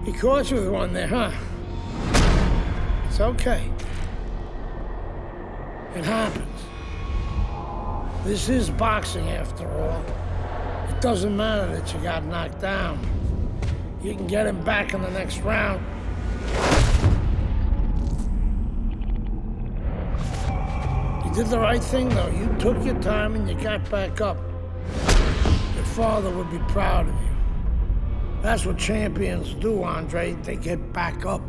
He caught you with one there, huh? It's okay. It happens. This is boxing after all. It doesn't matter that you got knocked down. You can get him back in the next round. You did the right thing, though. You took your time and you got back up. Your father would be proud of you. That's what champions do, Andre. They get back up.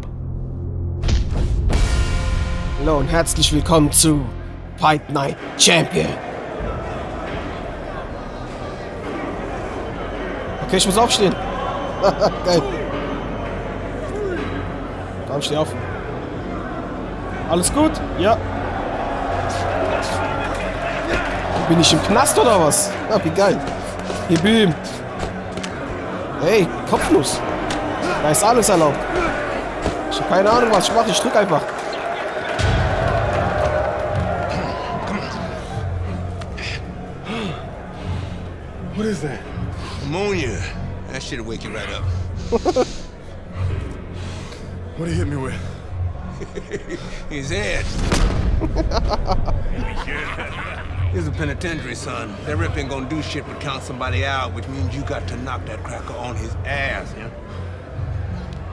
Hallo und herzlich willkommen zu Fight Night Champion. Okay, ich muss aufstehen. Geil. Komm, steh auf. Alles gut? Ja. Bin ich im Knast oder was? Ah, wie geil. Hier, Beam. Hey, Kopfnuss. Da ist alles erlaubt. Ich hab keine Ahnung, was ich mache. Ich drück einfach. What is that? Ammonia. That shit'll wake you right up. What did he hit me with? His head. He's a penitentiary, son. That rip ain't gonna do shit but count somebody out, which means you got to knock that cracker on his ass, yeah?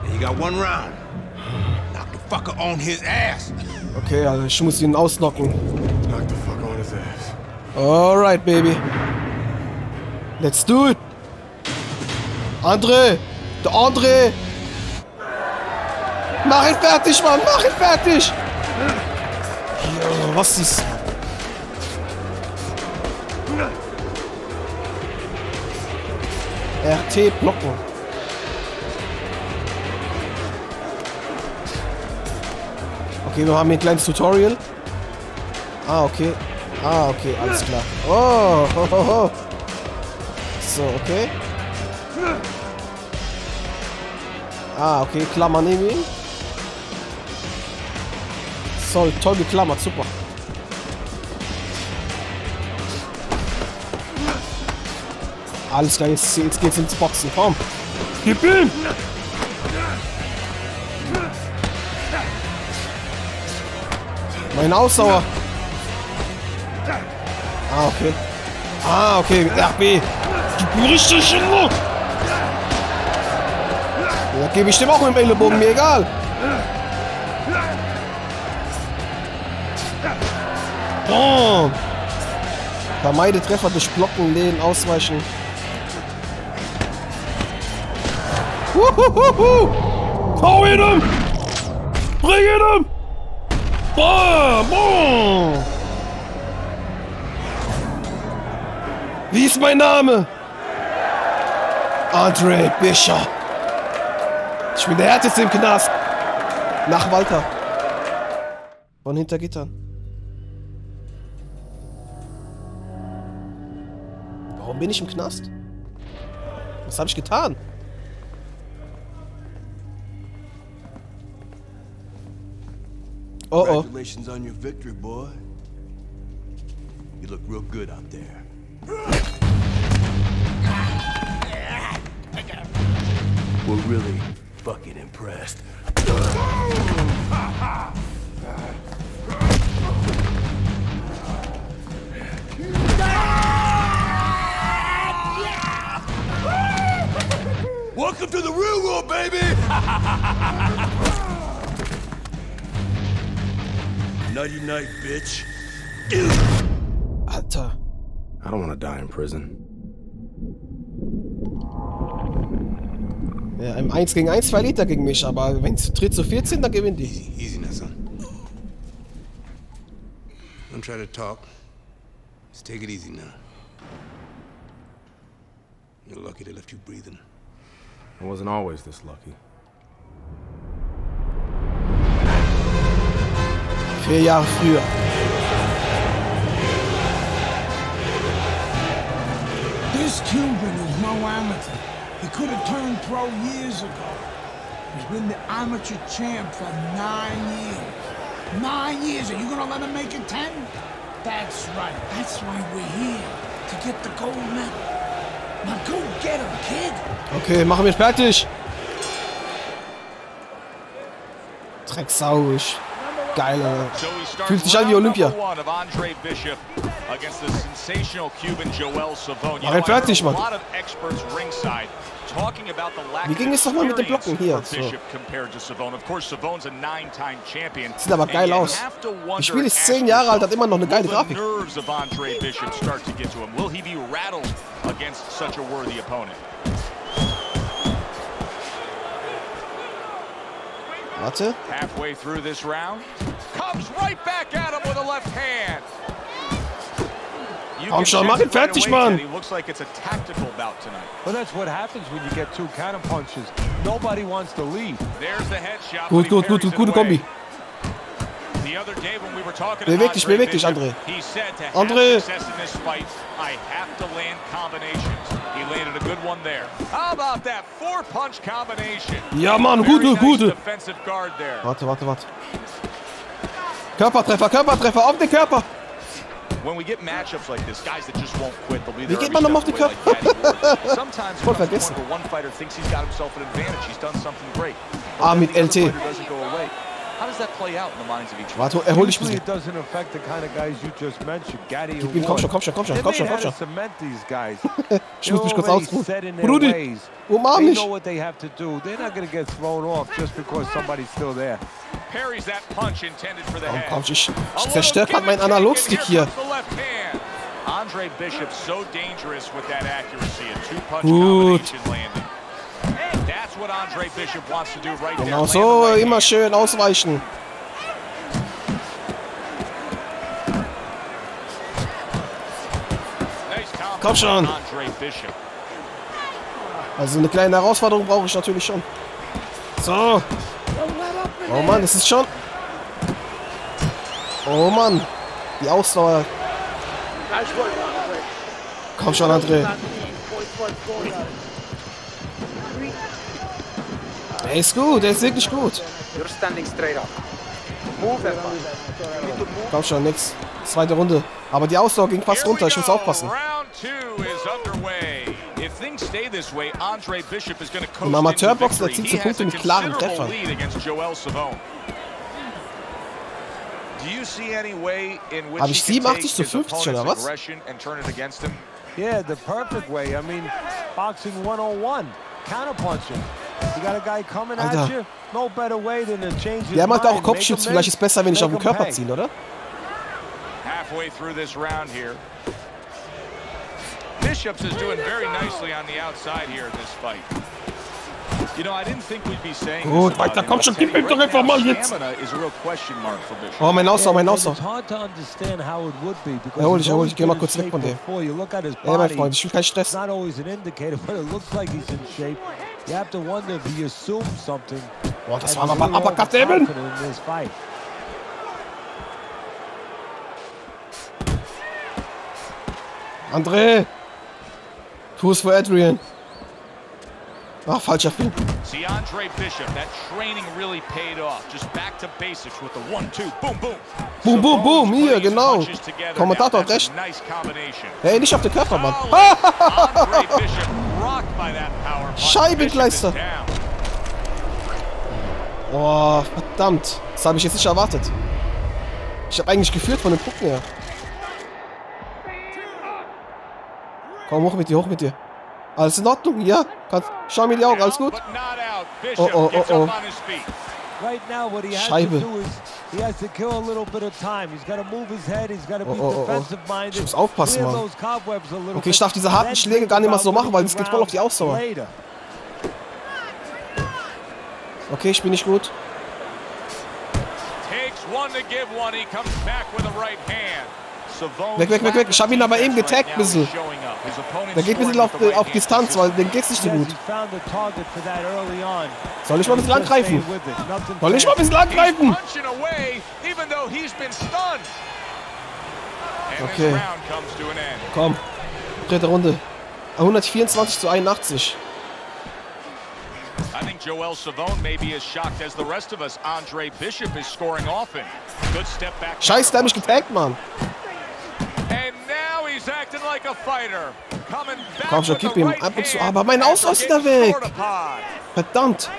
And you got one round. Knock the fucker on his ass. Okay, also ich muss ihn ausnocken. Knock the fuck on his ass. Alright, baby. Let's do it. Andre! Der Andre! Mach ihn fertig, Mann! Mach ihn fertig! Ja, was ist... RT blocken. Okay, wir haben hier ein kleines Tutorial. Ah, okay. Ah, okay, alles klar. Oh, ho, ho, ho. So, okay. Ah, okay, Klammer neben ihm. So, toll geklammert, super. Alles klar, jetzt geht's ins Boxen. Komm. Gib ihm! Meine Ausdauer. Ah, okay. Ah, okay, mit RB. Gib mir richtig hin. Ja, gebe ich dem auch mit dem Ellenbogen, mir egal. Boom. Vermeide Treffer durch Blocken, Lehnen, Ausweichen. Hau ihn um! Bring ihn um! Boom! Boom! Wie ist mein Name? Andre Bishop. Ich bin der Härteste im Knast. Nach Walter. Von hinter Gittern. Warum bin ich im Knast? Was habe ich getan? Oh oh. Congratulations on your victory, boy. You look real good out there. We're really fucking impressed. Welcome to the real world, baby! Nighty night, bitch. Alter. I don't want to die in prison. Ja, im 1 gegen 1 verliert er gegen mich, aber wenn es zu dritt zu 14, dann gewinnt die. Easy now, son. Don't try to talk. Just take it easy now. You're lucky they left you breathing. I wasn't always this lucky. 4 Jahre früher. This Cuban is no amateur. He could have turned pro years ago. He's been the amateur champ for 9 years. 9 years. Are you gonna let him make it 10? That's right. That's why we're here. To get the gold medal. Now go get him, kid. Okay, machen wir fertig. Drecksau, ich. Geil, Alter. Fühlt sich an wie Olympia. Mach ihn fertig, Mann. Wie ging es doch mal mit den Blocken hier? So. Sieht aber geil aus. Das Spiel ist 10 Jahre alt, hat immer noch eine geile Grafik. Warte. Halfway through this round, comes right back at him with a left hand. Komm schon, mach ihn fertig, Mann. He looks like it's a tactical bout tonight. Well, that's what happens when you get 2 counter punches. Nobody wants to leave. There's the headshot. Gut, gute Kombi. The other day when we were talking Beweg dich, André. He said to André. have success in this fight, I have to land combinations. He landed a good one there. How about that 4-punch combination? Ja, Mann, Very gute. nice defensive guard there. Warte. Körpertreffer, auf den Körper. When we get matchups like this, guys that just won't quit, they'll be Wie there geht man nochmal auf den Körper? Sometimes Voll it comes to the vergessen. point where one fighter thinks he's got himself an advantage. He's done something great. Ah, mit The other LT. fighter doesn't go away. How does that play out in the minds of each one? Warte, erhol dich ein Usually bisschen. it doesn't affect the kind of guys you just mentioned. Gaddy Gib and ihm, komm Ward. schon. They may have to cement these guys. Ich muss mich kurz They're already ausruhen. set in their Brudi, ways. umarm They mich. know what they have to do. They're not going to get thrown off just because somebody's still there. Parries that punch intended for the head. Komm, ich zerstöre gerade meinen Analogstick hier. Andre Bishop so dangerous with that accuracy. A 2-punch Gut. combination landing. That's what Andre Bishop wants to do right there. Genau Land so, the right immer hand. schön ausweichen. Nice combo Komm schon. by Andre Bishop. Also eine kleine Herausforderung brauche ich natürlich schon. So. Oh Mann, das ist schon... Oh Mann. Die Ausdauer. Komm schon, André. Er ist gut, er ist wirklich gut. Komm schon, nix. Zweite Runde. Aber die Ausdauer ging fast runter, ich muss aufpassen. Round 2 is underway. If things stay this way, Andre Bishop is going to coast Im Amateurboxen into erzielt victory. sie Punkte He mit has a klaren considerable Treffern. lead against Joel Savone. Do you see any way in which Hab he ich can 87 take zu his 50 oder opponent's was? aggression and turn it against him? Yeah, the perfect way. I mean, boxing 101. Counterpunching. You got a guy coming Alter. at you. No better way than to change his Der macht auch mind. Kopfschütz, vielleicht ist es besser, wenn ich auf den Körper ziehe, oder? Halfway through this round here. Bishops is doing very nicely on the outside here in this fight. You know, I didn't think we'd be saying Gut, this about weiter, him, komm but schon, gib right mir doch now, einfach mal jetzt. stamina is a real question mark for Bishop. Oh, mein Ausdauer, mein Yeah, Ausdauer. it's hard to understand how it would be because Erhol he's dich, always geh mal been in kurz weg shape von dem. before. You look at his Ey, mein body, Freund, ich will keinen it's Stress. not always an indicator, but it looks like he's in shape. You have to wonder if he assumed something. Boah, das and war he's aber really Uppercut eben. overconfident in this fight. André! Tu es für Adrian. Ach, falscher Film. See, Andre Bishop, that training really paid off. Just back to basics with the 1-2, boom, boom. Boom, boom, boom, Savone's hier, putting his genau. punches together Kommentator now. hat recht. That's a nice combination. Hey, nicht auf den Körper, Mann. Andre Bishop rocked by that power punch. Scheibenkleister. Bishop is down. Oh, verdammt. Das habe ich jetzt nicht erwartet. Ich habe eigentlich geführt von den Punkten her. Komm, hoch mit dir, hoch mit dir. Alles in Ordnung? Ja? Schau mir die Augen, alles gut? But not out. Oh, Bishop oh, gets oh, up oh. on his feet. Right now, what he has Scheibe. to do is he has to kill a little bit of time. He's got to move his head. He's got to be Oh, oh, oh, oh. defensive-minded. Ich muss aufpassen, Clear Mann. those cobwebs a little Okay, ich bit, darf diese harten then Schläge think gar nicht mehr about so machen, weil es winning geht voll auf die rounds Ausdauer. later. Okay, ich bin nicht gut. Takes one to give one. He comes back with a right hand. Weg, weg, weg, weg. Ich habe ihn aber eben getaggt ein bisschen. Der geht ein bisschen auf Distanz, weil dem geht's nicht so Yes, gut. he found the target for that early on. Soll ich mal ein bisschen Just stay angreifen? with it. Nothing Soll ich mal ein bisschen angreifen? Punching away, even though he's been stunned. And Okay. this round comes to an end. Komm. Dritte Runde. 124 zu 81. I think Joel Savone may be as shocked as the rest of us. Andre Bishop is scoring often. Good step back. Scheiße, der hat mich getaggt, Mann. And now he's acting like a fighter. Coming back Komm schon, with gib the ihm right ab und zu. hand Aber mein after Ausdauer ist getting wieder weg. short upon. Verdammt.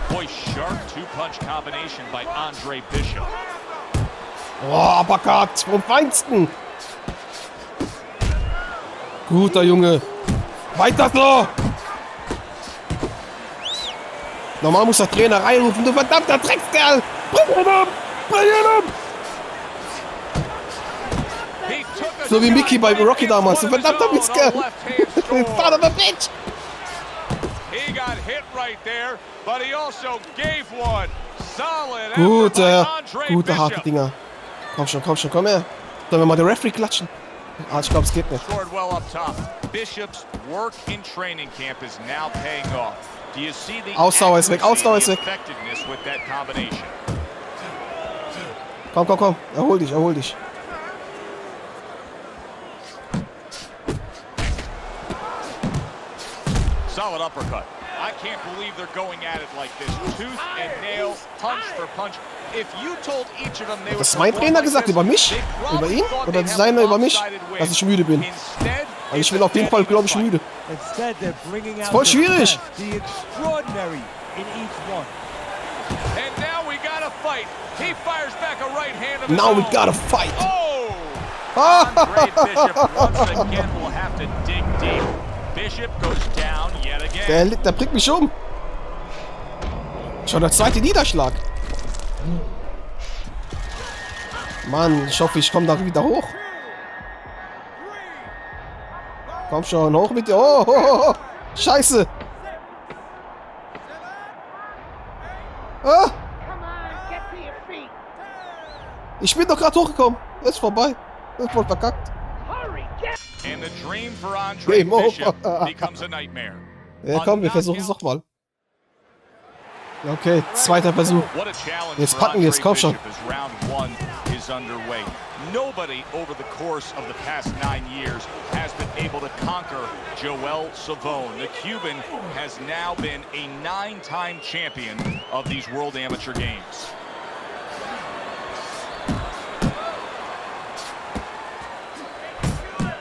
Boy, sharp two-punch combination by Andre Bishop. Oh, Uppercut vom Feinsten. Guter Junge. Weiter so. Normal muss der Trainer reinrufen. Du verdammter Dreckskerl. Bring ihn um. Bring ihn um. So wie Mickey bei Rocky damals. Du verdammter Witzkerl. Father of a bitch. He got hit right there, but he also gave one. Solid. Gute harte Dinger. Komm schon, komm her. Sollen wir mal den Referee klatschen? Ah, ich glaube, es geht nicht. Scored well up top. Bishop's work in training camp is now paying off. Do you see the Ausdauer ist weg, Ausdauer ist weg. effectiveness with that combination? Komm. Erhol dich. Solid uppercut. I can't believe they're going at it like this. Tooth and nail, punch for punch. If you told each of them they Hat das mein Trainer gesagt? Über mich? Über ihn? Oder seiner über mich? Dass ich müde bin. Also ich bin auf jeden Fall, glaube ich, müde. Ist voll schwierig. Now we gotta fight. Andre Bishop once again will have to dig deep. Bishop goes down yet again. Der bringt mich um. Schon der zweite Niederschlag. Mann, ich hoffe, ich komme da wieder hoch. Komm schon, hoch mit dir. Oh. Scheiße. Ah. Ich bin doch gerade hochgekommen. Ist vorbei. Ist voll verkackt. And the dream for Andre Bishop becomes a nightmare. Ja, komm, wir versuchen es nochmal. Okay, zweiter Versuch. Jetzt packen wir es, komm schon. Nobody over the course of the past 9 years has been able to conquer Joel Savone. The Cuban has now been a 9-time champion of these World Amateur Games.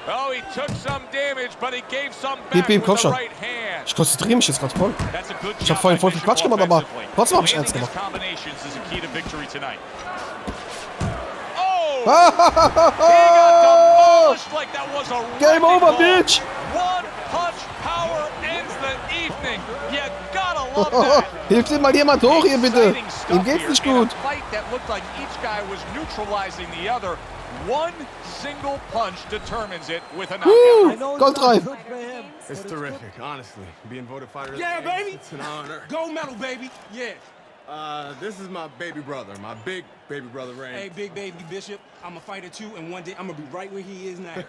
Oh, he took some damage, but he gave some back with the right hand. Ich konzentriere mich jetzt gerade voll. Ich habe vorhin voll viel Quatsch gemacht, aber trotzdem habe ich ernst gemacht. Game over, bitch! One punch power ends the evening. You gotta love that. Hilft ihm mal jemand hoch hier, bitte. Ihm geht's nicht gut. One single punch determines it with a knockout. Goldreif. It's terrific, honestly. Being voted fighter. Yeah, baby. It's an honor. Gold medal, baby. Yeah. This is my baby brother, my big baby brother, Ray. Hey, big baby Bishop. I'm a fighter too, and one day I'm gonna be right where he is now.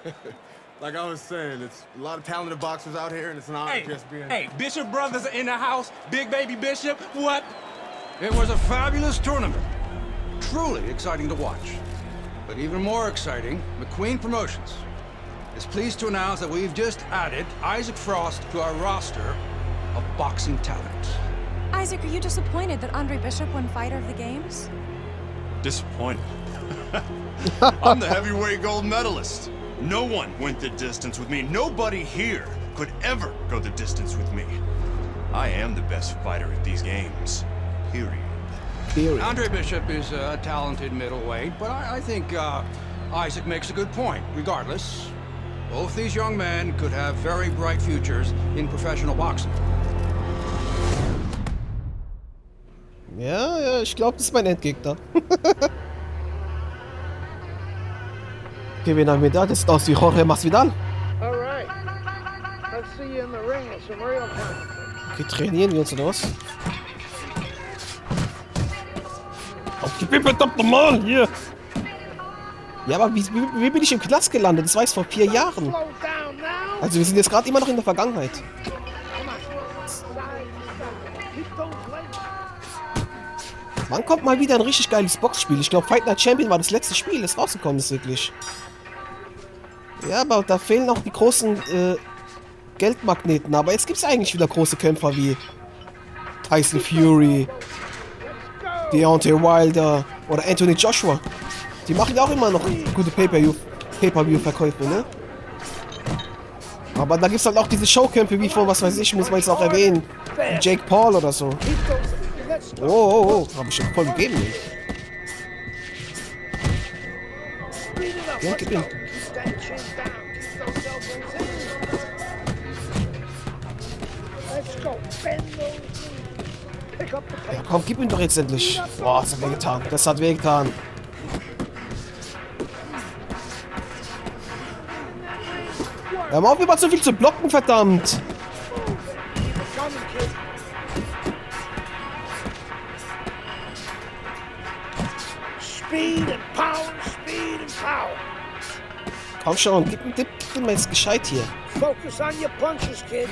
Like I was saying, it's a lot of talented boxers out here, and it's an honor just being. Hey, Bishop brothers are in the house. Big baby Bishop. What? It was a fabulous tournament. Truly exciting to watch. But even more exciting, McQueen Promotions is pleased to announce that we've just added Isaac Frost to our roster of boxing talent. Isaac, are you disappointed that Andre Bishop won Fighter of the Games? Disappointed. I'm the heavyweight gold medalist. No one went the distance with me. Nobody here could ever go the distance with me. I am the best fighter at these games. Period. Andre Bishop is a talented middleweight, but I think Isaac makes a good point. Regardless, both these young men could have very bright futures in professional boxing. Ja, ich glaube, das ist mein Endgegner. Okay, wen haben wir da? Das sieht aus wie Jorge Masvidal. Okay, trainieren wir uns oder was? Ich bin verdammt normal hier. Ja, aber wie bin ich im Knast gelandet? Das war jetzt vor 4 Jahren. Also wir sind jetzt gerade immer noch in der Vergangenheit. Wann kommt mal wieder ein richtig geiles Boxspiel? Ich glaube, Fight Night Champion war das letzte Spiel, das rausgekommen ist, wirklich. Ja, aber da fehlen auch die großen Geldmagneten. Aber jetzt gibt es eigentlich wieder große Kämpfer wie Tyson Fury, Deontay Wilder oder Anthony Joshua. Die machen ja auch immer noch gute Pay-Per-View-Verkäufe, ne? Aber da gibt es halt auch diese Showkämpfe wie vor, was weiß ich, muss man jetzt auch erwähnen. Jake Paul oder so. Oh. Hab ich schon voll gegeben. Ja, gib ihn. Ja, komm, gib ihn doch jetzt endlich. Boah, das hat wehgetan. Das hat wehgetan. Hör mal auf, immer zu viel zu blocken, verdammt. Komm schon, gib ihm mal jetzt gescheit hier. Focus on your punches, kid.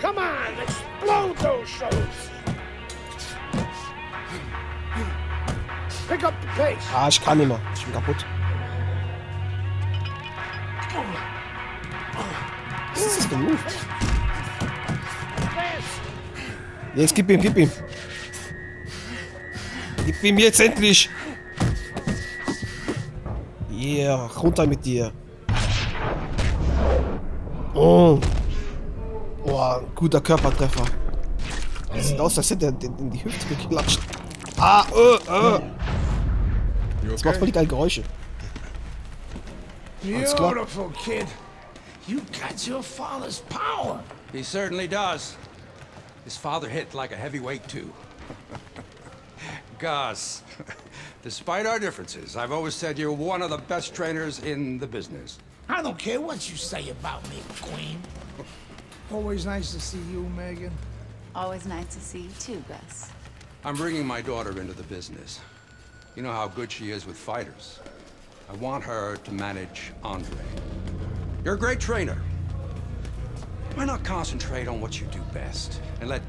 Come on, explode those shoulders. Pick up the pace. Ah, ich kann nicht mehr. Ich bin kaputt. Was ist das für ein Move? Jetzt gib ihm. Gib ihm jetzt endlich. Yeah, runter mit dir. Oh. Boah, guter Körpertreffer. Das sieht aus, als hätte er in die Hüfte geklatscht. Ah, Das macht voll die geilen Geräusche. Alles klar. Beautiful, kid. You got your father's power. He certainly does. His father hit like a heavyweight, too. Gus, despite our differences, I've always said you're one of the best trainers in the business. I don't care what you say about me, Queen. Always nice to see you, Megan. Always nice to see you too, Gus. I'm bringing my daughter into the business. You know how good she is with fighters. I want her to manage Andre. You're a great trainer. Why not concentrate on what you do best and let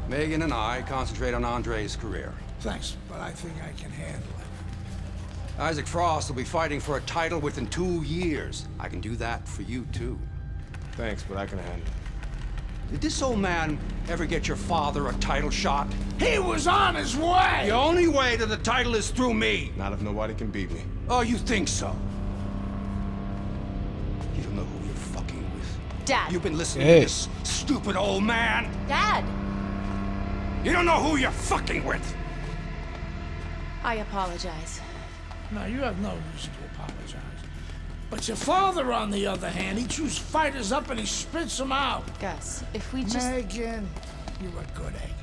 Megan and I concentrate on Andre's career? Thanks, but I think I can handle it. Isaac Frost will be fighting for a title within 2 years. I can do that for you, too. Thanks, but I can handle it. Did this old man ever get your father a title shot? He was on his way! The only way to the title is through me. Not if nobody can beat me. Oh, you think so? You don't know who you're fucking with. Dad. You've been listening to this stupid old man. Dad! You don't know who you're fucking with. I apologize. No, you have no reason to apologize. But your father, on the other hand, he chews fighters up and he spits them out. Gus, if we just... Megan, you're a good egg.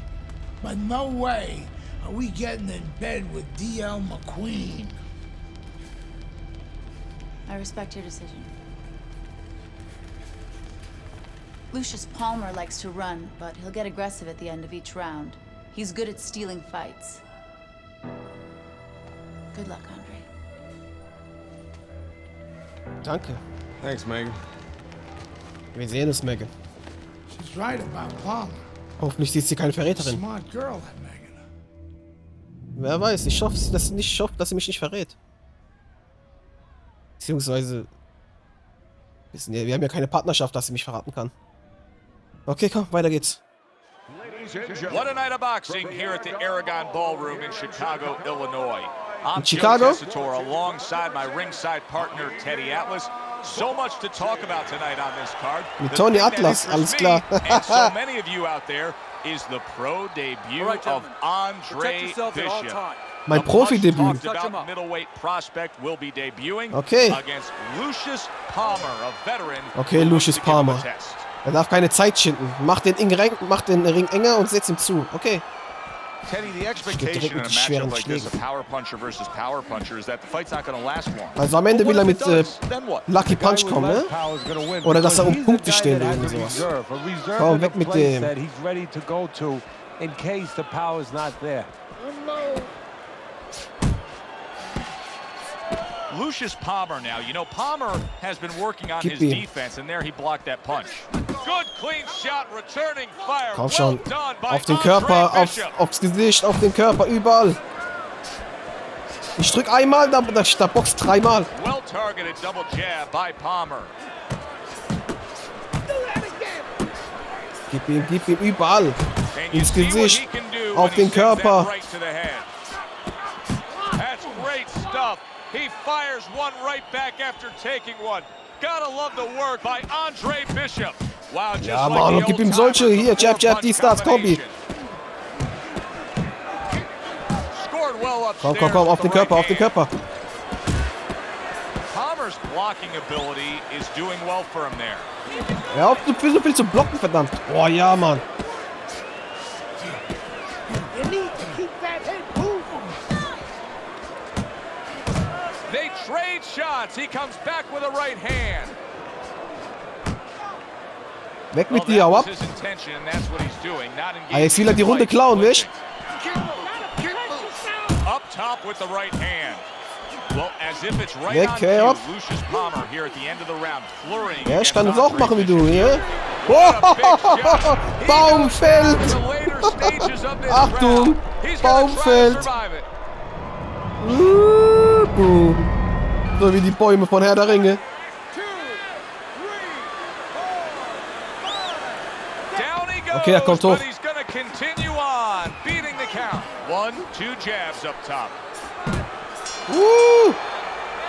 But no way are we getting in bed with D.L. McQueen. I respect your decision. Lucius Palmer likes to run, but he'll get aggressive at the end of each round. He's good at stealing fights. Good luck, Andre. Danke. Thanks, Megan. Wir sehen uns, Megan. She's right about Palmer. Hoffentlich ist sie keine Verräterin. Smart girl, that Megan. Wer weiß, ich hoffe, dass sie mich nicht verrät. Beziehungsweise... Wir haben ja keine Partnerschaft, dass sie mich verraten kann. Okay, komm, weiter geht's. What a night of boxing here at the Aragon Ballroom in Chicago, Illinois. I'm Chicago? Joe Tessitore alongside my ringside partner Teddy Atlas. So much to talk about tonight on this card. Mit Tony Atlas, alles klar. And so many of you out there is the pro debut of Andre Bishop. Mein Profi-Debüt. Middleweight prospect will be debuting Okay. against Lucius Palmer, a veteran. Okay, Lucius Palmer. Er darf keine Zeit schinden. Mach den Ring enger und setz ihm zu. Okay. Teddy, the expectation in a matchup like this, a power puncher versus power puncher, is that the fight's not going to last long. Also am Ende will er mit Lucky Punch kommen, ne? Oder dass er Punkte stehen will oder sowas. Komm, weg mit dem. In case the power is not there. Lucius Palmer now. You know, Palmer has been working on his defense, and there he blocked that punch. Good, clean shot, returning fire. Komm schon. Well done by Auf den Körper, aufs Gesicht, auf den Körper, überall. Ich drück einmal, da boxt dreimal. Well targeted double jab by Palmer. Gib ihm überall. Ins Gesicht, auf den Körper. That's great stuff. He fires one right back after taking one. Gotta love the work by Andre Bishop. Wow, just ja, Mann, und gib ihm solche. Hier, Jab, dies, das, Kombi. Komm, komm, komm, auf den Körper, auf den Körper. Palmer's blocking ability is doing well for him there. Ja, auf, du so viel zu blocken, verdammt. Oh ja, Mann. They trade shots. He comes back with a right hand. Weg mit dir, hau ab. Ah, jetzt will er die Runde klauen, nicht? Up top with the right hand. Well, as if it's right Weg, on hey, cue, up. Lucius Palmer here at the end of the round, flurrying. Ja, ich kann das auch machen wie du, ja? Baum fällt! Achtung! Baum fällt! Boom. So wie die Bäume von Herr der Ringe. Okay, er kommt hoch.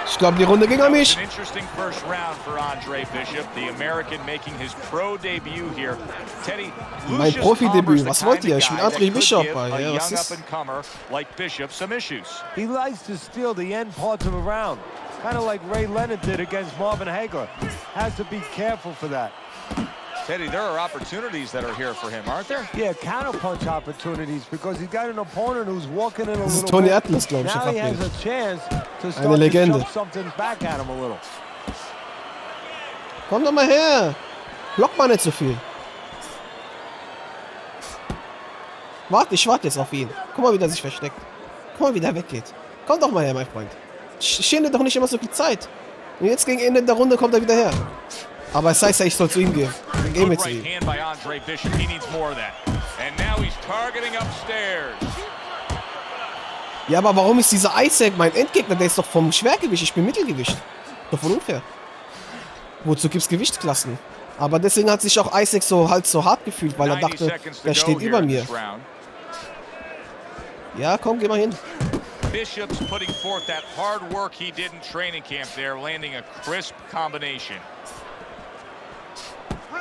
Ich glaube, die Runde ging an mich. Mein Profidebüt. Was wollt ihr? Ich bin Andre Bishop. Ja, was ist? He likes to steal the end parts of a round. Kind of like Ray Leonard did against Marvin Hagler. Has to be careful for that. Teddy, there are opportunities that are here for him, aren't there? Yeah, counterpunch opportunities because he's got an opponent who's walking in a Das ist little Tony bit. Atlas, glaube ich. Now he has a chance to start Eine Legende. to shove something back at him a little. Komm doch mal her. Block mal nicht so viel. Warte, ich warte jetzt auf ihn. Guck mal, wie der sich versteckt. Guck mal, wie der weggeht. Komm doch mal her, mein Freund. Schinde doch nicht immer so viel Zeit. Und jetzt gegen Ende der Runde kommt er wieder her. Aber es heißt ja, ich soll zu ihm gehen. Dann gehen wir zu ihm. Ja, aber warum ist dieser Isaac mein Endgegner? Der ist doch vom Schwergewicht. Ich bin Mittelgewicht. Doch voll unfair. Wozu gibt's Gewichtsklassen? Aber deswegen hat sich auch Isaac so hart gefühlt, weil er dachte, der steht über mir. Ja, komm, geh mal hin. Bishop's putting forth that hard work he did in training camp there, landing a crisp combination.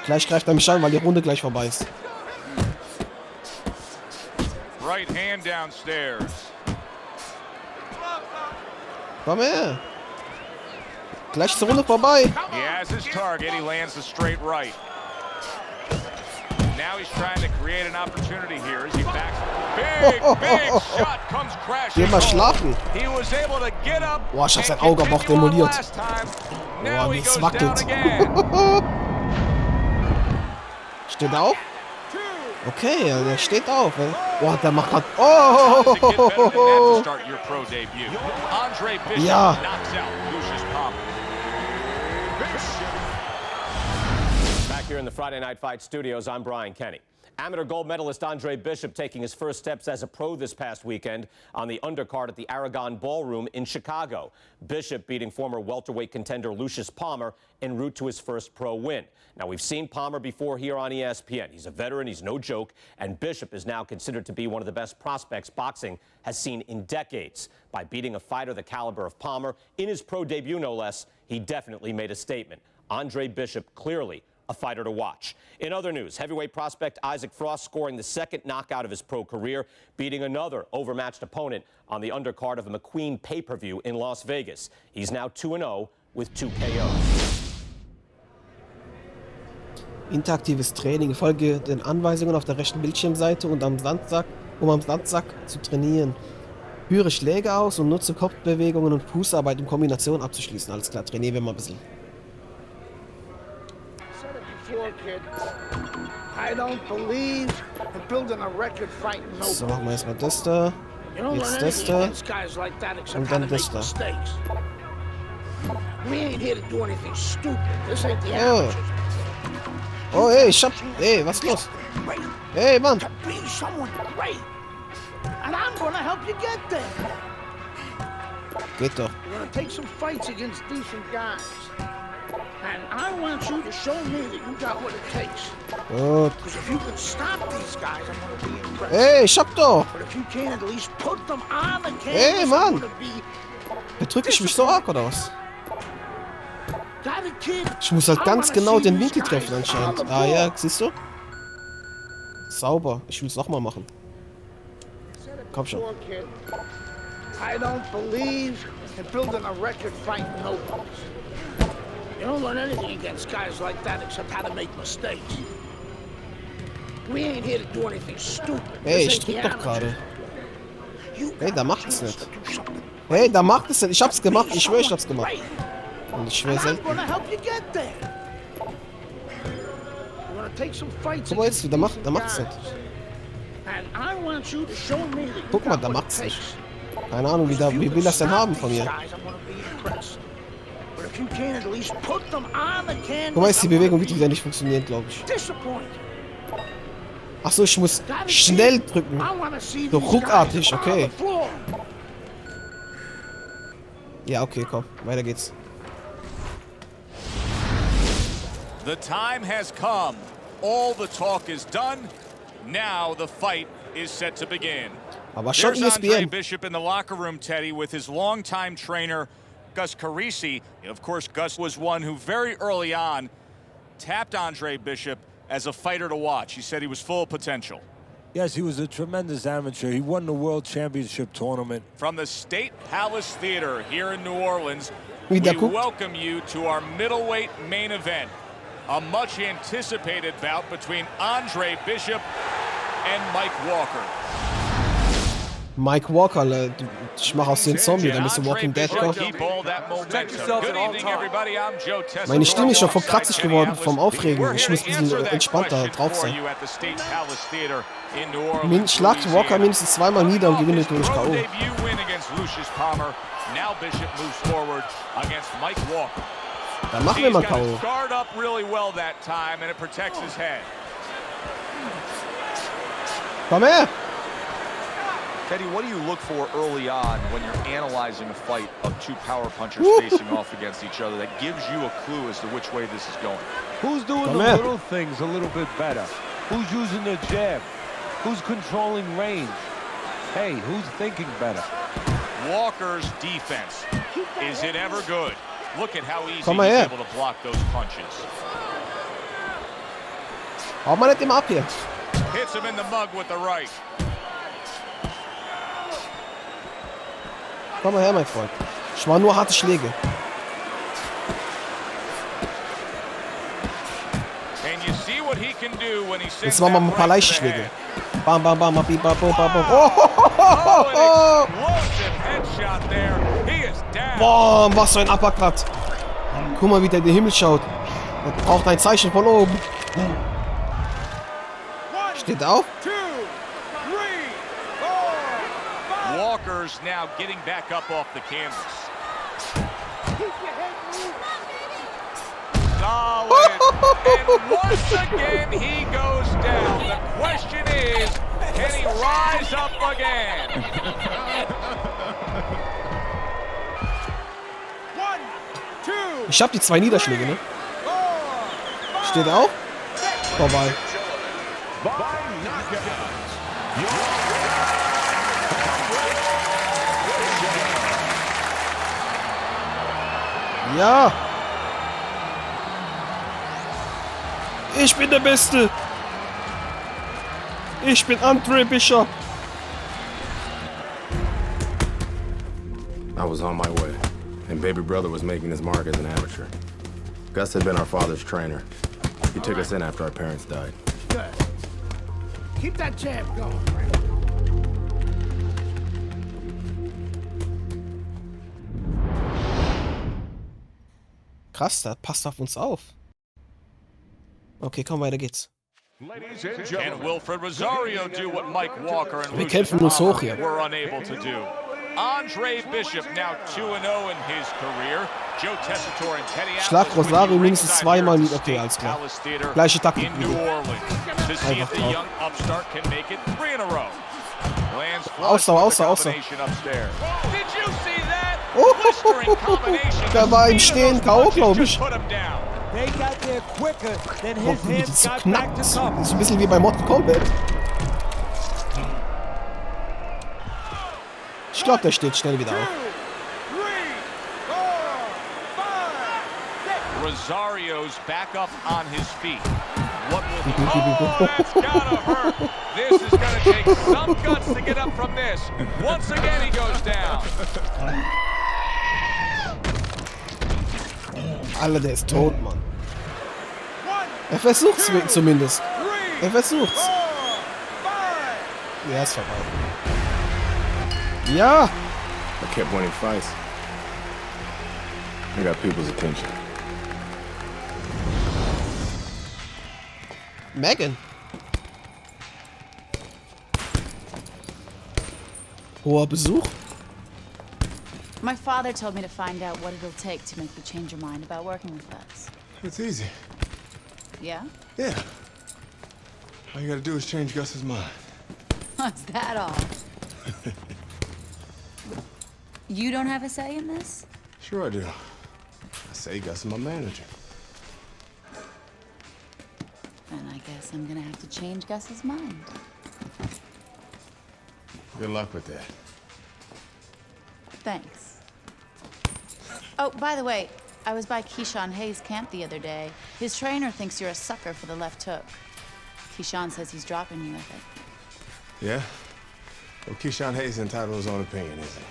Gleich greift er mich an, weil die Runde gleich vorbei ist. Right hand downstairs. Komm her. Gleich ist die Runde vorbei. He has his target. He lands a straight right. Now he's trying to create an opportunity here as he backs. Big shot comes crashing. Geh mal schlafen. He was able to get up. Boah, ich hab sein Auge aber auch demoliert. Boah, wie es wackelt. Steht er auf? Okay, der steht auf. Boah, der macht grad. Oh! Ja. Back here in the Friday Night Fight studios, I'm Brian Kenny. Amateur gold medalist Andre Bishop taking his first steps as a pro this past weekend on the undercard at the Aragon Ballroom in Chicago. Bishop beating former welterweight contender Lucius Palmer en route to his first pro win. Now, we've seen Palmer before here on ESPN. He's a veteran, he's no joke, and Bishop is now considered to be one of the best prospects boxing has seen in decades. By beating a fighter the caliber of Palmer in his pro debut, no less, he definitely made a statement. Andre Bishop clearly a fighter to watch. In other news, heavyweight prospect Isaac Frost scoring the second knockout of his pro career, beating another overmatched opponent on the undercard of a McQueen pay-per-view in Las Vegas. He's now 2-0 with 2 KOs. Interaktives Training. Folge den Anweisungen auf der rechten Bildschirmseite und am Sandsack, um am Sandsack zu trainieren. Führe Schläge aus und nutze Kopfbewegungen und Fußarbeit, um Kombinationen abzuschließen. Alles klar, trainieren wir mal ein bisschen. So, machen wir erstmal das da. Jetzt das da. Und dann das da. Oh. Oh, ey, ich hab... Ey, was ist los? Ey, Mann. Geht doch. Gut. Ey, ich hab doch. Ey, Mann. Verdrück ich mich so arg, oder was? Ich muss halt ganz genau den Winkel treffen anscheinend. Ah ja, siehst du? Sauber. Ich will es nochmal machen. Komm schon. I don't believe in building a record fighting nobodies. You don't learn anything against guys like that except how to make mistakes. We ain't here to do anything stupid. Hey, ich drück doch gerade. Hey, da macht es nicht. Hey, da macht es nicht. Ich hab's gemacht. Ich schwöre, ich hab's gemacht. Und ich schwöre selten. Guck mal jetzt, da macht es nicht. Guck mal, da macht es nicht. Keine Ahnung, wie will das denn haben von mir? Guck mal, jetzt die Bewegung wird wieder nicht funktionieren, glaube ich. Achso, ich muss schnell drücken. So ruckartig, okay. Ja, okay, komm, weiter geht's. The time has come. All the talk is done. Now the fight is set to begin. Aber schon There's Andre Bishop in the locker room, Teddy, with his longtime trainer, Gus Carisi. Of course, Gus was one who very early on tapped Andre Bishop as a fighter to watch. He said he was full of potential. Yes, he was a tremendous amateur. He won the World Championship tournament. From the State Palace Theater here in New Orleans, we welcome you to our middleweight main event. A much anticipated bout between Andre Bishop and Mike Walker. Mike Walker, ich mach aus den Zombie, da bist du Walking Dead kommen. Meine Stimme ist schon voll kratzig geworden vom Aufregen. Ich muss ein bisschen entspannter drauf sein. Schlagt Walker mindestens zweimal nieder und gewinnt durch K.O. Dann machen wir mal K.O. Komm her! Teddy, what do you look for early on when you're analyzing a fight of two power punchers facing off against each other that gives you a clue as to which way this is going? Who's doing the little things a little bit better? Who's using the jab? Who's controlling range? Hey, who's thinking better? Walker's defense. Is it ever good? Look at how easy he's able to block those punches. Hau mal nicht immer ab hier. Hits him in the mug with the right. Komm mal her, mein Freund. Ich war nur harte Schläge. Jetzt machen wir mal ein paar leichte Schläge. Bam, bam, bam, bam, bam, bam, bam. Oh, oh, oh, oh. Boah, was für ein Uppercut. Guck mal, wie der in den Himmel schaut. Er braucht ein Zeichen von oben. Steht auf. Walker's now getting back up off the canvas. Solid. And once again he goes down. The question is, can he rise up again? Ich hab die zwei Niederschläge, ne? Steht auf? Vorbei. Ja! Ich bin der Beste! Ich bin Andre Bishop! I was on my way, and baby brother was making his mark as an amateur. Gus had been our father's trainer. He took us in after our parents died. Good. Keep that jab going. Krass, da passt auf uns auf. Okay, komm, weiter geht's. And Wilfred Rosario do what Mike Walker and Wir kämpfen uns hoch hier. were unable to do. Andre Bishop now 2-0 in his career. Joe Tessitore and Teddy Schlag Rosario mindestens zweimal mit. Okay, alles klar. Gleiche Taktik wie Einfach drauf. Außer. Da war im Stehen K.O., glaube ich. Wie zu knackt. Das ist ein bisschen wie bei Mortal Kombat. Ich glaube, der steht schnell wieder auf. Rosario's back up on his feet. What will oh, that's gotta hurt. This is gonna take some guts to get up from this. Once again, he goes down. Alter, der ist tot, Mann. Er versucht's zumindest. Er versucht's. Ja, ist vorbei. Ja! I kept winning fights. I got people's attention. Megan. Hoher Besuch. My father told me to find out what it'll take to make you change your mind about working with us. It's easy. Yeah? Yeah. All you gotta do is change Gus's mind. What's that all? You don't have a say in this? Sure I do. I say Gus is my manager. Then I guess I'm gonna have to change Gus's mind. Good luck with that. Thanks. Oh, by the way, I was by Keyshawn Hayes' camp the other day. His trainer thinks you're a sucker for the left hook. Keyshawn says he's dropping you with it. Yeah? Well, Keyshawn Hayes is entitled to his own opinion, isn't he?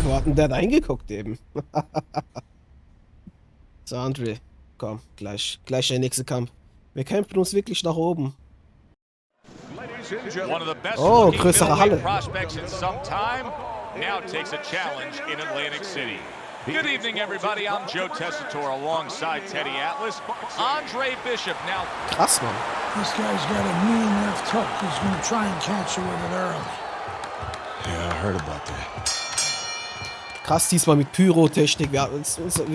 Wo hat denn der da hingeguckt eben? So, Andre, komm, gleich der nächste Kampf. Wir kämpfen uns wirklich nach oben. Oh, größere Halle. Now takes a challenge in Atlantic City. Good evening, everybody. I'm Joe Tessitore alongside Teddy Atlas. Andre Bishop now. Krass, Mann. This guy's got a mean left hook. He's gonna try and catch you with it early. Yeah, I heard about that. Krass, diesmal mit Pyrotechnik. Wir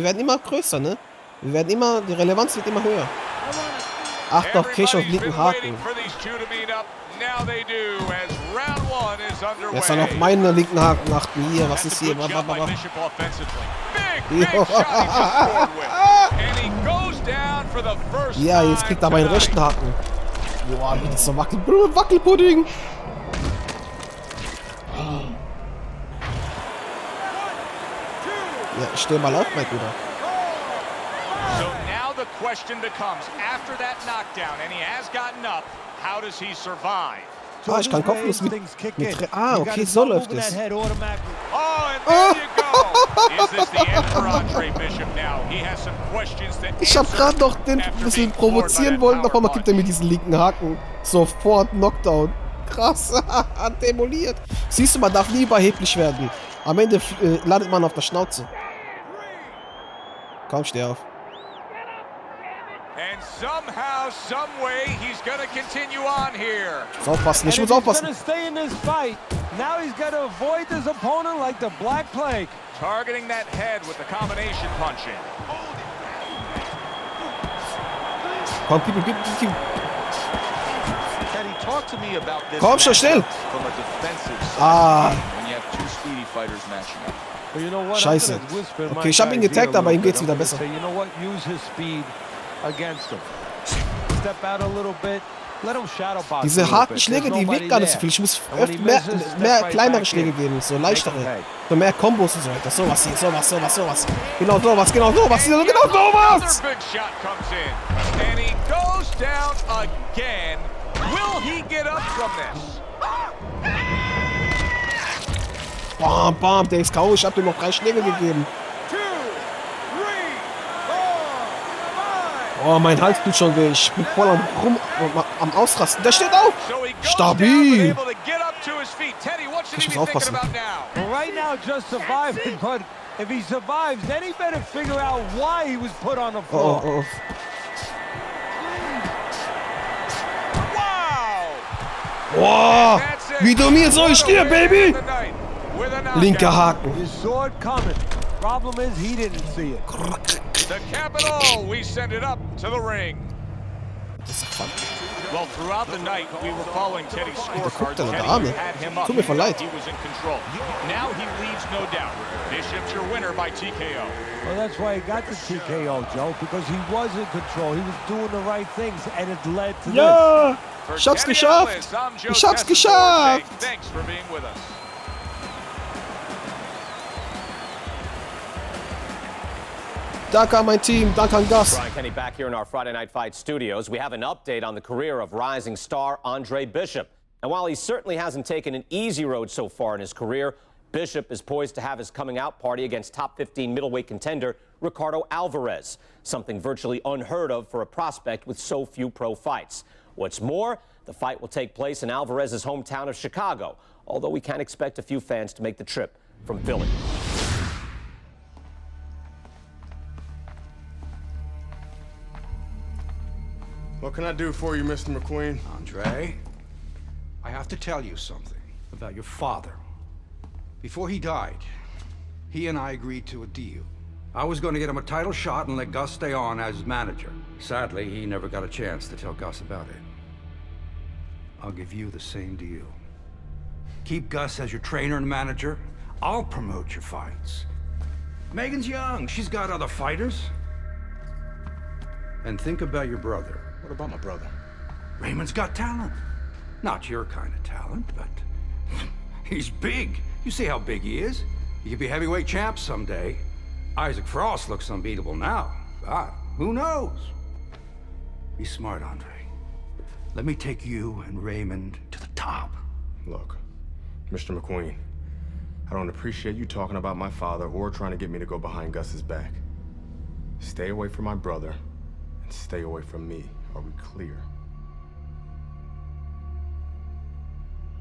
werden immer größer, ne? Die Relevanz wird immer höher. Acht auf Cash auf linken Haken. Er soll auf meinen linken Haken achten. Hier, was ist hier? Ja, jetzt kriegt er meinen rechten Haken. Boah, wie das so Wackelpudding. Ja, steh mal auf, mein Bruder. So now the question becomes, after that knockdown, and he has gotten up, how does he survive? Ah, ich kann kopflos mit okay, so läuft es. Oh, and there you go! Is this the end for Andre Bishop now? He has some questions that Ich hab gerade noch den ein bisschen provozieren wollen, auf einmal gibt er mir diesen linken Haken. Sofort Knockdown. Krass, demoliert. Siehst du, man darf nie überheblich werden. Am Ende landet man auf der Schnauze. Komm, steh auf. And somehow, some way, he's gonna continue on here. Muss aufpassen, ich muss aufpassen. Stay in this fight. Now he's got to avoid his opponent like the Black Plague. Targeting that head with the combination punching. Komm, gib ihm. Teddy, talk to me about this. Komm schon, schnell. From a defensive side. When you have two speedy fighters matching up. Scheiße. Okay, ich hab ihn getaggt, aber ihm geht's wieder besser. You know what? Use his speed against him. Step out a little bit. Let him shadow box. Diese harten Schläge, die wirken gar nicht so viel. Ich muss mehr kleinere Schläge geben, so leichtere. So mehr Kombos und so weiter. Sowas hier, sowas. Genau sowas. Big shot comes in, and he goes down again. Will he get up from this? Bam, der ist K.O. Ich hab dir noch 3 Schläge gegeben. Oh, mein Hals tut schon weh. Ich bin voll am Ausrasten. Der steht auf. Stabil. Ich muss aufpassen. Right now, just surviving, but if he survives, then he better figure out why he was put on the floor. Oh. Wow. Wie du mir so ich dir, Baby. Linker Haken. His sword coming. Problem is, he didn't see it. The capital, we send it up to the ring. Well, throughout the night, we were following Teddy's scorecard. Teddy had him up. He was in control. Now he leads, no doubt. Bishop's your winner by TKO. Well, that's why he got the TKO, Joe, because he was in control. He was doing the right things, and it led to this. Ich hab's geschafft. Ich hab's geschafft. Thanks for being with us. Danke an mein Team, danke an Gus. Brian Kenny back here in our Friday Night Fight studios. We have an update on the career of rising star Andre Bishop. And while he certainly hasn't taken an easy road so far in his career, Bishop is poised to have his coming out party against top 15 middleweight contender Ricardo Alvarez, something virtually unheard of for a prospect with so few pro fights. What's more, the fight will take place in Alvarez's hometown of Chicago, although we can expect a few fans to make the trip from Philly. What can I do for you, Mr. McQueen? Andre, I have to tell you something about your father. Before he died, he and I agreed to a deal. I was going to get him a title shot and let Gus stay on as his manager. Sadly, he never got a chance to tell Gus about it. I'll give you the same deal. Keep Gus as your trainer and manager. I'll promote your fights. Megan's young. She's got other fighters. And think about your brother. What about my brother? Raymond's got talent. Not your kind of talent, but he's big. You see how big he is? He could be heavyweight champ someday. Isaac Frost looks unbeatable now, but who knows? Be smart, Andre. Let me take you and Raymond to the top. Look, Mr. McQueen, I don't appreciate you talking about my father or trying to get me to go behind Gus's back. Stay away from my brother and stay away from me. Are we clear?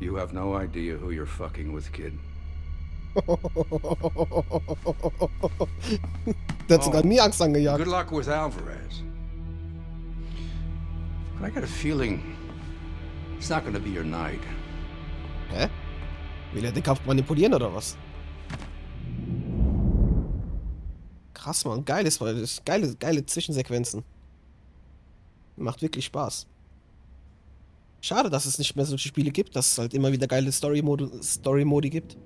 You have no idea who you're fucking with, kid. Der hat sogar mir Angst angejagt. Good luck with Alvarez. But I got a feeling it's not gonna be your night. Hä? Will er den Kampf manipulieren oder was? Krass, Mann. Geiles, geile Zwischensequenzen. Macht wirklich Spaß. Schade, dass es nicht mehr solche Spiele gibt, dass es halt immer wieder geile Story-Modi gibt.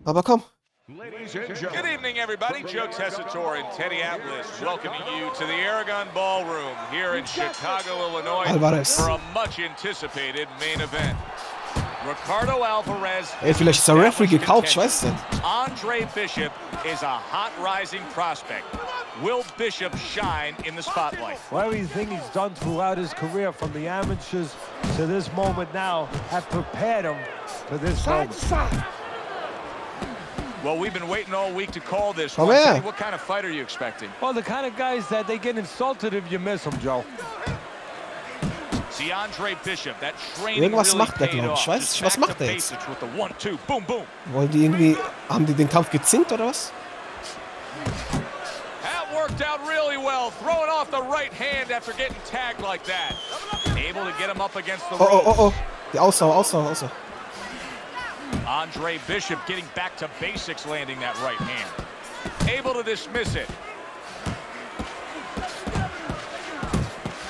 Aber komm. Good evening, everybody. Joe Tessitore and Teddy Atlas welcoming you to the Aragon Ballroom here in Chicago, Illinois Alvarez. for a much-anticipated main event. Ricardo Alvarez. Ey, vielleicht ist der Referee gekauft, ich weiß es nicht. Andre Bishop is a hot rising prospect. Will Bishop shine in the spotlight? Well, everything he's done throughout his career, from the amateurs to this moment now, have prepared him for this moment. Well, we've been waiting all week to call this Komm one. her. Teddy, what kind of fight are you expecting? Well, the kind of guys that they get insulted if you miss them, Joe. See, Andre Bishop, that training Irgendwas really macht er, paid glaube ich. off. Ich weiß Just nicht, was back macht to er jetzt? basics with the 1-2, boom, boom. Wollen die irgendwie... Haben die den Kampf gezinkt oder was? That worked out really well, throwing off the right hand after getting tagged like that. Able to get him up against the ropes. Die Ausdauer. Andre Bishop getting back to basics, landing that right hand. Able to dismiss it.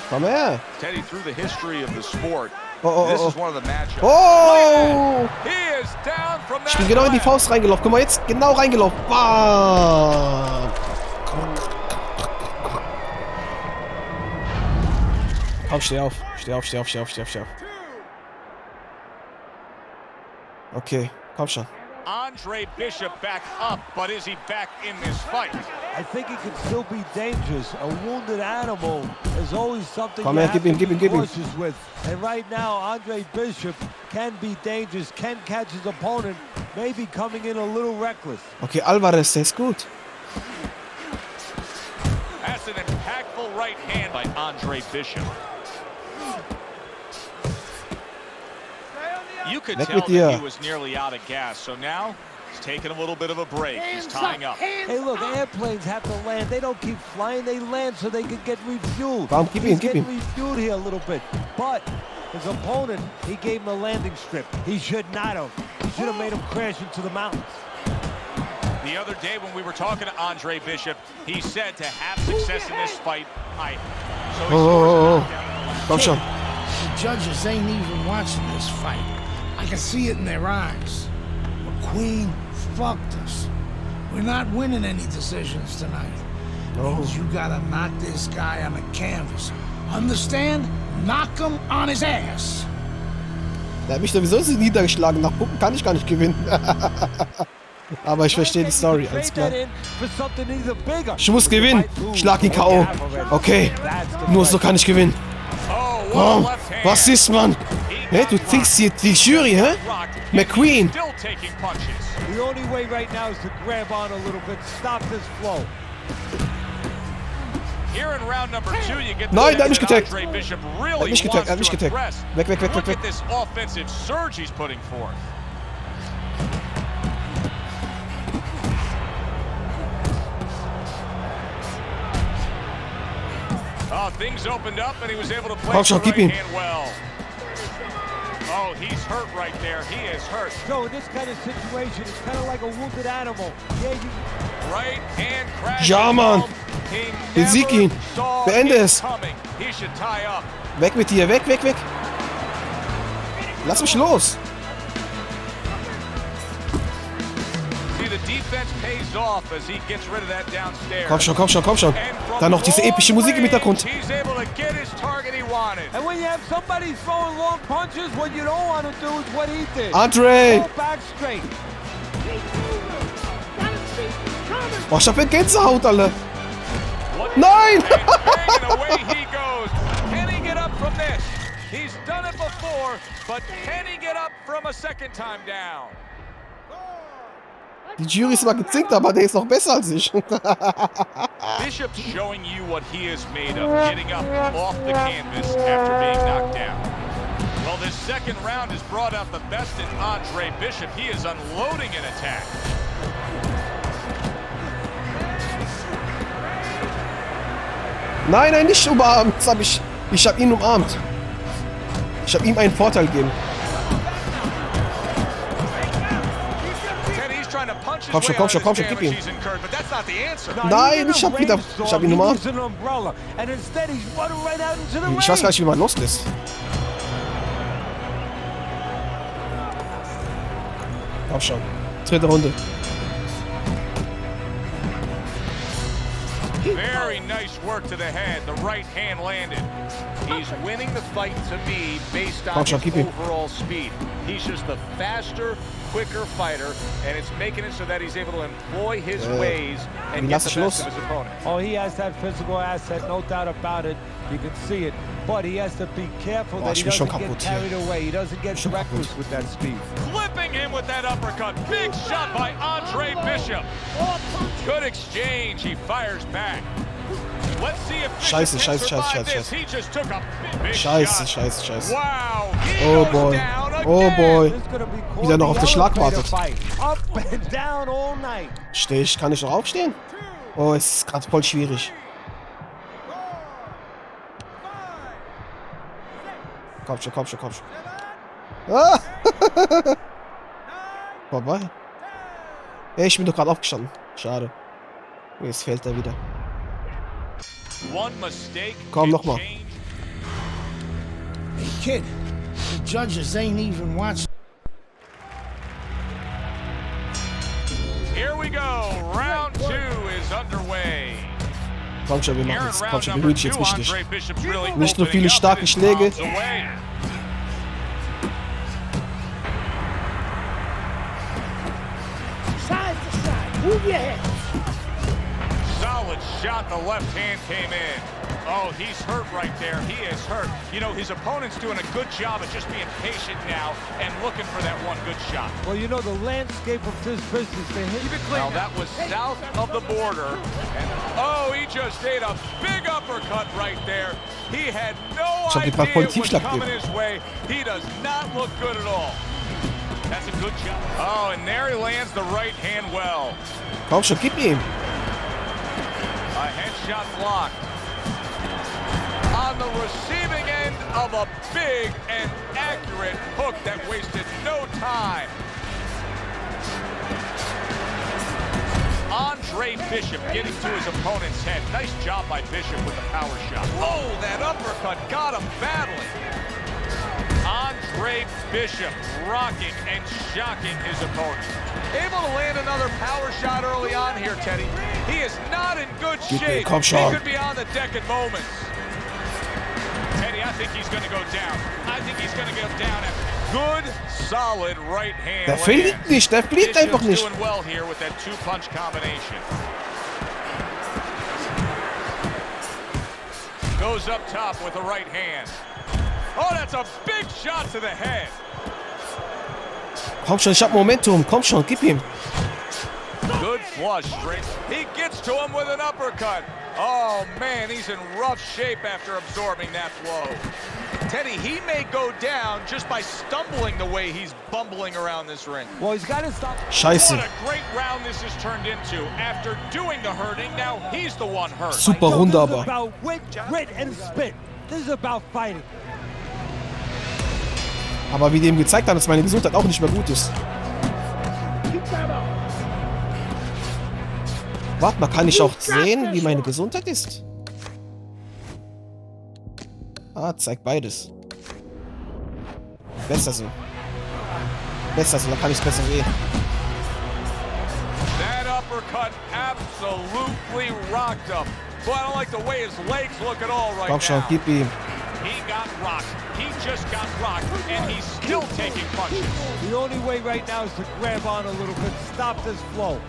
Komm her. Teddy, through the history of the sport, Oh. this is one of the matchups. Oh! He is down from that Ich bin genau in die Faust reingelaufen. Guck mal, jetzt genau reingelaufen. Bam! Komm, steh auf. Okay, komm schon. Andre Bishop back up, but is he back in this fight? I think he could still be dangerous. A wounded animal is always something Komm you her, have gib ihm, to gib ihm, be gib ihm. cautious with. And right now, Andre Bishop can be dangerous, can catch his opponent, maybe coming in a little reckless. Okay, Alvarez, der ist gut. That's an impactful right hand by Andre Bishop. You could tell that he was nearly out of gas, so now he's taking a little bit of a break. He's tying up. Hey, look, airplanes have to land. They don't keep flying. They land so they can get refueled. Gib He's ihm. getting refueled here a little bit. But his opponent, he gave him a landing strip. He should not have. He should have made him crash into the mountains. The other day when we were talking to Andre Bishop, he said to have success in this fight, Komm schon. The judges ain't even watching this fight. I can see it in their eyes. McQueen fucked us. We're not winning any decisions tonight. Means you gotta knock this guy on the canvas. Understand? Knock him on his ass. Der hat mich sowieso niedergeschlagen. Nach Puppen kann ich gar nicht gewinnen. Aber ich verstehe die Story, alles klar. Ich muss gewinnen. Schlag ihn K.O. Okay, nur so kann ich gewinnen. Oh, was ist, Mann? Hä, du tickst hier die Jury, hä? McQueen. The only way right now is to grab on a little bit, stop this flow. Here in round number 2, you get Nein, der hat mich getaggt. Andre Bishop Er really hat mich getaggt, er hat mich wants to getaggt. impress. Weg, weg, weg, weg, Look weg. at this offensive surge he's putting forth. Oh, things opened up and he was able to play Komm schon, the gib right ihm. hand well. Oh, he's hurt right there. He is hurt. So in this kind of situation, it's kind of like a wounded animal. Yeah, you... Right hand crash. Ja, Mann. Besieg ihn. Beende es. He should tie up. Weg mit dir, weg, weg, weg. Lass mich los. See, the defense pays off as he gets rid of that downstairs. Komm schon, komm schon, komm schon. Dann noch diese epische Musik im Hintergrund. He's able to get his target he wanted. And when you have somebody throwing long punches, what you don't want to do is what he did. Andre! Go back straight. Oh, ich hab eine Gänsehaut, Alter. Nein! And away he goes. Can he get up from this? He's done it before, but can he get up from a second time down? Die Jury ist mal gezinkt, aber der ist noch besser als ich. Bishop's showing you what he is made of, getting up off the canvas after being knocked down. Well, this second round has brought out the best in Andre Bishop. He is unloading an attack. Nein, nein, nicht umarmt. Ich hab ihn umarmt. Ich hab ihm einen Vorteil gegeben. Komm schon, komm schon, komm schon, gib ihm. Nein, ich hab ihn umarmt. Ich weiß gar nicht, wie man loslässt. Komm schon. Dritte Runde. Very nice work to the head. The right hand landed. He's winning the fight to me based on his overall speed. He's just the faster, quicker fighter, and it's making it so that he's able to employ his ways and get the best of his opponent. Oh, he has that physical asset, no doubt about it. You can see it. But he has to be careful that he doesn't get carried away. He doesn't get reckless with that speed. Clipping him with that uppercut. Big shot by Andre Bishop. Good exchange. He fires back. Let's see if Scheiße, scheiße, scheiße, scheiße, scheiße. He just took a big Scheiße, shot. scheiße, scheiße. Wow. Oh boy. Oh boy. Wie der noch auf den Schlag wartet. Steh ich? Kann ich noch aufstehen? Oh, es ist gerade voll schwierig. Komm schon, komm schon, komm schon. Ah! Vorbei. Ey, ich bin doch gerade aufgestanden. Schade. Jetzt fällt er wieder. Komm, nochmal. Hey kid, the judges ain't even watching. Here we go. Round 2 is underway. Komm schon, wir machen es. Komm schon, bemühe dich jetzt richtig. Nicht nur viele starke Schläge. Solid shot. The left hand came in. Oh, he's hurt right there. He is hurt. You know, his opponent's doing a good job of just being patient now and looking for that one good shot. Well, you know, the landscape of this business, they hit it clean. Well, that was south of the border. And, oh, he just ate a big uppercut right there. He had no idea what was coming his way. He does not look good at all. That's a good shot. Oh, and there he lands the right hand well. Komm schon, gib ihm. A headshot blocked. On the receiving end of a big and accurate hook that wasted no time. Andre Bishop getting to his opponent's head. Nice job by Bishop with the power shot. Oh, that uppercut got him badly. Andre Bishop rocking and shocking his opponent. Able to land another power shot early on here, Teddy. He is not in good shape. He could be on the deck at moments. Teddy, I think he's going to go down. I think he's going to go down after Good, solid right hand. Der fliegt nicht, der fliegt einfach nicht. Doing well here with that two-punch combination. Goes up top with the right hand. Oh, that's a big shot to the head. Komm schon, ich hab Momentum. Komm schon, gib ihm. Good flush straight. He gets to him with an uppercut. Oh, man, he's in rough shape after absorbing that blow. Teddy, he may go down just by stumbling the way he's bumbling around this ring. Well, he's got to stop. Scheiße. What a great round this has turned into. After doing the hurting, now he's the one hurt. Super Runde This is aber. about wit, grit, and spit. This is about fighting. Aber wie die ihm gezeigt haben, dass meine Gesundheit auch nicht mehr gut ist. Warte mal, kann ich auch sehen, wie meine Gesundheit ist? Ah, zeigt beides. Besser so. Besser so, da kann ich es besser sehen. That uppercut absolutely rocked him. Boy, I don't like the way his legs look at all right Komm schon, now. gib ihm. He got rocked. He just got rocked, and he's still taking punches. The only way right now is to grab on a little bit, stop this flow.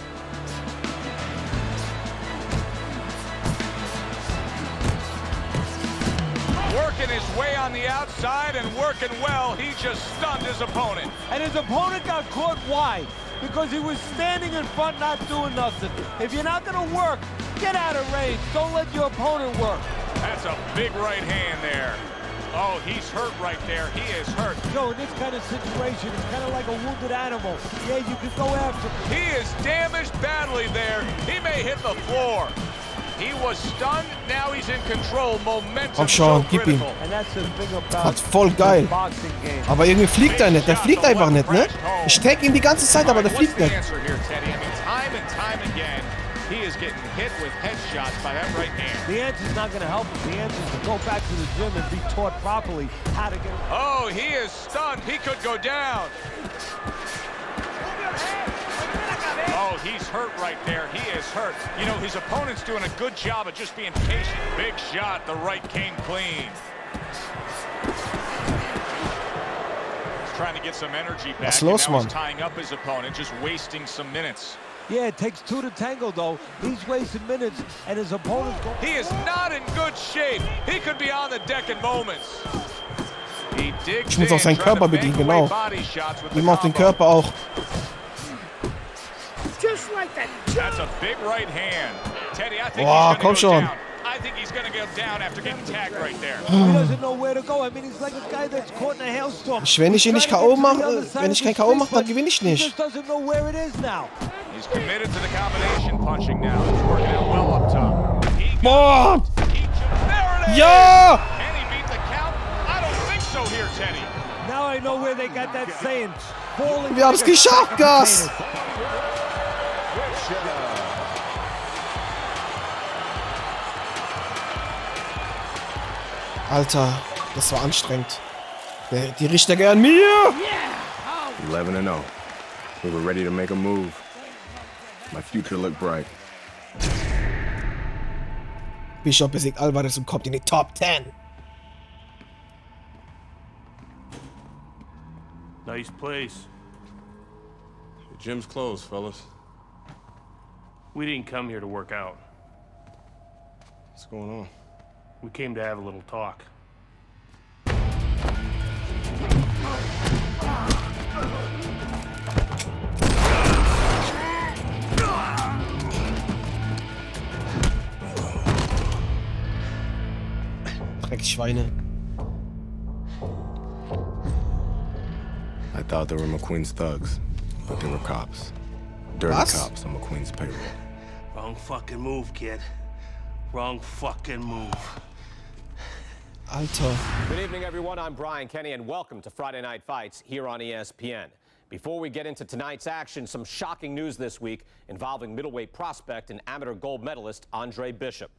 Working his way on the outside and working well. He just stunned his opponent. And his opponent got caught wide because he was standing in front not doing nothing. If you're not going to work, get out of range. Don't let your opponent work. That's a big right hand there. Oh, he's hurt right there. He is hurt. Joe, in this kind of situation, it's kind of like a wounded animal. Yeah, you can go after him. He is damaged badly there. He may hit the floor. He was stunned, now he's in control. Momentum Komm schon, so gib ihm. critical. And that's the thing about Hat voll geil. the boxing game. Aber irgendwie fliegt er nicht. Der fliegt einfach nicht, ne? Ich tag ihn die ganze Zeit, aber der What's fliegt the nicht. answer here, Teddy? I mean, time and time again, he is getting hit with headshots by that right hand. The answer's not going to help him. The answer is to go back to the gym and be taught properly how to get... Oh, he is stunned. He could go down. Oh, he's hurt right there. He is hurt. You know, his opponent's doing a good job of just being patient. Big shot. The right came clean. He's trying to get some energy back. Was los, and now Mann? he's tying up his opponent, just wasting some minutes. Yeah, it takes two to tango, though. He's wasting minutes, and his opponent's going... He is not in good shape. He could be on the deck in moments. He digs Ich muss auch seinen in, trying Körper to bank bedienen, away genau. body shots with the Ihm auf den combo. Körper auch. Just like that. That's a big right hand. Teddy, I think Boah, he's komm going to schon. go down. I think he's going to go down after getting tagged right there. He doesn't know where to go. I mean, he's like a guy that's caught in a hailstorm. Wenn ich ihn nicht K.O. mache, wenn ich kein K.O. mache, dann gewinne ich He nicht. just doesn't know where it is now. He's committed to the combination punching now. He's working out well up top. Boah! There it is! Ja! And he beat the count? I don't think so here, Teddy. Now I know where they got that saying. Falling Wir haben's like a geschafft, sack of Gas! potatoes. Alter, das war anstrengend. Die Richter gehören mir! 11-0. We were ready to make a move. My future looked bright. Bishop besiegt Alvarez und kommt in die Top 10. Nice place. The gym's closed, fellas. We didn't come here to work out. What's going on? We came to have a little talk. Dreckschweine. I thought they were McQueen's thugs, but they were cops. Dirty Was? cops on McQueen's payroll. Wrong fucking move, kid. Wrong fucking move. Alter. Good evening, everyone. I'm Brian Kenny, and welcome to Friday Night Fights here on ESPN. Before we get into tonight's action, some shocking news this week involving middleweight prospect and amateur gold medalist Andre Bishop.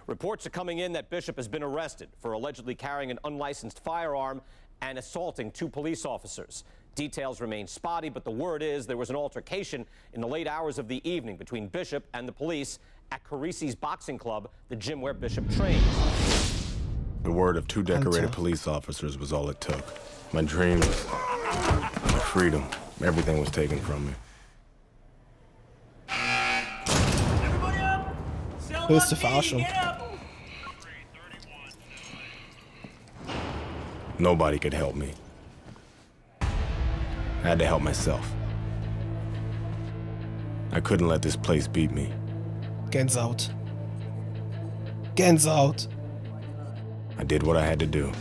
Reports are coming in that Bishop has been arrested for allegedly carrying an unlicensed firearm and assaulting 2 police officers. Details remain spotty, but the word is there was an altercation in the late hours of the evening between Bishop and the police at Carisi's Boxing Club, the gym where Bishop trains. The word of 2 decorated Alter. police officers was all it took. My dreams My freedom. Everything was taken from me. Höchste Verarschung. Nobody could help me. I had to help myself. I couldn't let this place beat me. Gänsehaut. Gänsehaut. I did what I had to do.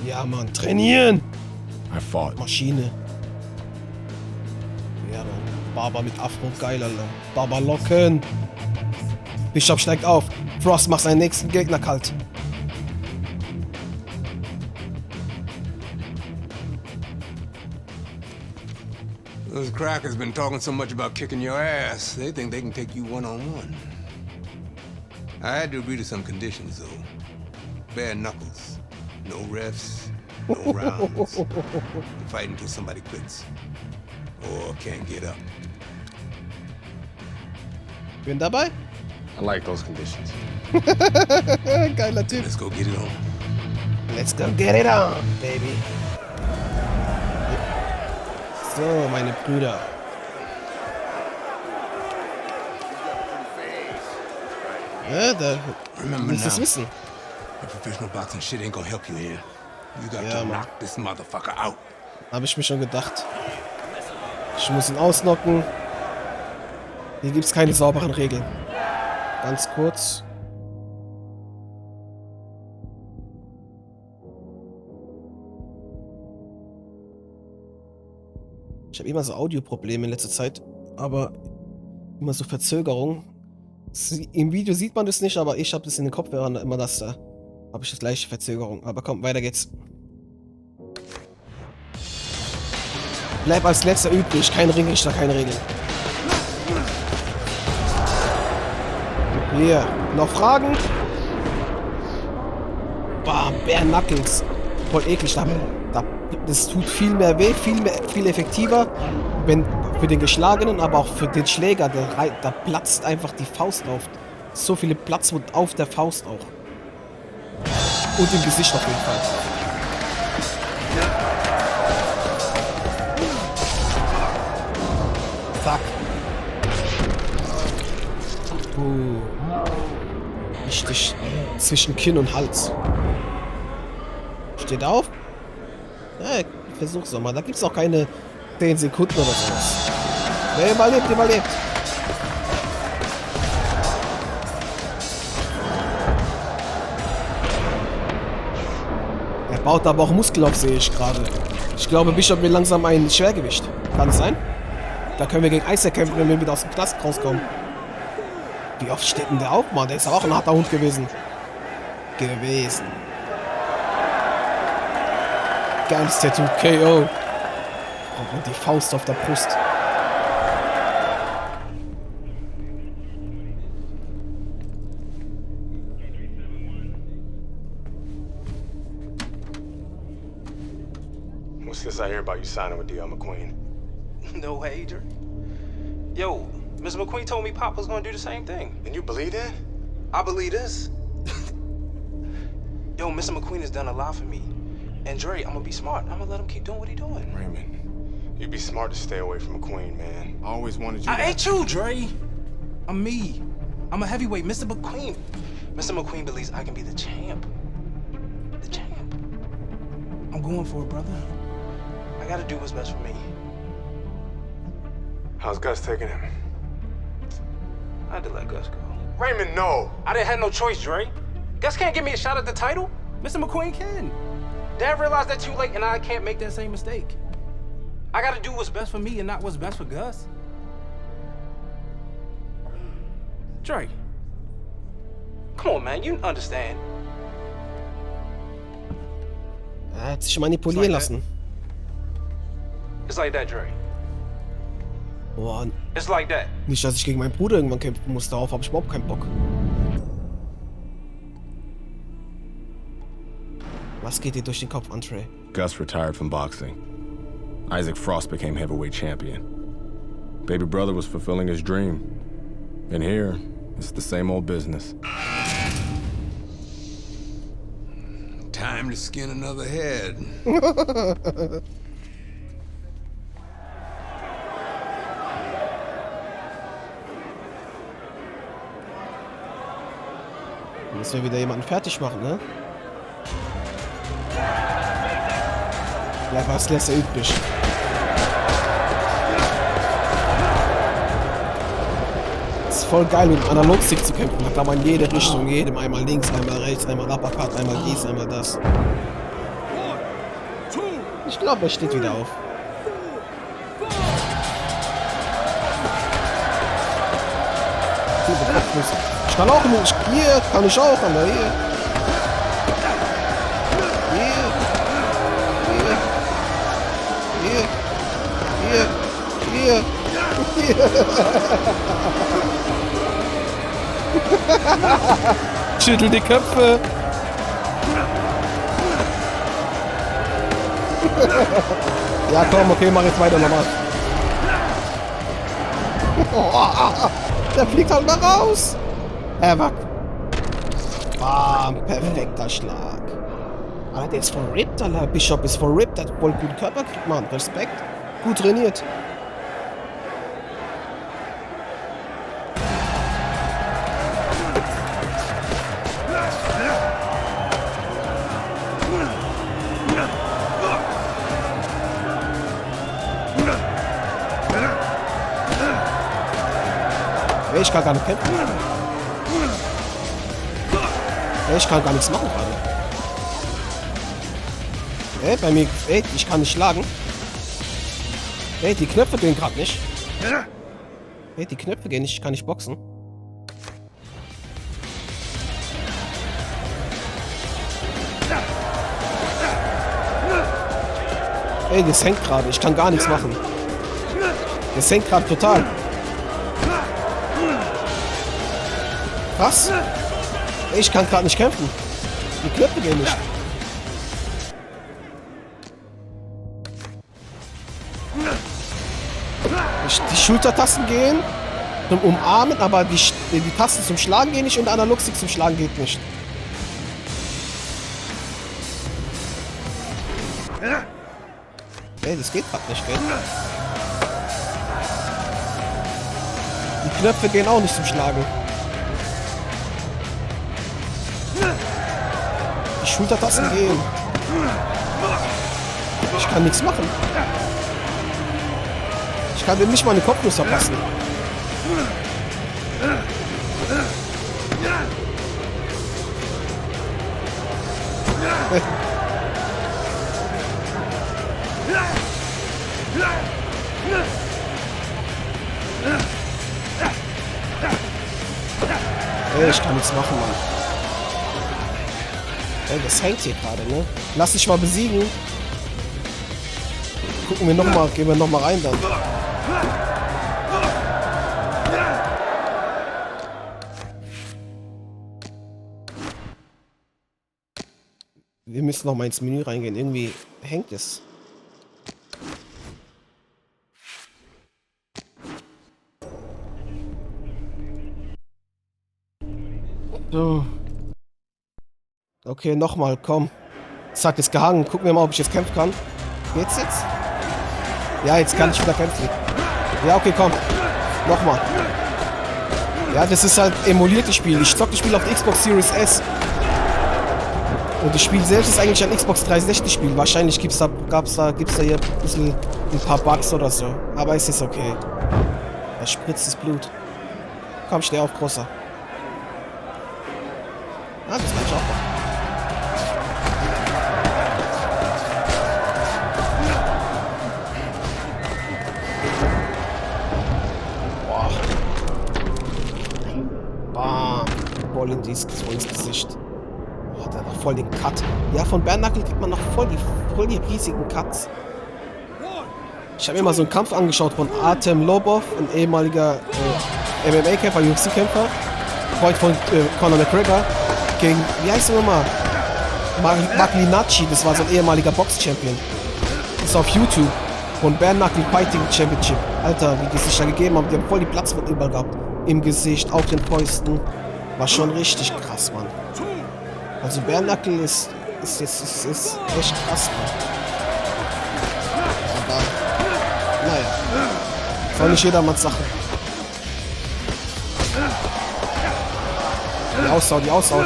Ja, Mann. Trainieren. I fought. Maschine. Ja, Mann. Barber mit Afro. Geil, Alter. Barberlocken. Bishop steigt auf. Frost macht seinen nächsten Gegner kalt. Those crackers been talking so much about kicking your ass, they think they can take you one-on-one. I had to agree to some conditions, though. Bare knuckles. No refs, no rounds. You fight until somebody quits. Or can't get up. Bin dabei? I like those conditions. Geiler Typ. Let's go get it on. Let's go get it on, baby. So, meine Brüder. Ja, da musst du es wissen. The professional boxing shit ain't gonna help you here. You got to knock this motherfucker out. Habe ich mir schon gedacht. Ich muss ihn ausnocken. Hier gibt's keine sauberen Regeln. Ganz kurz. Ich habe immer so Audioprobleme in letzter Zeit, aber immer so Verzögerung. Im Video sieht man das nicht, aber ich habe das in den Kopfhörern immer das da. Habe ich das gleiche Verzögerung. Aber komm, weiter geht's. Bleib als letzter übrig. Kein Ringrichter, keine Regeln. Hier. Noch Fragen? Bam, Bare Knuckles. Voll eklig. Das tut viel mehr weh, viel effektiver, wenn für den Geschlagenen, aber auch für den Schläger. Da platzt einfach die Faust auf. So viele Platzwunden auf der Faust auch. Und im Gesicht auf jeden Fall. Zack. Richtig zwischen Kinn und Hals. Steht auf. Ja, ich versuch's nochmal. Da gibt's auch keine 10 Sekunden oder sowas. Wer überlebt, überlebt. Er baut aber auch Muskel auf, sehe ich gerade. Ich glaube, Bishop will langsam ein Schwergewicht. Kann es sein? Da können wir gegen Isaac kämpfen, wenn wir wieder aus dem Knast rauskommen. Wie oft steht denn der auf, Mann? Der ist auch ein harter Hund gewesen. Geiles Tattoo, KO. Und die Faust auf der Brust. What's this I hear about you signing with D.L. McQueen? No way, Adrian. Yo, Ms. McQueen told me Pop was gonna do the same thing. And you believe that? I believe this. Yo, Mr. McQueen has done a lot for me. And Dre, I'm gonna be smart. I'm gonna let him keep doing what he's doing. Raymond, you'd be smart to stay away from McQueen, man. I always wanted you I ain't you, Dre. I'm me. I'm a heavyweight, Mr. McQueen. Mr. McQueen believes I can be the champ. The champ. I'm going for it, brother. I gotta do what's best for me. How's Gus taking him? I had to let Gus go. Raymond, no! I didn't have no choice, Dre. Gus can't give me a shot at the title. Mr. McQueen can. Dad realized that too late, and I can't make that same mistake. I gotta do what's best for me and not what's best for Gus. Dre. Come on, man, you understand. Er hat sich manipulieren lassen. It's like that, Dre. Boah. It's like that. Nicht, dass ich gegen meinen Bruder irgendwann kämpfen muss. Darauf habe ich überhaupt keinen Bock. Was geht dir durch den Kopf, Andre? Gus retired from boxing. Isaac Frost became heavyweight champion. Baby brother was fulfilling his dream. And here, it's the same old business. Time time to skin another head. Müssen wir wieder jemanden fertig machen, ne? Ja, was lässt er übrig? Das ist voll geil, mit dem Analogstick zu kämpfen. Da kann man in jede Richtung, jedem einmal links, einmal rechts, einmal Uppercut, einmal dies, einmal das. Ich glaube, er steht wieder auf. Ich kann auch nicht. Hier kann ich auch, aber hier. Hier. Schüttel die Köpfe. Ja, komm, okay, mach jetzt weiter nochmal. Der fliegt halt mal raus. Wack. Bam, perfekter Schlag. Alter, der ist voll ripped, Alter. Bishop ist voll ripped, der hat voll guten Körper gekriegt, Mann. Respekt. Gut trainiert. Ich kann gar nicht kämpfen. Ich kann gar nichts machen gerade. Bei mir. Ich kann nicht schlagen. Die Knöpfe gehen gerade nicht. Die Knöpfe gehen nicht. Ich kann nicht boxen. Das hängt gerade. Ich kann gar nichts machen. Das hängt gerade total. Was? Ich kann gerade nicht kämpfen. Die Knöpfe gehen nicht. Die Schultertasten gehen zum Umarmen, aber die Tasten zum Schlagen gehen nicht und der Analogstick zum Schlagen geht nicht. Das geht gerade nicht, gell? Die Knöpfe gehen auch nicht zum Schlagen. Die Schultertasten gehen. Ich kann nichts machen. Ich kann dem nicht mal eine Kopfnuss verpassen. Ich kann nichts machen, Mann. Das hängt hier gerade, ne? Lass dich mal besiegen. Gucken wir nochmal, gehen wir nochmal rein dann. Wir müssen nochmal ins Menü reingehen. Irgendwie hängt es. So. Okay, nochmal, komm. Es hat jetzt gehangen. Gucken wir mal, ob ich jetzt kämpfen kann. Geht's jetzt? Ja, jetzt kann ich wieder kämpfen. Ja, okay, komm. Nochmal. Ja, das ist halt emuliertes Spiel. Ich zocke das Spiel auf der Xbox Series S. Und das Spiel selbst ist eigentlich ein Xbox 360 Spiel. Wahrscheinlich gibt's da hier ein paar Bugs oder so. Aber es ist okay. Da spritzt das Blut. Komm, steh auf, Großer. Ah, das kann ich auch machen. Boah. Bam. Voll ins Gesicht. Boah, der hat noch voll den Cut. Ja, von Bärnackel kriegt man noch voll die riesigen Cuts. Ich habe mir mal so einen Kampf angeschaut von Artem Lobov, ein ehemaliger MMA-Kämpfer, UFC-Kämpfer. Freund von Conor McGregor. Gegen, wie heißt der nochmal? Maklinacci, das war so ein ehemaliger Box-Champion. Das ist auf YouTube. Von Bare Knuckle Fighting Championship. Alter, wie die sich da gegeben haben. Die haben voll die Platzwunde überall gehabt. Im Gesicht, auf den Fäusten. War schon richtig krass, Mann. Also Bare Knuckle ist ist echt krass. Aber, naja. Soll nicht jedermanns Sache. Die Ausdauer.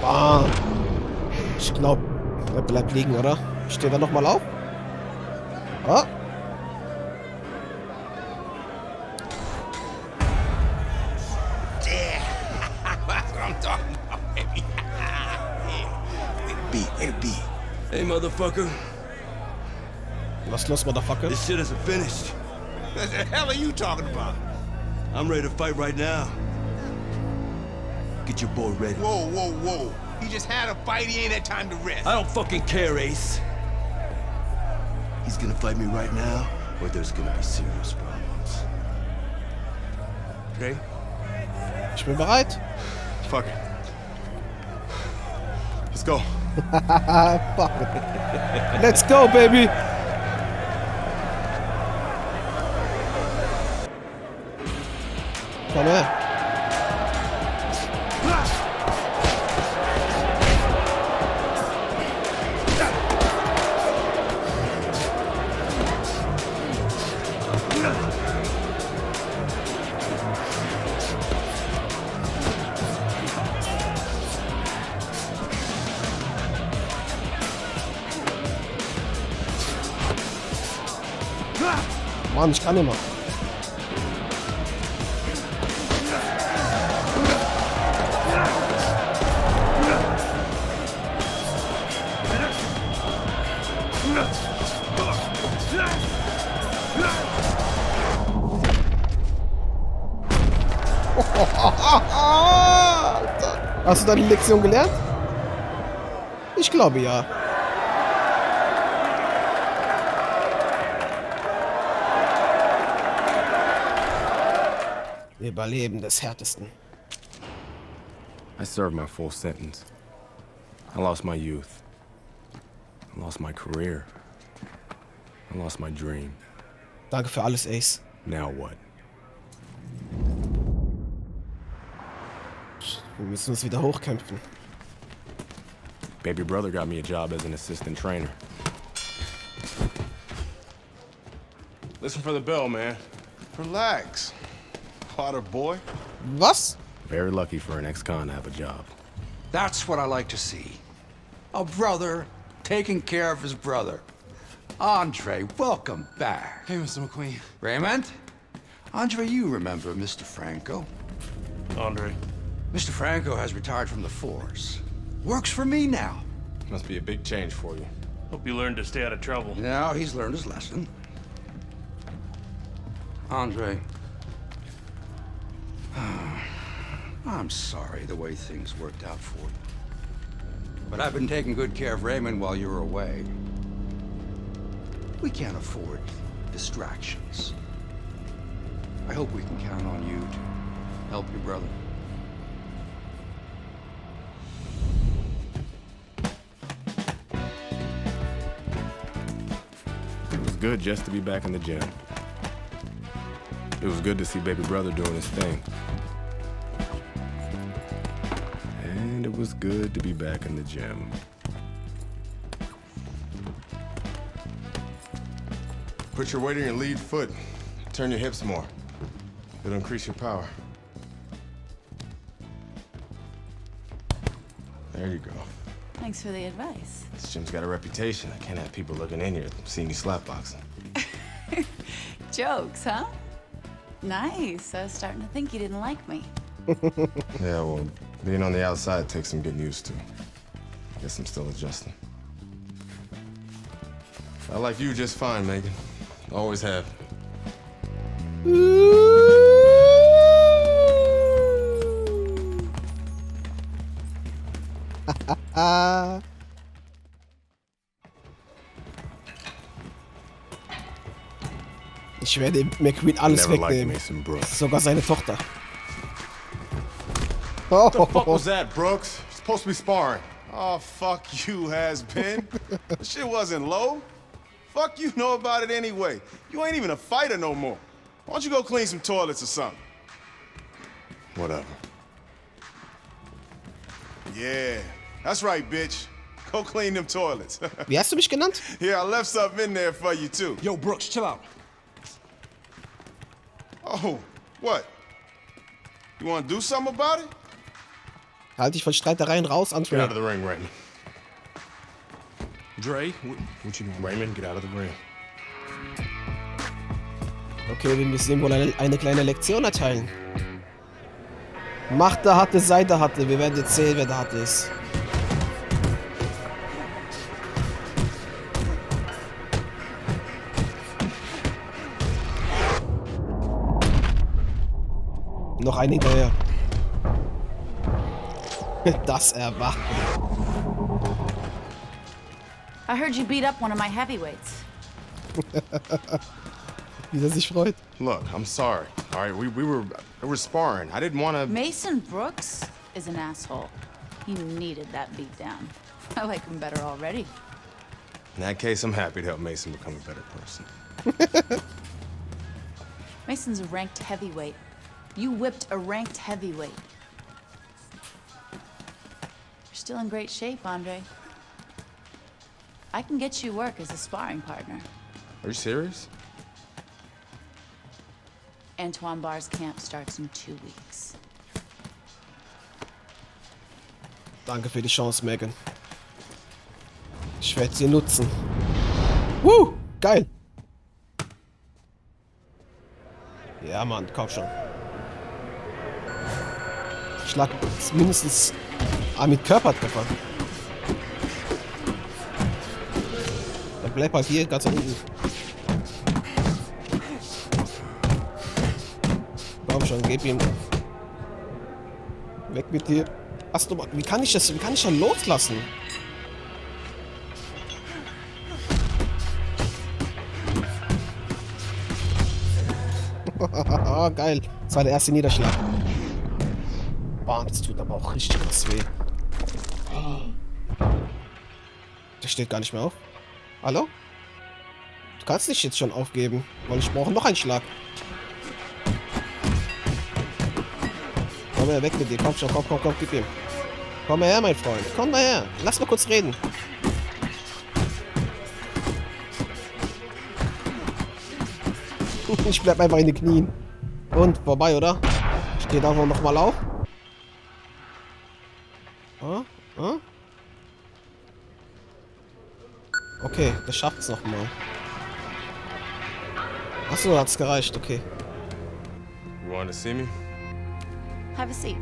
Ah, ich glaube, er bleibt liegen, oder? Steht er nochmal auf? Ah. Hey, motherfucker. Was los, Motherfucker? This shit isn't finished. What the hell are you talking about? I'm ready to fight right now. Get your boy ready. Whoa. He just had a fight. He ain't had time to rest. I don't fucking care, Ace. He's gonna fight me right now, or there's gonna be serious problems. Okay? Ich bin bereit. Fuck it. Let's go. Let's go, baby. Komm her. Mann, ich kann nicht mehr. Hast du deine Lektion gelernt? Ich glaube ja. Überleben des Härtesten. I served my full sentence. I lost my youth. I lost my career. I lost my dream. Danke für alles, Ace. Now what? Wir müssen uns wieder hochkämpfen. Baby brother got me a job as an assistant trainer. Listen for the bell, man. Relax. Potter boy. Was? Very lucky for an ex-con to have a job. That's what I like to see. A brother taking care of his brother. Andre, welcome back. Hey, Mr. McQueen. Raymond? Andre, you remember Mr. Franco. Andre. Mr. Franco has retired from the force. Works for me now. Must be a big change for you. Hope you learned to stay out of trouble. Now he's learned his lesson. Andre. I'm sorry the way things worked out for you. But I've been taking good care of Raymond while you were away. We can't afford distractions. I hope we can count on you to help your brother. It was good just to be back in the gym. It was good to see baby brother doing his thing. And it was good to be back in the gym. Put your weight on your lead foot. Turn your hips more. It'll increase your power. There you go. Thanks for the advice. This gym's got a reputation. I can't have people looking in here seeing me slapboxing. Jokes, huh? Nice. I was starting to think you didn't like me. Yeah, well, being on the outside takes some getting used to. Guess I'm still adjusting. I like you just fine, Megan. Always have. Ich werde McQueen alles Never liked wegnehmen. Mason Brooks. Sogar seine Tochter. What the fuck was that, Brooks? You're supposed to be sparring. Oh, fuck you, has-been. This shit wasn't low. fuck you know about it anyway? You ain't even a fighter no more. Why don't you go clean some toilets or something? Whatever. Yeah, that's right, bitch. Go clean them toilets. Wie hast du mich genannt? Yeah, I left something in there for you, too. Yo, Brooks, chill out. Oh, what? You want to do something about it? Halt dich von Streitereien raus, Andre. Get out of the ring, Raymond. Dre, what you doing? Raymond, get out of the ring. Okay, wir müssen ihm wohl eine kleine Lektion erteilen. Macht der Hatte, sei der Hatte. Wir werden jetzt sehen, wer der Hatte ist. Noch ein hinterher. Das Erwachen. I heard you beat up one of my heavyweights. Wie er sich freut. Look, I'm sorry. All right, we were sparring. I didn't want to. Mason Brooks is an asshole. He needed that beatdown. I like him better already. In that case, I'm happy to help Mason become a better person. Mason's a ranked heavyweight. You whipped a ranked heavyweight. You're still in great shape, Andre. I can get you work as a sparring partner. Are you serious? Antoine Barr's camp starts in 2 weeks. Danke für die Chance, Megan. Ich werde sie nutzen. Geil. Ja, Mann, komm schon. Schlag mindestens mit Körpertreffer. Dann bleib halt hier ganz unten. Komm schon, gib ihm. Weg mit dir. Hast du mal, wie kann ich das loslassen? Geil. Das war der erste Niederschlag. Boah, das tut aber auch richtig krass weh. Der steht gar nicht mehr auf. Hallo? Du kannst nicht jetzt schon aufgeben, weil ich brauche noch einen Schlag. Komm her, weg mit dir. Komm schon, komm, gib ihm. Komm her, mein Freund. Komm mal her. Lass mal kurz reden. Ich bleib einfach in den Knien. Und, vorbei, oder? Steht einfach nochmal auf. Okay, das schafft's nochmal. Achso, hat's gereicht, okay. You want to see me? Have a seat.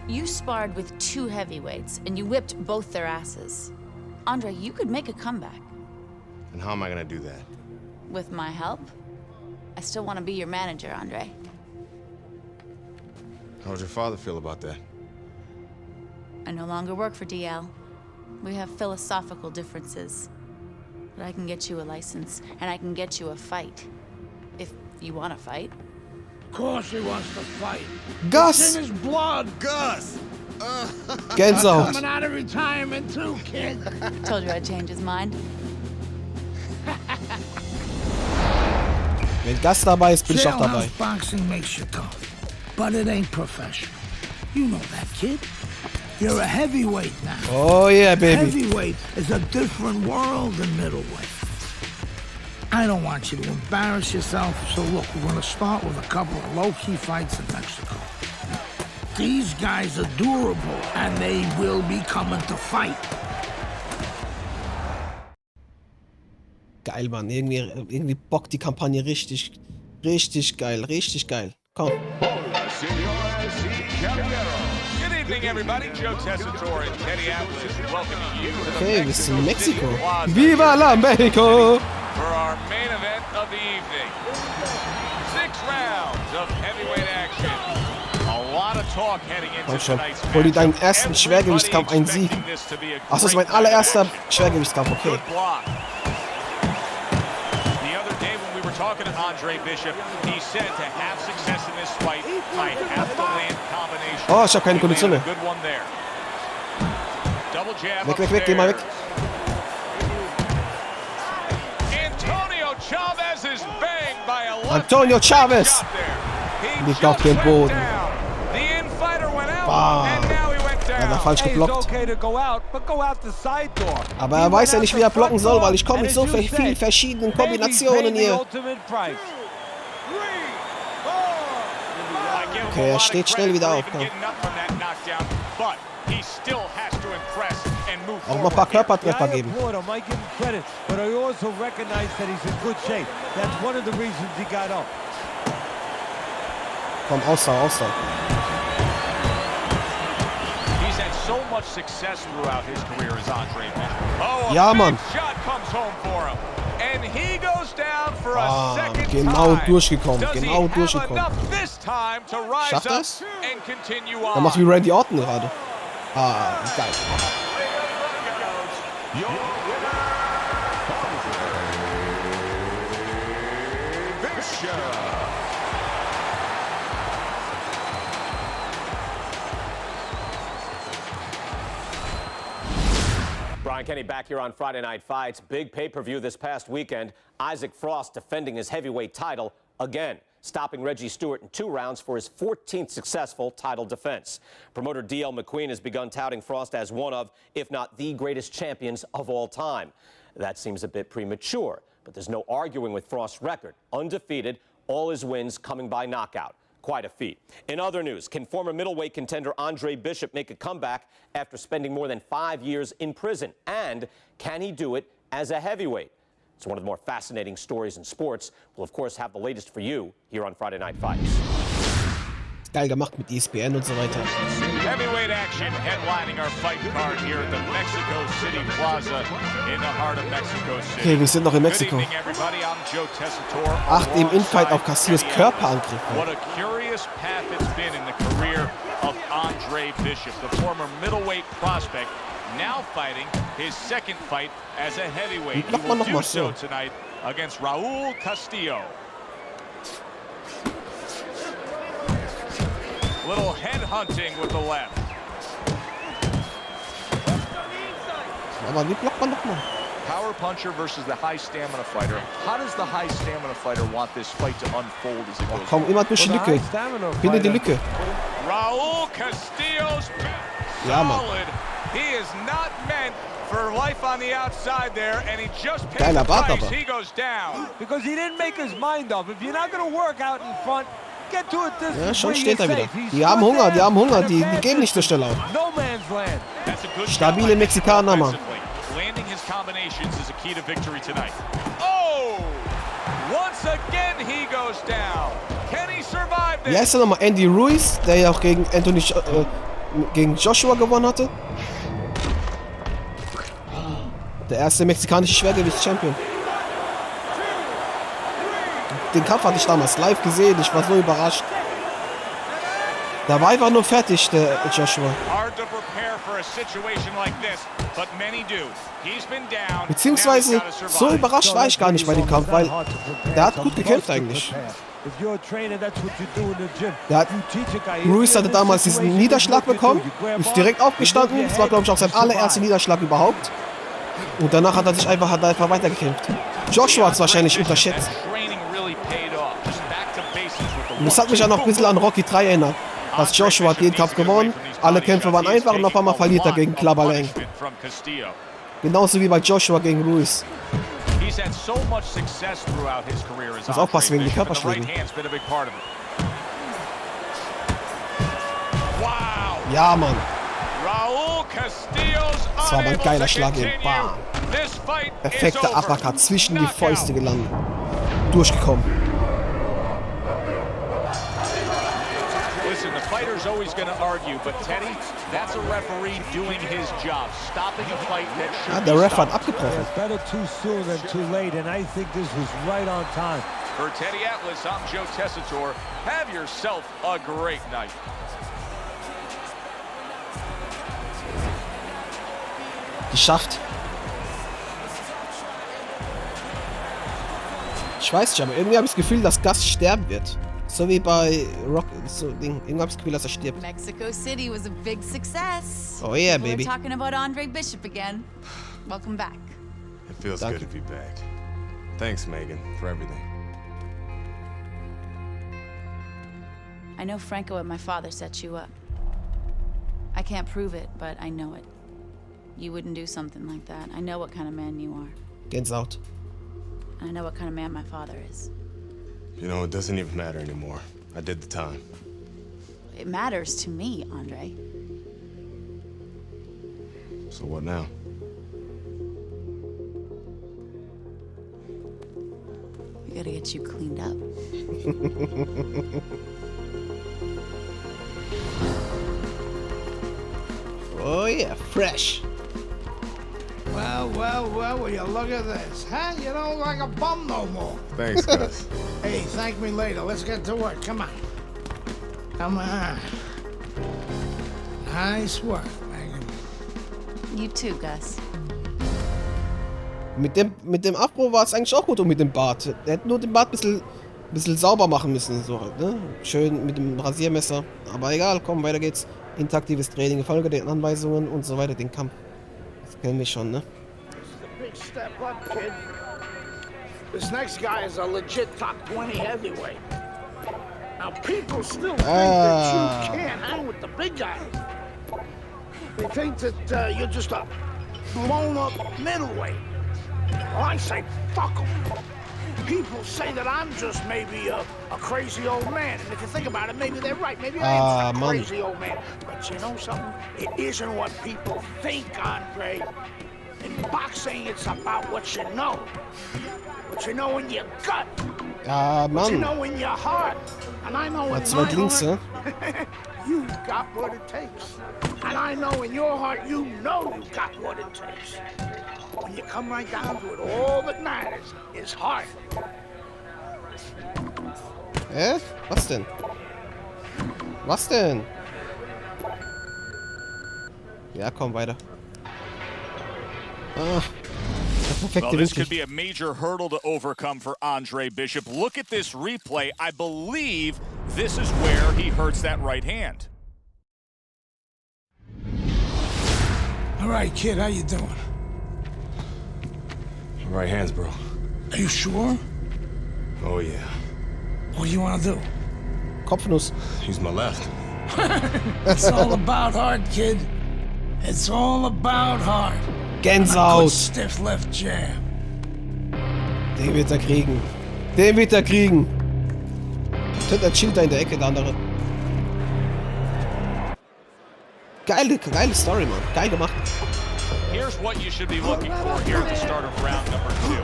You sparred with 2 heavyweights, and you whipped both their asses. Andre, you could make a comeback. And how am I gonna do that? With my help? I still want to be your manager, Andre. How would your father feel about that? I no longer work for DL. We have philosophical differences. But I can get you a license, and I can get you a fight. If you want to fight. Of course he wants to fight. Gus! It's in his blood. Gus! Gänsehaut. Coming out of retirement too, kid. Told you I'd change his mind. Wenn Gus dabei ist, bin ich auch dabei. Jailhouse boxing makes you tough, but it ain't professional. You know that, kid. You're a heavyweight now. Oh yeah, baby. Heavyweight is a different world than middleweight. I don't want you to embarrass yourself, so look, we're gonna start with a couple of low-key fights in Mexico. These guys are durable, and they will be coming to fight. Geil, Mann. Irgendwie bockt die Kampagne richtig geil. Richtig geil. Komm. Good evening, everybody. Joe Tessitore and Teddy Atlas welcoming you to the Okay, wir sind in Mexiko. Plaza Viva la Mexico! for our main event of the evening. 6 rounds of heavyweight action. A lot of talk heading into Komm schon. tonight's Hol dir match. deinen ersten Schwergewichtskampf einen Sieg. Ach, das ist mein allererster Schwergewichtskampf, okay. Good block. The other day when we were talking to Andre Bishop, he said to have success in this fight, I have to land combination. Oh, ich habe keine Kondition mehr. Good one there. Double jab Weg, geh mal weg. Antonio Chavez liegt auf dem Boden. Bam. Er hat falsch geblockt. Aber er weiß ja nicht, wie er blocken soll, weil ich komme mit so vielen verschiedenen Kombinationen hier. Okay, er steht schnell wieder auf. Auch mal ein paar Körpertreffer geben. Komm, Ausdauer. So much success throughout his career as Andre Bishop. Oh, ja, Mann. Shot comes home for him. And he goes down for a second genau time. durchgekommen. Does Genau he durchgekommen. have enough this time to rise Schafft up das? and continue Er on? macht wie Randy Orton gerade. Ah, geil. Brian Kenny back here on Friday Night Fights. Big pay-per-view this past weekend. Isaac Frost defending his heavyweight title again, stopping Reggie Stewart in 2 rounds for his 14th successful title defense. Promoter D.L. McQueen has begun touting Frost as one of, if not the greatest champions of all time. That seems a bit premature, but there's no arguing with Frost's record. Undefeated, all his wins coming by knockout. Quite a feat. In other news, can former middleweight contender Andre Bishop make a comeback after spending more than 5 years in prison? And can he do it as a heavyweight? It's one of the more fascinating stories in sports. We'll, of course, have the latest for you here on Friday Night Fights. Geil gemacht mit ESPN und so weiter. Heavyweight action headlining our fight card here at the Mexico City Plaza in the heart of Mexico City. Okay, wir sind noch in Mexiko. Good evening, everybody. I'm Joe Tessitore. Achte im Infight auf Cassius Körperangriff. What a curious path it's been in the career of Andre Bishop, the former middleweight prospect, now fighting his second fight as a heavyweight. He will do so tonight against Raul Castillo. Little head hunting with the left. Aber wie blockt man nochmal? Power puncher versus the high stamina fighter. How does the high stamina fighter want this fight to unfold as it goes? Komm immer durch die Lücke. Finde die Lücke. Raul Castillo's Ja, Mann. solid. He is not meant for life on the outside there, and he just paid Geiler the Bart price. aber. He goes down. Because he didn't make his mind up. If you're not going to work out in front, get to it this Ja, schon steht er wieder. Die haben Hunger, die geben nicht so schnell auf. No man's land. That's a good Stabile Mexikaner, Mann. Landing his combinations is a key to victory tonight. Oh! Once again he goes down. Can he survive this? Wie heißt er nochmal? Andy Ruiz, der ja auch gegen gegen Joshua gewonnen hatte. Der erste mexikanische Schwergewichts-Champion. Den Kampf hatte ich damals live gesehen, ich war so überrascht. Da war einfach nur fertig, der Joshua. Beziehungsweise, so überrascht war ich gar nicht bei dem Kampf, weil der hat gut gekämpft eigentlich. Ruiz hatte damals diesen Niederschlag bekommen, ist direkt aufgestanden, das war glaube ich auch sein allererster Niederschlag überhaupt. Und danach hat er sich einfach weitergekämpft. Joshua hat es wahrscheinlich unterschätzt. Und das hat mich auch noch ein bisschen an Rocky 3 erinnert. Dass Joshua hat jeden Kampf gewonnen, alle Kämpfe waren einfach und auf einmal verliert er gegen Klabberlang. Genauso wie bei Joshua gegen Ruiz. Muss aufpassen wegen die Körperschläge. Ja, Mann. Das war aber ein geiler Schlag hier. Bam. Perfekter Uppercut zwischen die Fäuste gelandet. Durchgekommen. Listen, the fighter's always going to argue, but Teddy, that's a referee doing his job, stopping a fight that should der Ref hat abgebrochen. Better too soon than too late, and I think this was right on time. For Teddy Atlas, I'm Joe Tessitore. Have yourself a great night. Geschafft. Ich weiß nicht, aber irgendwie habe ich das Gefühl, dass Gus sterben wird. So wie bei Rock, so Ding. Irgendwie habe ich das Gefühl, dass er stirbt. Mexico City was a big success. Oh yeah, People baby. are talking about Andre Bishop again. Welcome back. It feels good to be back. Thanks, Megan, for everything. I know Franco and my father set you up. I can't prove it, but I know it. You wouldn't do something like that. I know what kind of man you are. Gänsehaut. And I know what kind of man my father is. You know, it doesn't even matter anymore. I did the time. It matters to me, Andre. So what now? We gotta get you cleaned up. Oh yeah, fresh. Well, will you look at this, huh? You don't look like a bum no more. Thanks, Gus. Hey, thank me later. Let's get to work. Come on. Come on. Nice work, Megan. You too, Gus. Mit dem Afro war es eigentlich auch gut und mit dem Bart. Er hätte nur den Bart ein bisschen sauber machen müssen. So halt, ne? Schön mit dem Rasiermesser. Aber egal, komm, weiter geht's. Interaktives Training, folge den Anweisungen und so weiter, den Kampf. Das kennen wir schon, ne? Big step up, kid. This next guy is a legit top 20 heavyweight. Now people still think that you can't hang with the big guys. They think that you're just a blown up middleweight. Well, I say fuck them. People say that I'm just maybe a crazy old man. And if you think about it, maybe they're right. Maybe I am a crazy old man. But you know something? It isn't what people think, Andre. In boxing, it's about what you know. What you know in your gut. What you know in your heart. And I know in my heart, you got what it takes. And I know in your heart, you know you got what it takes. When you come right down to it, all that matters is heart. Was denn? Was denn? Ja, komm, weiter. Well, this could be a major hurdle to overcome for Andre Bishop. Look at this replay. I believe this is where he hurts that right hand. All right, kid, how you doing? Right hands, bro. Are you sure? Oh, yeah. What do you want to do? Kopfnuss. Use my left. It's all about heart, kid. It's all about heart. Gänsehaut. Stiff left jab. Den wird er kriegen. Den wird er kriegen. Der chillt da in der Ecke, der andere. Geile Story, Mann. Geil gemacht. Here's what you should be looking for here at the start of round number 2.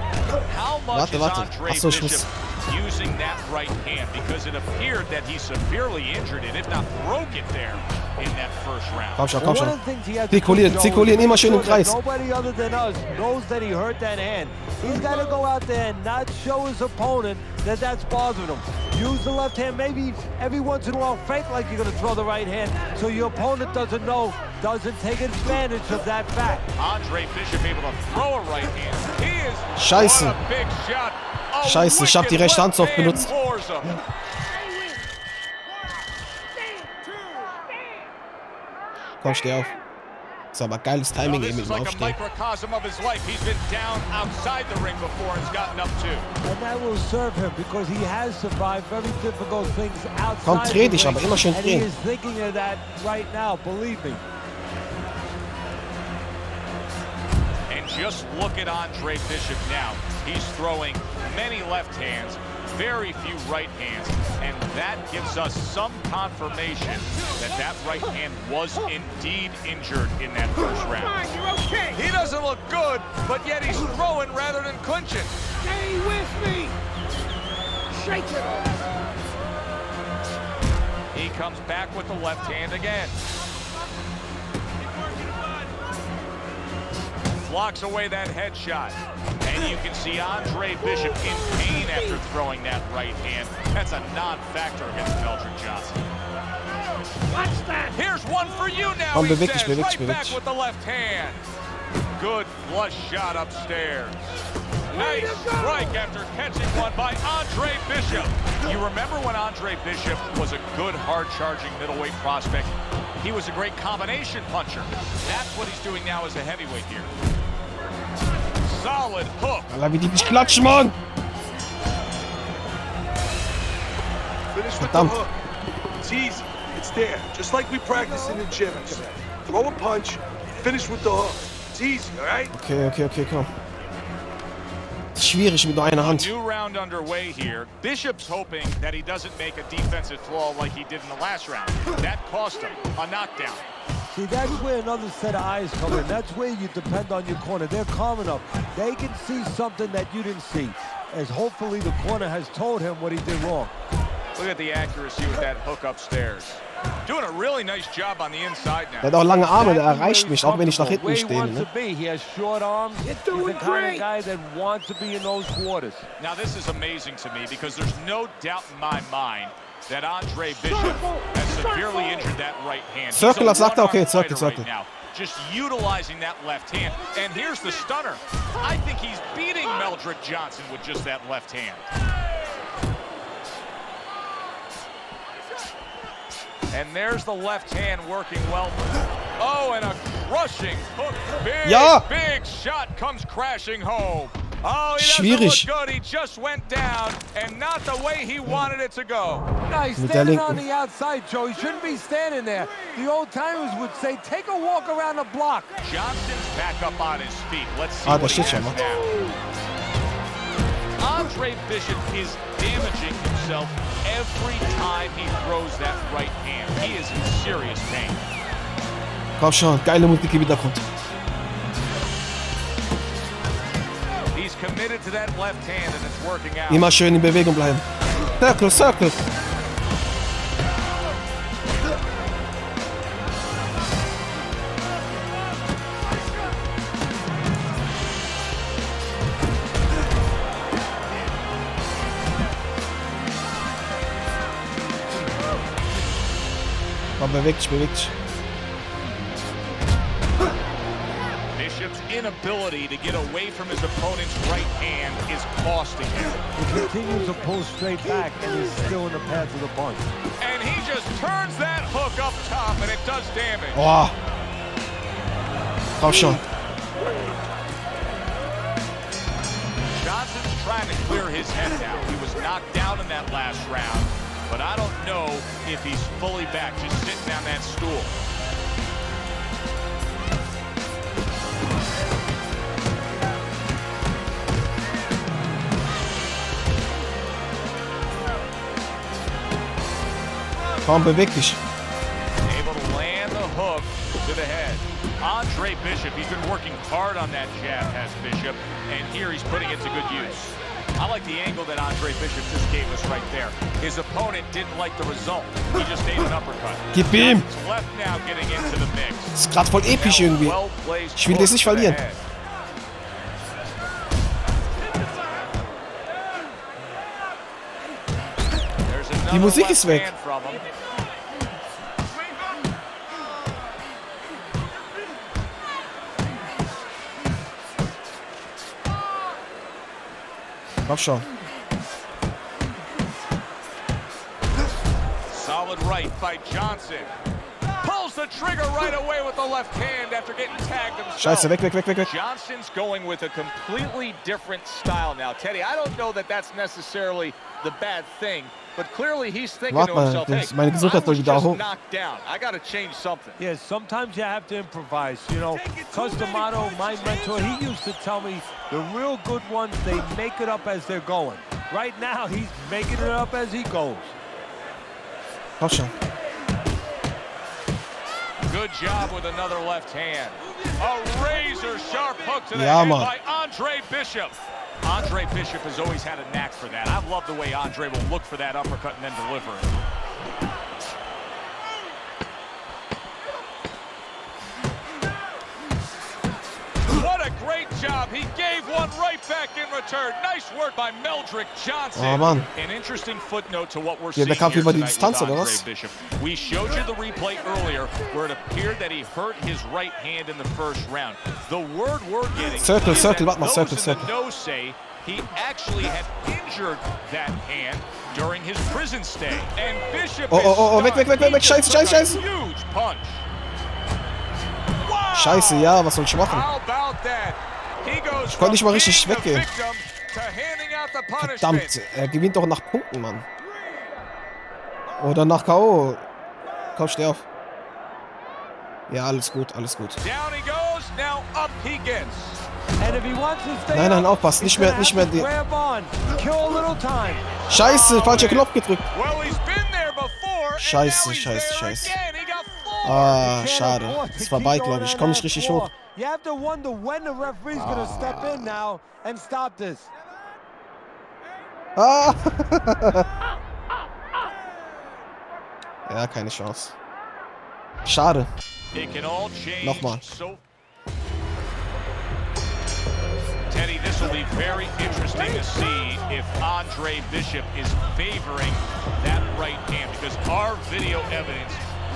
How much is Andre Bishop using that right hand? Because it appeared that he severely injured it, if not broke it there in that first round. Komm schon. Zirkulieren immer schön im Kreis. Nobody other than us knows that he hurt that hand. He's got to go out there and not show his opponent that that's bothering him. Use the left hand, maybe every once in a while fake like you're going to throw the right hand so your opponent doesn't take advantage of that fact. Andre Bishop able to throw a right hand. He is Scheiße. what a big shot. Scheiße, ich hab die rechte Hand so oft benutzt. Komm, steh auf. Das ist aber geiles Timing eben im Aufstehen. Komm, dreh dich, aber immer schön drehen. Just look at Andre Bishop now. He's throwing many left hands, very few right hands, and that gives us some confirmation that that right hand was indeed injured in that first round. Come on, you're okay. He doesn't look good, but yet he's throwing rather than clinching. Stay with me. Shake it off. He comes back with the left hand again. Blocks away that headshot. And you can see Andre Bishop in pain after throwing that right hand. That's a non-factor against Meldrick Johnson. Watch that. Here's one for you now, Komm, he beweg says. dich. Right back with the left hand. Good flush shot upstairs. Nice strike after catching one by Andre Bishop. You remember when Andre Bishop was a good, hard-charging middleweight prospect? He was a great combination puncher. That's what he's doing now as a heavyweight here. Solid hook. Alter, wie die nicht klatschen, Mann! Verdammt. It's easy. It's there. Just like we practice in the gym. Just throw a punch, finish with the hook. It's easy, all right? Okay, komm. Schwierig mit nur einer Hand. New round underway here. Bishop's hoping that he doesn't make a defensive flaw like he did in the last round. That cost him a knockdown. See, that's where another set of eyes come in. That's where you depend on your corner. They're calm enough. They can see something that you didn't see, as hopefully the corner has told him what he did wrong. Look at the accuracy with that hook upstairs. Doing a really nice job on the inside now. Der hat auch lange Arme, der erreicht mich, auch wenn ich nach hinten stehe. Ne? He has short arms. He's the kind of guy that wants to be in those quarters. Now this is amazing to me because there's no doubt in my mind that Andre Bishop has severely injured that right hand. Circle, sagt er, okay, circle. Right now, just utilizing that left hand. And here's the stunner. I think he's beating Meldrick Johnson with just that left hand. And there's the left hand working well. Oh, and a crushing hook. Big shot comes crashing home. Oh, he doesn't look good. He just went down, and not the way he wanted it to go. No, he's standing on the outside, Joe. He shouldn't be standing there. The old timers would say, take a walk around the block. Johnson's back up on his feet. Let's see what he has now. Andre Bishop is damaging himself every time he throws that right hand. He is in serious pain. Komm schon, geile Musik im Hintergrund. He's committed to that left hand and it's working out. Immer schön in Bewegung bleiben. Circle. Man bewegt sich. Bishop's inability to get away from his opponent's right hand is costing him. He continues to pull straight back and he's still in the path of the punch. And he just turns that hook up top and it does damage. Oh. Komm schon. Johnson's trying to clear his head now. He was knocked down in that last round. But I don't know if he's fully back, just sitting on that stool. Komm, beweg dich. Able to land the hook to the head. Andre Bishop, he's been working hard on that jab, has Bishop, and here he's putting it to good use. I like the angle that Andre Bishop just gave us right there. His opponent didn't like the result. He just ate an uppercut. Gib ihm! Left now getting into the mix. Das ist gerade voll episch irgendwie. Ich will das nicht verlieren. Die Musik ist weg. Komm schon. Solid right by Johnson. Pulls the trigger right away with the left hand after getting tagged himself. Scheiße, weg. Johnson's going with a completely different style now. Teddy, I don't know that that's necessarily the bad thing, but clearly he's thinking to himself, hey, meine Gesundheit soll wieder hoch. knocked down. I got to change something. Yeah, sometimes you have to improvise. You know, Customato, my mentor, he used to tell me the real good ones, they make it up as they're going. Right now, he's making it up as he goes. Komm schon. Good job with another left hand. A razor-sharp hook to the head by Andre Bishop. Andre Bishop has always had a knack for that. I love the way Andre will look for that uppercut and then deliver it. What a great job. He gave one right back in return. Nice work by Meldrick Johnson. Oh, Mann. An interesting footnote to what we're seeing Der Kampf here über die tonight Distanz, with oder Andre was? Bishop. We showed you the replay earlier where it appeared that he hurt his right hand in the first round. The word we're getting Circle, is that warte mal, those circle. in the know say he actually had injured that hand during his prison stay. And Bishop weg, scheiße. Huge punch. Scheiße, ja, was soll ich machen? Ich konnte nicht mal richtig weggehen. Verdammt, er gewinnt doch nach Punkten, Mann. Oder nach K.O. Komm, steh auf. Ja, alles gut, alles gut. Nein, nein, aufpassen. Nicht mehr die... Scheiße, falscher Knopf gedrückt. Scheiße. Ah, schade. Ist vorbei, glaube ich. Ich komme nicht richtig hoch. Ah. Ja, keine Chance. Schade. Nochmal. Teddy, this will be very interesting to see if Andre Bishop is favoring that right hand, because our video evidence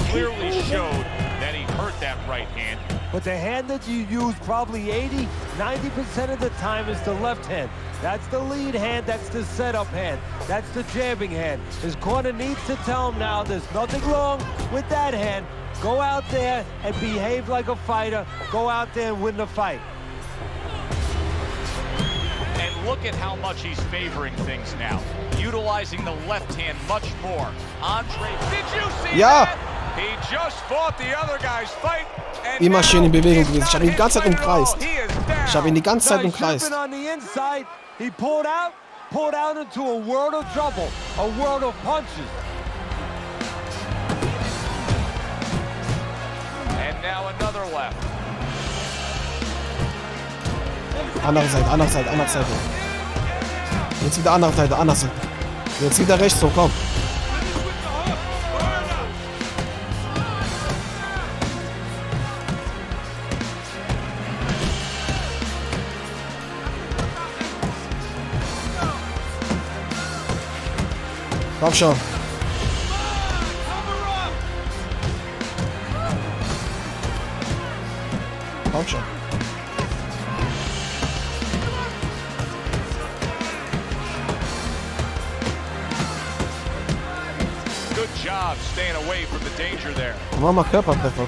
clearly showed that he hurt that right hand. But the hand that you use probably 80–90% of the time is the left hand. That's the lead hand, that's the setup hand, that's the jabbing hand. His corner needs to tell him now there's nothing wrong with that hand. Go out there and behave like a fighter. Go out there and win the fight. And look at how much he's favoring things now. Utilizing the left hand much more. Andre, did you see that? He just fought the other guy's fight. Immer schön in Bewegung gewesen. Ich habe ihn die ganze Zeit umkreist. He pulled out into a world of trouble, a world of punches. And now another left. Andere Seite. Jetzt wieder andere Seite. Jetzt wieder rechts, so komm. Komm schon. Good job staying away from the danger there. Mach mal Körpertreffer.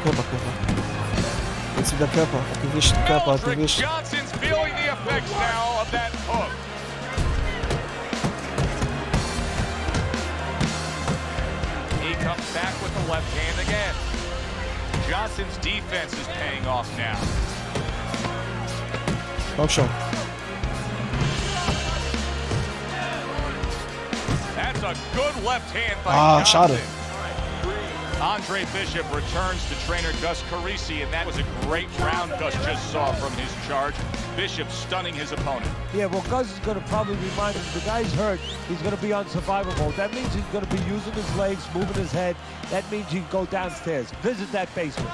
Jetzt wieder Körper, Gewicht. Johnson's feeling the effects now of that hook. He comes back with the left hand again. Johnson's defense is paying off now. Komm schon. That's a good left hand by Johnson. Schade. Andre Bishop returns to trainer Gus Carisi, and that was a great round Gus just saw from his charge. Bishop stunning his opponent. Yeah, well, Gus is going to probably remind him the guy's hurt. He's going to be on survival mode. That means he's going to be using his legs, moving his head. That means he can go downstairs, visit that basement.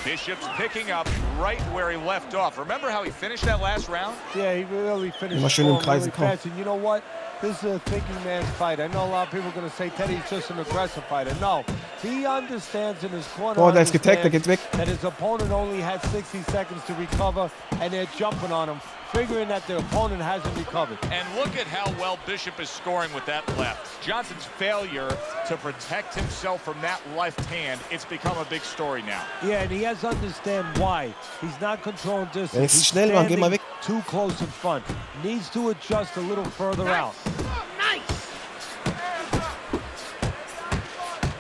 Bishop's picking up right where he left off. Remember how he finished that last round? Yeah, he really finished really fast. And you know what? This is a thinking man's fight. I know a lot of people are going to say Teddy's just an aggressive fighter. No, he understands in his corner der ist getaggt, der geht weg. that his opponent only has 60 seconds to recover, and they're jumping on him, figuring that the opponent hasn't recovered. And look at how well Bishop is scoring with that left. Johnson's failure to protect himself from that left hand, it's become a big story now. Yeah, and he has to understand why. He's not controlling distance. Jetzt He's schnell, Mann, geh mal weg. too close in front. Needs to adjust a little further out.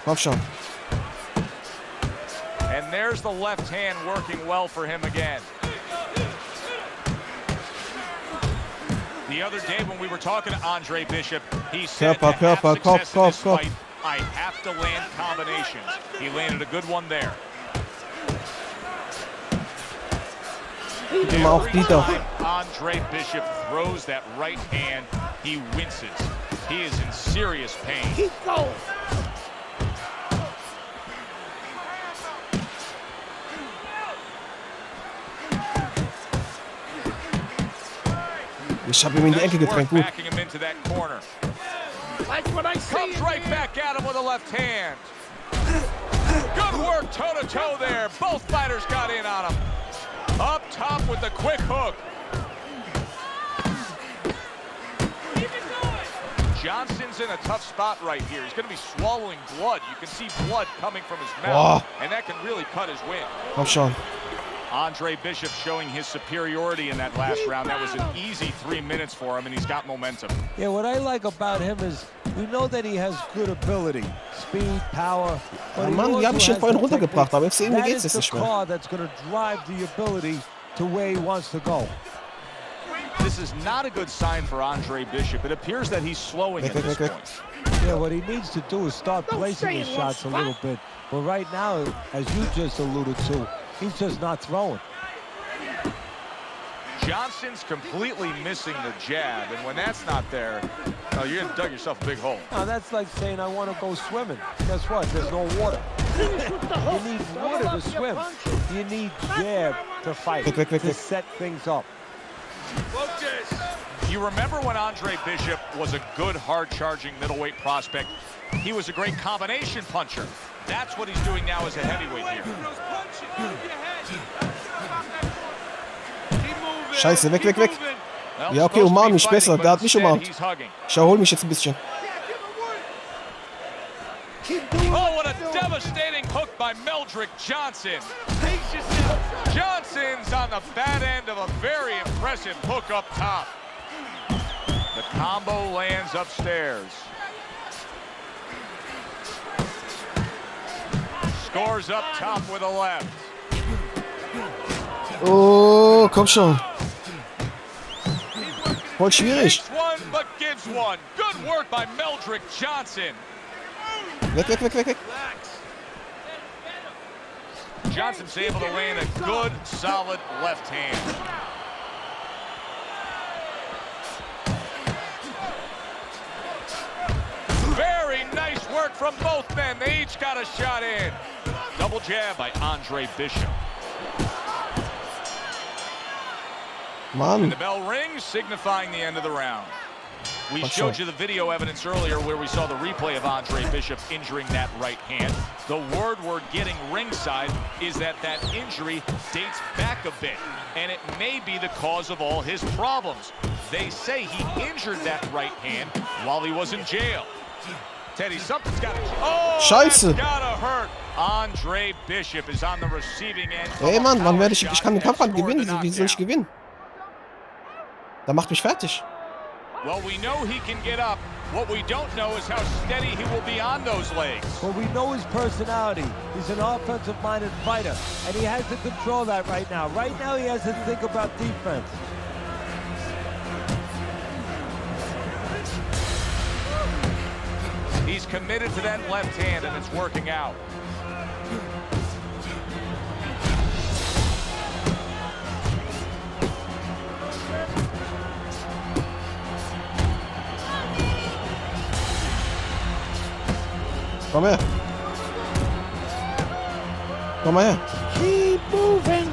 Komm schon. And there's the left hand working well for him again. The other day when we were talking to Andre Bishop, he said to have success in this fight, I have to land combinations. He landed a good one there. Every time Andre Bishop throws that right hand, he winces. He is in serious pain. Keep going. Ich habe ihm in die Ecke gedrängt, gut. Comes right back at him with a left hand. Good work toe-to-toe there. Both fighters got in on him. Up top with the quick hook. Johnson's in a tough spot right here. He's going to be swallowing blood. You can see blood coming from his mouth, and that can really cut his win. Komm schon. Andre Bishop showing his superiority in that last round. That was an easy 3 minutes for him, and he's got momentum. Yeah, what I like about him is we know that he has good ability, speed, power. Ja, Mann, die haben mich schon vorhin runtergebracht, aber jetzt irgendwie geht's jetzt nicht mehr. car that's going to drive the ability to where he wants to go. This is not a good sign for Andre Bishop. It appears that he's slowing at this point. Yeah, what he needs to do is start placing his shots a little bit. But right now, as you just alluded to, he's just not throwing. Johnson's completely missing the jab, and when that's not there, oh, you're gonna dug yourself a big hole. Now, that's like saying I want to go swimming. Guess what? There's no water. You need water to swim. You need jab to fight, to set things up. You remember when Andre Bishop was a good, hard-charging middleweight prospect? He was a great combination puncher. That's what he's doing now as a heavyweight here. Scheiße, weg, weg, weg. Ja, okay, umarm mich besser. Der hat mich umarmt. Ich erhole mich jetzt ein bisschen. Oh, what a devastating hook by Meldrick Johnson. Johnson's on the bad end of a very impressive hook up top. The combo lands upstairs. Scores up top with a left. Oh, komm schon. Voll schwierig. One but gives one. Good work by Meldrick Johnson. Weg, weg, weg, weg, weg. Johnson's able to land a good, solid left hand. Very nice work from both men. They each got a shot in. Double jab by Andre Bishop. Mann. And the bell rings, signifying the end of the round. We showed you the video evidence earlier where we saw the replay of Andre Bishop injuring that right hand. The word we're getting ringside is that that injury dates back a bit, and it may be the cause of all his problems. They say he injured that right hand while he was in jail. Teddy, something's got to... Oh, Scheiße. Gotta hurt. Andre Bishop is on the receiving end. Ey, Mann, wann werde ich kann den Kampf gewinnen. Wie soll ich gewinnen? Der macht mich fertig. Well, we know he can get up. What we don't know is how steady he will be on those legs. Well, we know his personality. He's an offensive-minded fighter, and he has to control that right now. Right now, he has to think about defense. He's committed to that left hand, and it's working out. Komm her. Komm mal her. Keep moving.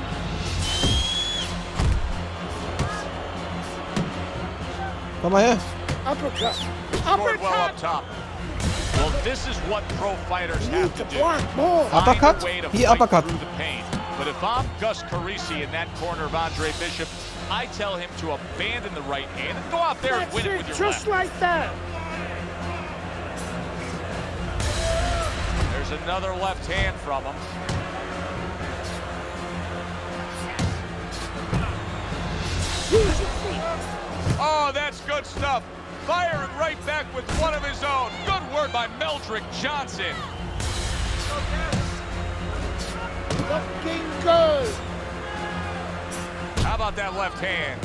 Komm mal her. Uppercut. Scored well up top. Well, this is what pro fighters have to do. Uppercut? He uppercut. Through the pain. But if I'm Gus Carisi in that corner of Andre Bishop, I tell him to abandon the right hand and go out there and win it with your just left. Like that. There's another left hand from him. Oh, that's good stuff. Firing right back with one of his own. Good word by Meldrick Johnson. Looking good. How about that left hand?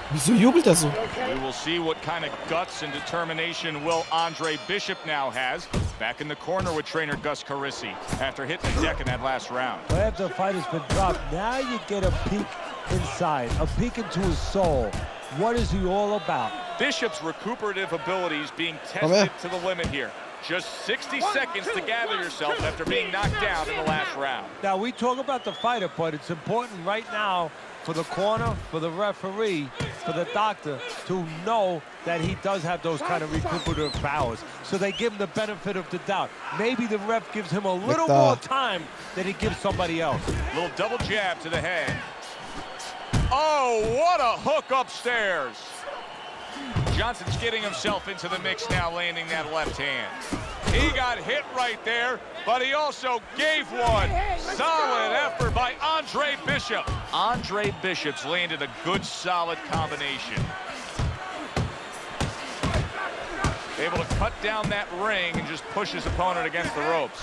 Wieso jubelt er so? We will see what kind of guts and determination Will Andre Bishop now has. Back in the corner with trainer Gus Carisi after hitting the deck in that last round. Well, after the fight has been dropped, now you get a peek inside, a peek into his soul. What is he all about? Bishop's recuperative abilities being tested to the limit here. Just 60 seconds to gather yourself after being knocked down in the last round. Now, we talk about the fighter, but it's important right now for the corner, for the referee, for the doctor to know that he does have those kind of recuperative powers. So they give him the benefit of the doubt. Maybe the ref gives him a little more time than he gives somebody else. Little double jab to the head. Oh, what a hook upstairs. Johnson's getting himself into the mix now, landing that left hand. He got hit right there, but he also gave one. Solid effort by Andre Bishop. Andre Bishop's landed a good, solid combination. Able to cut down that ring and just push his opponent against the ropes.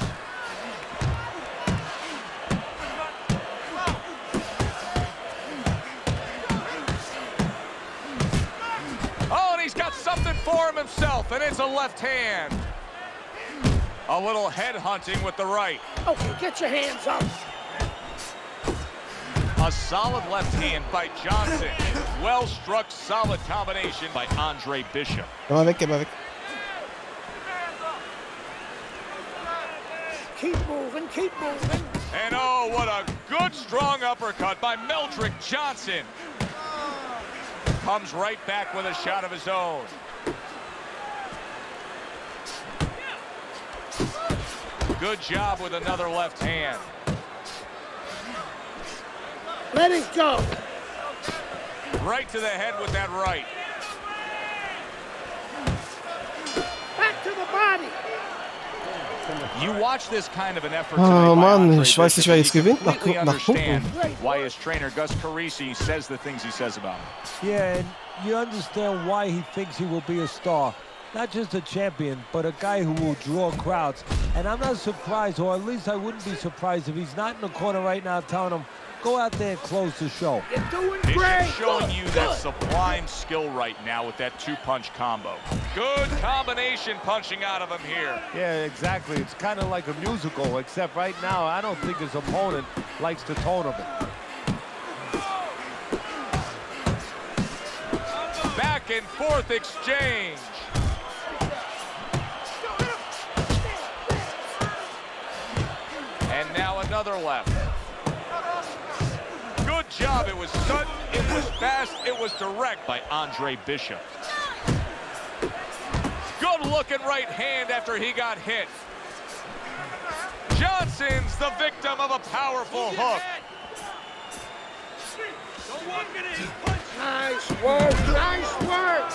Oh, and he's got something for him himself, and it's a left hand. A little head hunting with the right. Okay, get your hands up. A solid left hand by Johnson. Well struck, solid combination by Andre Bishop. Geh mal weg, geh mal weg. Keep moving, keep moving. And oh, what a good strong uppercut by Meldrick Johnson. Comes right back with a shot of his own. Good job with another left hand. Let it go. Right to the head with that right. Back to the body. You watch this kind of an effort Oh today by Mann, Andre ich weiß nicht, wer jetzt Bishop. You gewinnt nach completely Punkten. understand why his trainer Gus Carisi says the things he says about him. Yeah, and you understand why he thinks he will be a star. Not just a champion, but a guy who will draw crowds. And I'm not surprised, or at least I wouldn't be surprised if he's not in the corner right now telling him, go out there and close the show. You're doing Bishop great. showing you that sublime skill right now with that two-punch combo. Good combination punching out of him here. Yeah, exactly. It's kind of like a musical, except right now, I don't think his opponent likes the tone of it. Back and forth exchange. And now another left. Good job. It was sudden, it was fast, it was direct by Andre Bishop. Good looking right hand after he got hit. Johnson's the victim of a powerful hook. Nice work, nice work.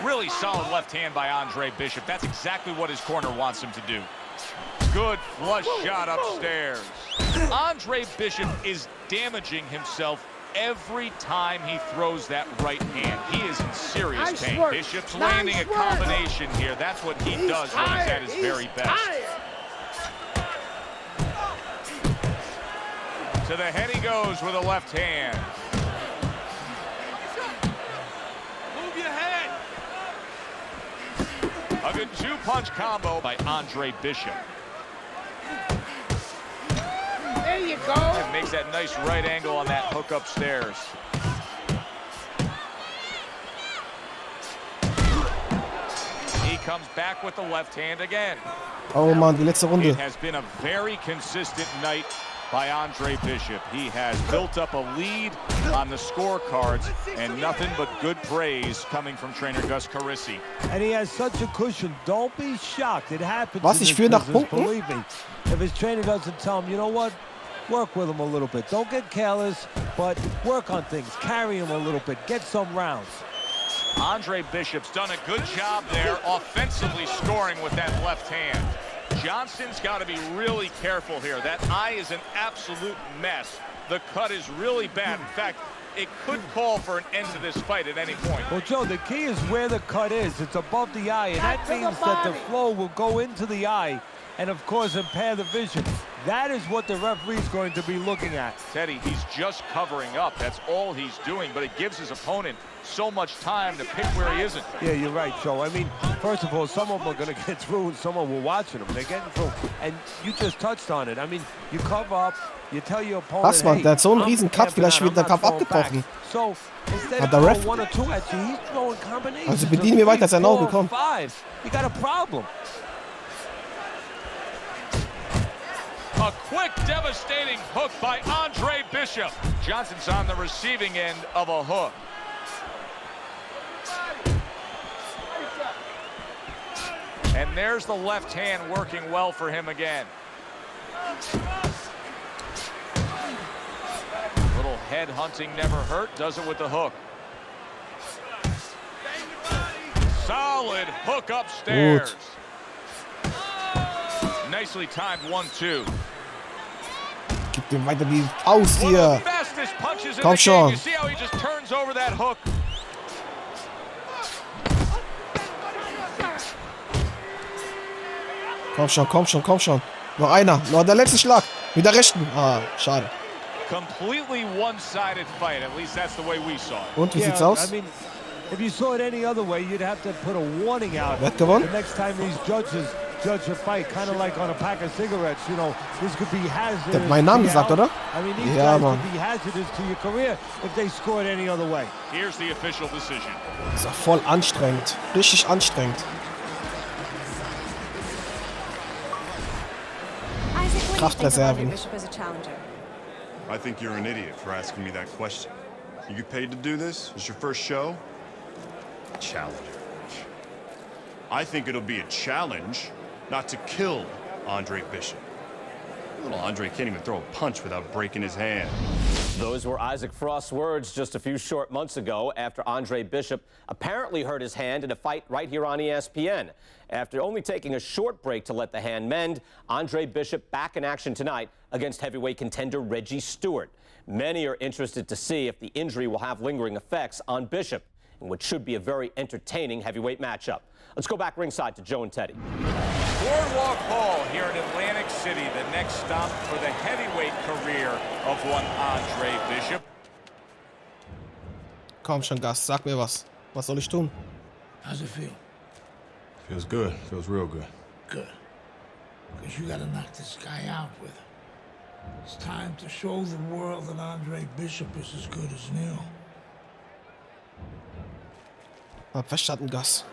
Really solid left hand by Andre Bishop. That's exactly what his corner wants him to do. Good flush shot upstairs. Andre Bishop is damaging himself every time he throws that right hand. He is in serious pain. Bishop's landing a combination here. That's what he does when he's at his very best. To the head he goes with a left hand. A good two-punch combo by Andre Bishop. There you go. And makes that nice right angle on that hook upstairs. He comes back with the left hand again. Oh Mann, die letzte Runde. It has been a very consistent night by Andre Bishop. He has built up a lead on the scorecards, and nothing but good praise coming from trainer Gus Carisi. And he has such a cushion. Don't be shocked. It happens. Was, ich führe nach Punkten? Believe me. If his trainer doesn't tell him, you know what? Work with him a little bit. Don't get careless, but work on things. Carry him a little bit. Get some rounds. Andre Bishop's done a good job there, offensively scoring with that left hand. Johnson's got to be really careful here. That eye is an absolute mess. The cut is really bad. In fact, it could call for an end to this fight at any point. Well, Joe, the key is where the cut is. It's above the eye, and that means that the flow will go into the eye and, of course, impair the vision. That is what the referee's going to be looking at. Teddy, he's just covering up. That's all he's doing, but it gives his opponent so much time to pick where he isn't. Yeah, you're right, Joe. I mean, first of all, some of them are going to get through, and some of them are watching them. They're getting through. And you just touched on it. I mean, you cover up, you tell your opponent, Was, Mann, der hat so einen hey, riesen Cut, vielleicht wird der Kampf abgebrochen. So, instead Hat of der Ref... one or two at you, he's throwing combinations. Also bediene mir weiter sein Auge, komm. You got a problem. A quick, devastating hook by Andre Bishop. Johnson's on the receiving end of a hook. And there's the left hand working well for him again. little head hunting never hurt. Does it with the hook. Solid hook upstairs. Nicely timed 1-2. Gib dem weiter die Faust hier. Komm schon. You see how he just turns over that hook. Komm schon, komm schon, komm schon. Noch einer. Noch der letzte Schlag. Mit der rechten. Ah, schade. Completely one-sided fight. At least that's the way we saw it. Und wie sieht's aus? I mean, if you saw it any other way, you'd have to put a warning out. Wer hat gewonnen? The next time these judges judge a fight, kind of like on a pack of cigarettes, you know, this could be hazardous. Der hat meinen Namen gesagt, oder? I mean, these Ja, guys Mann. could be hazardous to your career if they scored any other way. Here's the official decision. Das ist doch voll anstrengend. Richtig anstrengend. Kraftreserven. I think you're an idiot for asking me that question. You get paid to do this? It's your first show? Challenger. I think it'll be a challenge not to kill Andre Bishop. Little Andre can't even throw a punch without breaking his hand. Those were Isaac Frost's words just a few short months ago after Andre Bishop apparently hurt his hand in a fight right here on ESPN. After only taking a short break to let the hand mend, Andre Bishop back in action tonight against heavyweight contender Reggie Stewart. Many are interested to see if the injury will have lingering effects on Bishop in what should be a very entertaining heavyweight matchup. Let's go back ringside to Joe and Teddy. Boardwalk Hall here in Atlantic City, the next stop for the heavyweight career of one Andre Bishop. Komm schon, Gast, sag mir was. Was soll ich tun? How's it feel? Feels good. Feels real good. Good. Because you gotta knock this guy out with him. It's time to show the world that Andre Bishop is as good as new. Hab verstanden, Gas.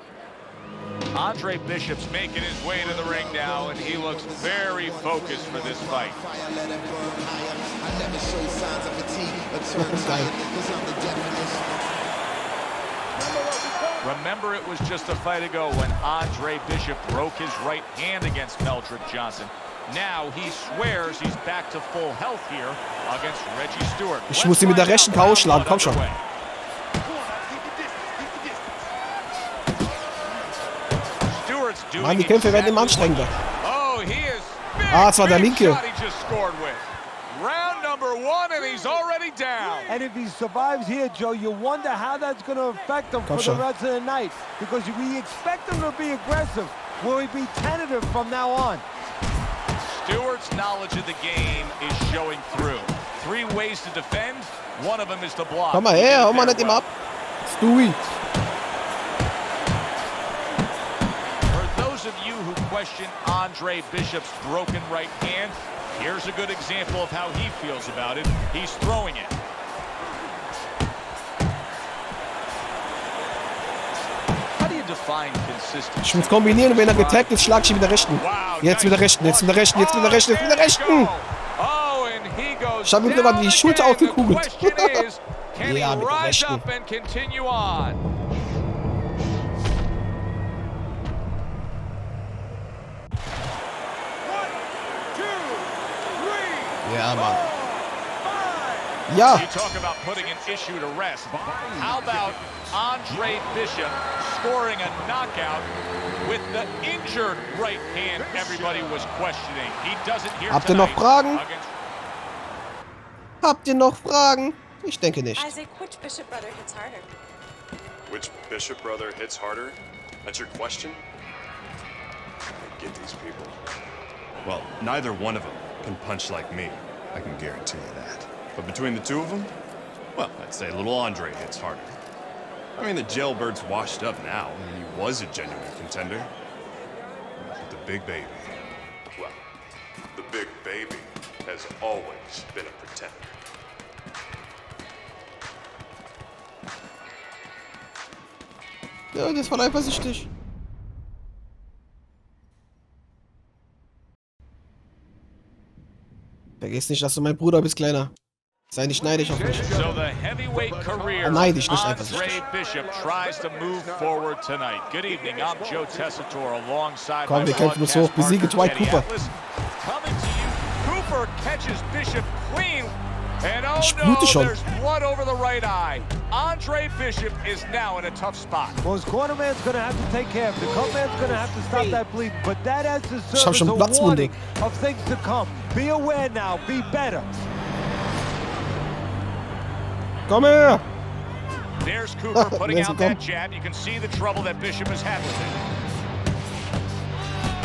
Andre Bishop's making his way to the ring now, and he looks very focused for this fight. Remember, it was just a fight ago when Andre Bishop broke his right hand against Meldrick Johnson. Now he swears he's back to full health here against Reggie Stewart. Ich muss ihn mit der rechten K.O. schlagen, komm schon. Mann, die Kämpfe werden immer anstrengender. Ah, es war der linke. Round number 1 and he's already down. And if he survives here, Joe, you wonder how that's going to affect him for the rest of the night. Because we expect him to be aggressive. Will he be tentative from now on? Stewart's knowledge of the game is showing through. 3 ways to defend. One of them is to block. Komm mal her, hau mal nicht ihm ab. Stewie. For those of you who question Andre Bishop's broken right hand, here's a good example of how he feels about it. He's throwing it. How do you define consistency? Ich muss kombinieren und wenn er getaggt ist, schlag ich ihn mit der rechten. Jetzt mit der rechten, jetzt mit der rechten, jetzt mit der rechten, jetzt mit der rechten. Ich habe ihm sogar die Schulter ausgekugelt. Ja, mit der rechten. Ja, Mann. Ja. You talk about putting an issue to rest. How about Andre Bishop scoring a knockout with the injured right hand everybody was questioning? He doesn't hear Habt ihr noch Fragen? Habt ihr noch Fragen? Ich denke nicht. Isaac, which Bishop brother hits harder? Which Bishop brother hits harder? That's your question? I get these people. Well, neither one of them can punch like me. I can guarantee you that. But between the two of them, well, I'd say little Andre hits harder. I mean, the jailbird's washed up now. I mean, he was a genuine contender. But the big baby, well, the big baby has always been a pretender. Ja, das war eifersüchtig. Vergiss nicht, dass du mein Bruder bist, Kleiner. Sei nicht neidisch auf mich. Neidisch, nicht eifersüchtig. Komm, wir kämpfen uns hoch. Besiege Dwight Cooper. And oh Ich blute no, schon. there's blood over the right eye. Andre Bishop is now in a tough spot. Well, his cornerman's going to have to take care of it. The cutman's going to have to stop that bleeding. But that has to Ich hab serve schon as a warning Platzwunde. of things to come. Be aware now. Be better. Komm her! There's Cooper putting There's out a that jab. You can see the trouble that Bishop has had with it.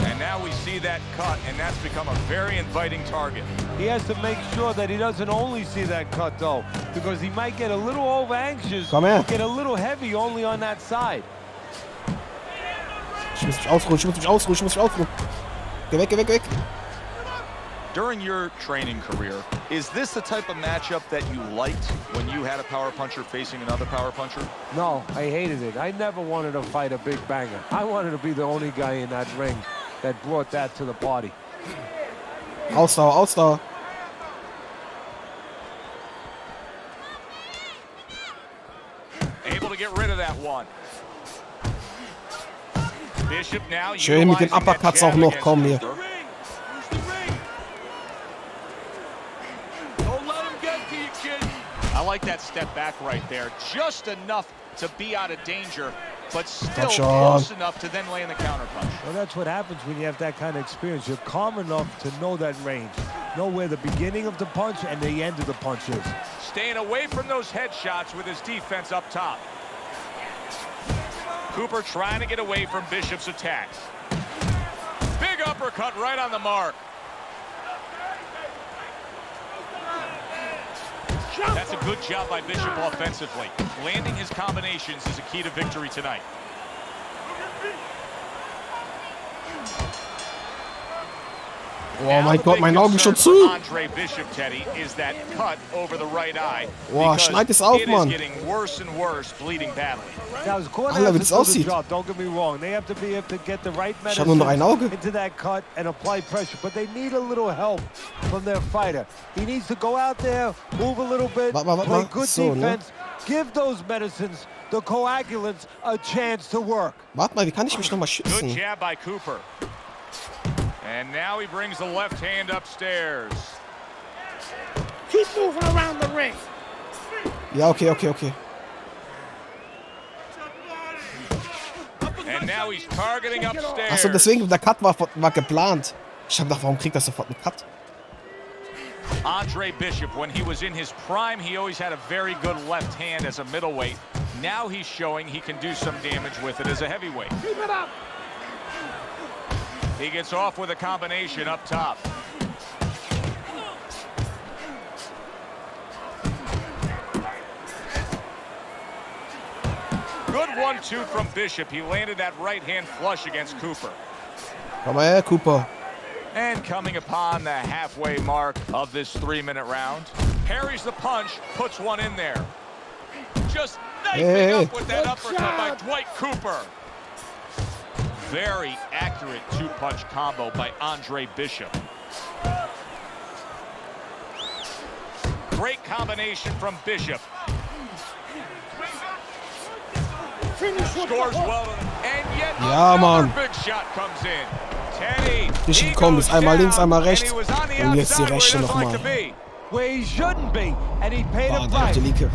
And now we see that cut, and that's become a very inviting target. He has to make sure that he doesn't only see that cut, though, because he might get a little over-anxious, Komm her. get a little heavy only on that side. Ich muss mich ausruhen, Geh weg, geh weg, geh weg. During your training career, is this the type of matchup that you liked when you had a power puncher facing another power puncher? No, I hated it. I never wanted to fight a big banger. I wanted to be the only guy in that ring that brought that to the party. Ausdauer, Ausdauer. Able to get rid of that one. Bishop now Schön mit den Uppercuts auch noch, komm hier. I like that step back right there. Just enough to be out of danger, but still close enough to then lay in the counterpunch. Well, that's what happens when you have that kind of experience. You're calm enough to know that range. Know where the beginning of the punch and the end of the punch is. Staying away from those headshots with his defense up top. Cooper trying to get away from Bishop's attacks. Big uppercut right on the mark. That's a good job by Bishop offensively. Landing his combinations is a key to victory tonight. Oh mein Gott, mein Auge schon zu. Andre Bishop, Teddy, is that cut over the right eye. Boah, schneid es auf, Mann. Getting worse and worse, bleeding badly. Now, his corner Alter, wie has das to do the aussieht. job. Don't get me wrong. They have to be able to get the right Ich hab nur noch ein Auge. medicine into that cut and apply pressure. But they need a little help from their fighter. He needs to go out there, move a little bit, play good So, ne? defense, give those medicines, the coagulants, a chance to work. Warte mal, wie kann ich mich nochmal Good schützen? jab by Cooper. And now he brings the left hand upstairs. Keep moving around the ring. Ja, okay, okay, okay. And now he's targeting upstairs. Achso, deswegen, der Cut war geplant. Ich hab gedacht, warum kriegt er sofort einen Cut? Andre Bishop, when he was in his prime, he always had a very good left hand as a middleweight. Now he's showing he can do some damage with it as a heavyweight. Keep it up. He gets off with a combination up top. Good 1-2 from Bishop. He landed that right hand flush against Cooper. Komm mal her, Cooper. And coming upon the halfway mark of this 3-minute round, parries the punch, puts one in there. Just knifing up with that uppercut by Dwight Cooper. Very accurate two-punch combo by Andre Bishop. Great combination from Bishop. Scores well, and yet another big shot comes in. Teddy, Bishop Kombis, einmal links, einmal rechts. Und jetzt die rechte nochmal. Where he shouldn't be, and he paid a Boah, price. Lieke.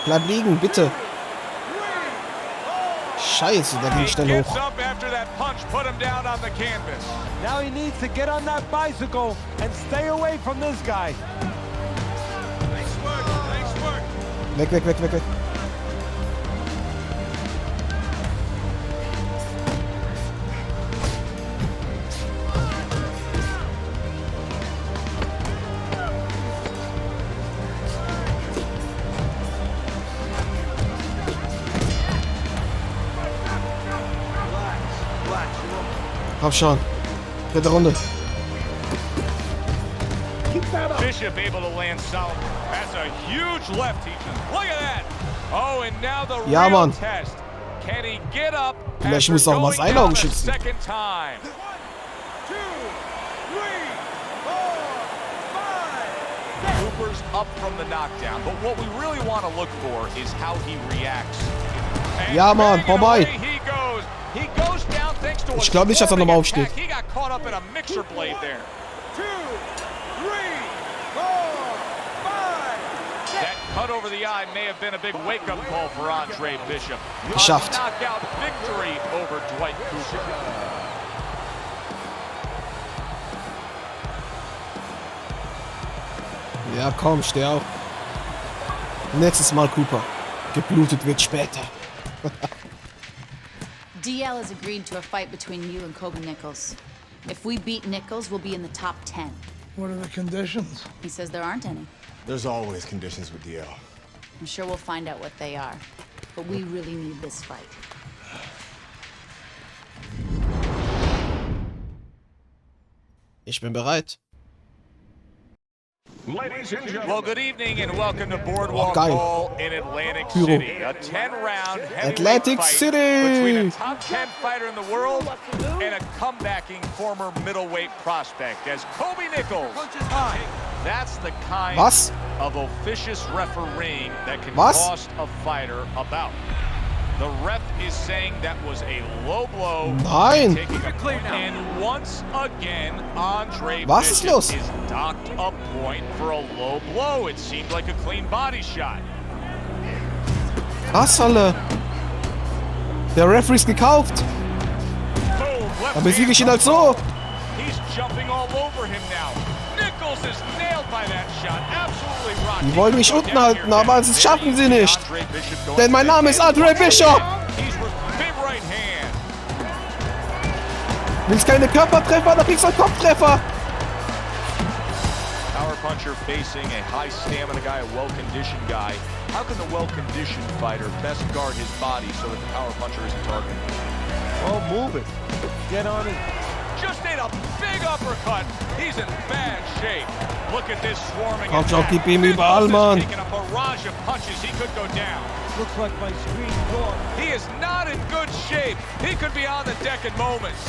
Bleib liegen, bitte. Scheiße, der ging schnell hoch. Now he needs to get on that bicycle and stay away from this guy. Nice work, nice work. Weg, weg, weg, weg, weg. Komm schon. Dritte Runde. Bishop able to land solid. That's a huge left. Look at that. Oh, and now the Ja, real Mann. test. Can he get up Vielleicht after muss auch mal going seine down Augen a schützen. second time? Cooper's up from the knockdown, but what we really want to look for is how he reacts. And Ja, Mann, vorbei. away he goes. He goes down thanks to a Ich glaube nicht, dass er nochmal aufsteht. He got caught up in a mixer blade there. That cut over the eye may have been a big wake-up call for Andre Bishop. Geschafft. Knockout victory over Dwight Cooper. Ja, komm, steh auf. Nächstes Mal, Cooper. Geblutet wird später. DL has agreed to a fight between you and Kobe Nichols. If we beat Nichols, we'll be in the top 10. What are the conditions? He says there aren't any. There's always conditions with DL. I'm sure we'll find out what they are. But we really need this fight. Ich bin bereit. Well, good evening and welcome to Boardwalk Hall in Atlantic Pyro. City. A 10-round Atlantic City. between a top 10 fighter in the world and a comebacking former middleweight prospect as Kobe Nichols. That's the kind of officious refereeing that can cost a fighter a bout. The ref is saying that was a low blow. Nein. Taking a point. And once again, Andre Was Bishop ist los? is docked a point for a low blow. It seemed like a clean body shot. Was, alle? Der Referee ist gekauft. Dann besiege ich ihn halt so. He's jumping all over him now. Nichols is nailed by that shot. Absolutely rocky. Die wollen mich unten halten, aber das schaffen sie nicht. Denn mein Name ist Andre Bishop. Willst keine Körpertreffer, dann kriegst du einen Kopftreffer. Power puncher facing a high stamina guy, a well-conditioned guy. How can the well-conditioned fighter best guard his body so that the power puncher isn't targeted? Well, move it. Get on it. Just ate a big uppercut. He's in bad shape. Look at this swarming Komm schon, attack. gib ihm überall, Mann. Taking a barrage of punches. He could go down. Looks like my screen door. He is not in good shape. He could be on the deck in moments.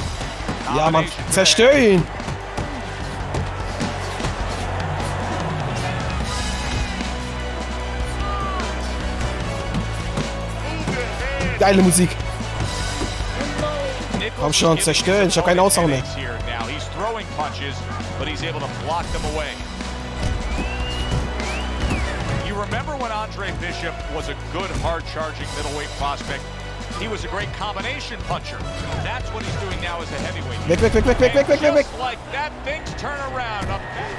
Ja, Mann, zerstör ihn. Geile Musik. Komm schon, zerstören. Ich habe keinen Ausdauer mehr. Now he's throwing punches, but he's able to block them away. You remember when Andre Bishop was a good, hard-charging middleweight prospect? He was a great combination puncher. That's what he's doing now as a heavyweight. Weg, weg, weg, weg, weg, weg, weg, weg, weg. Just like that, things turn around.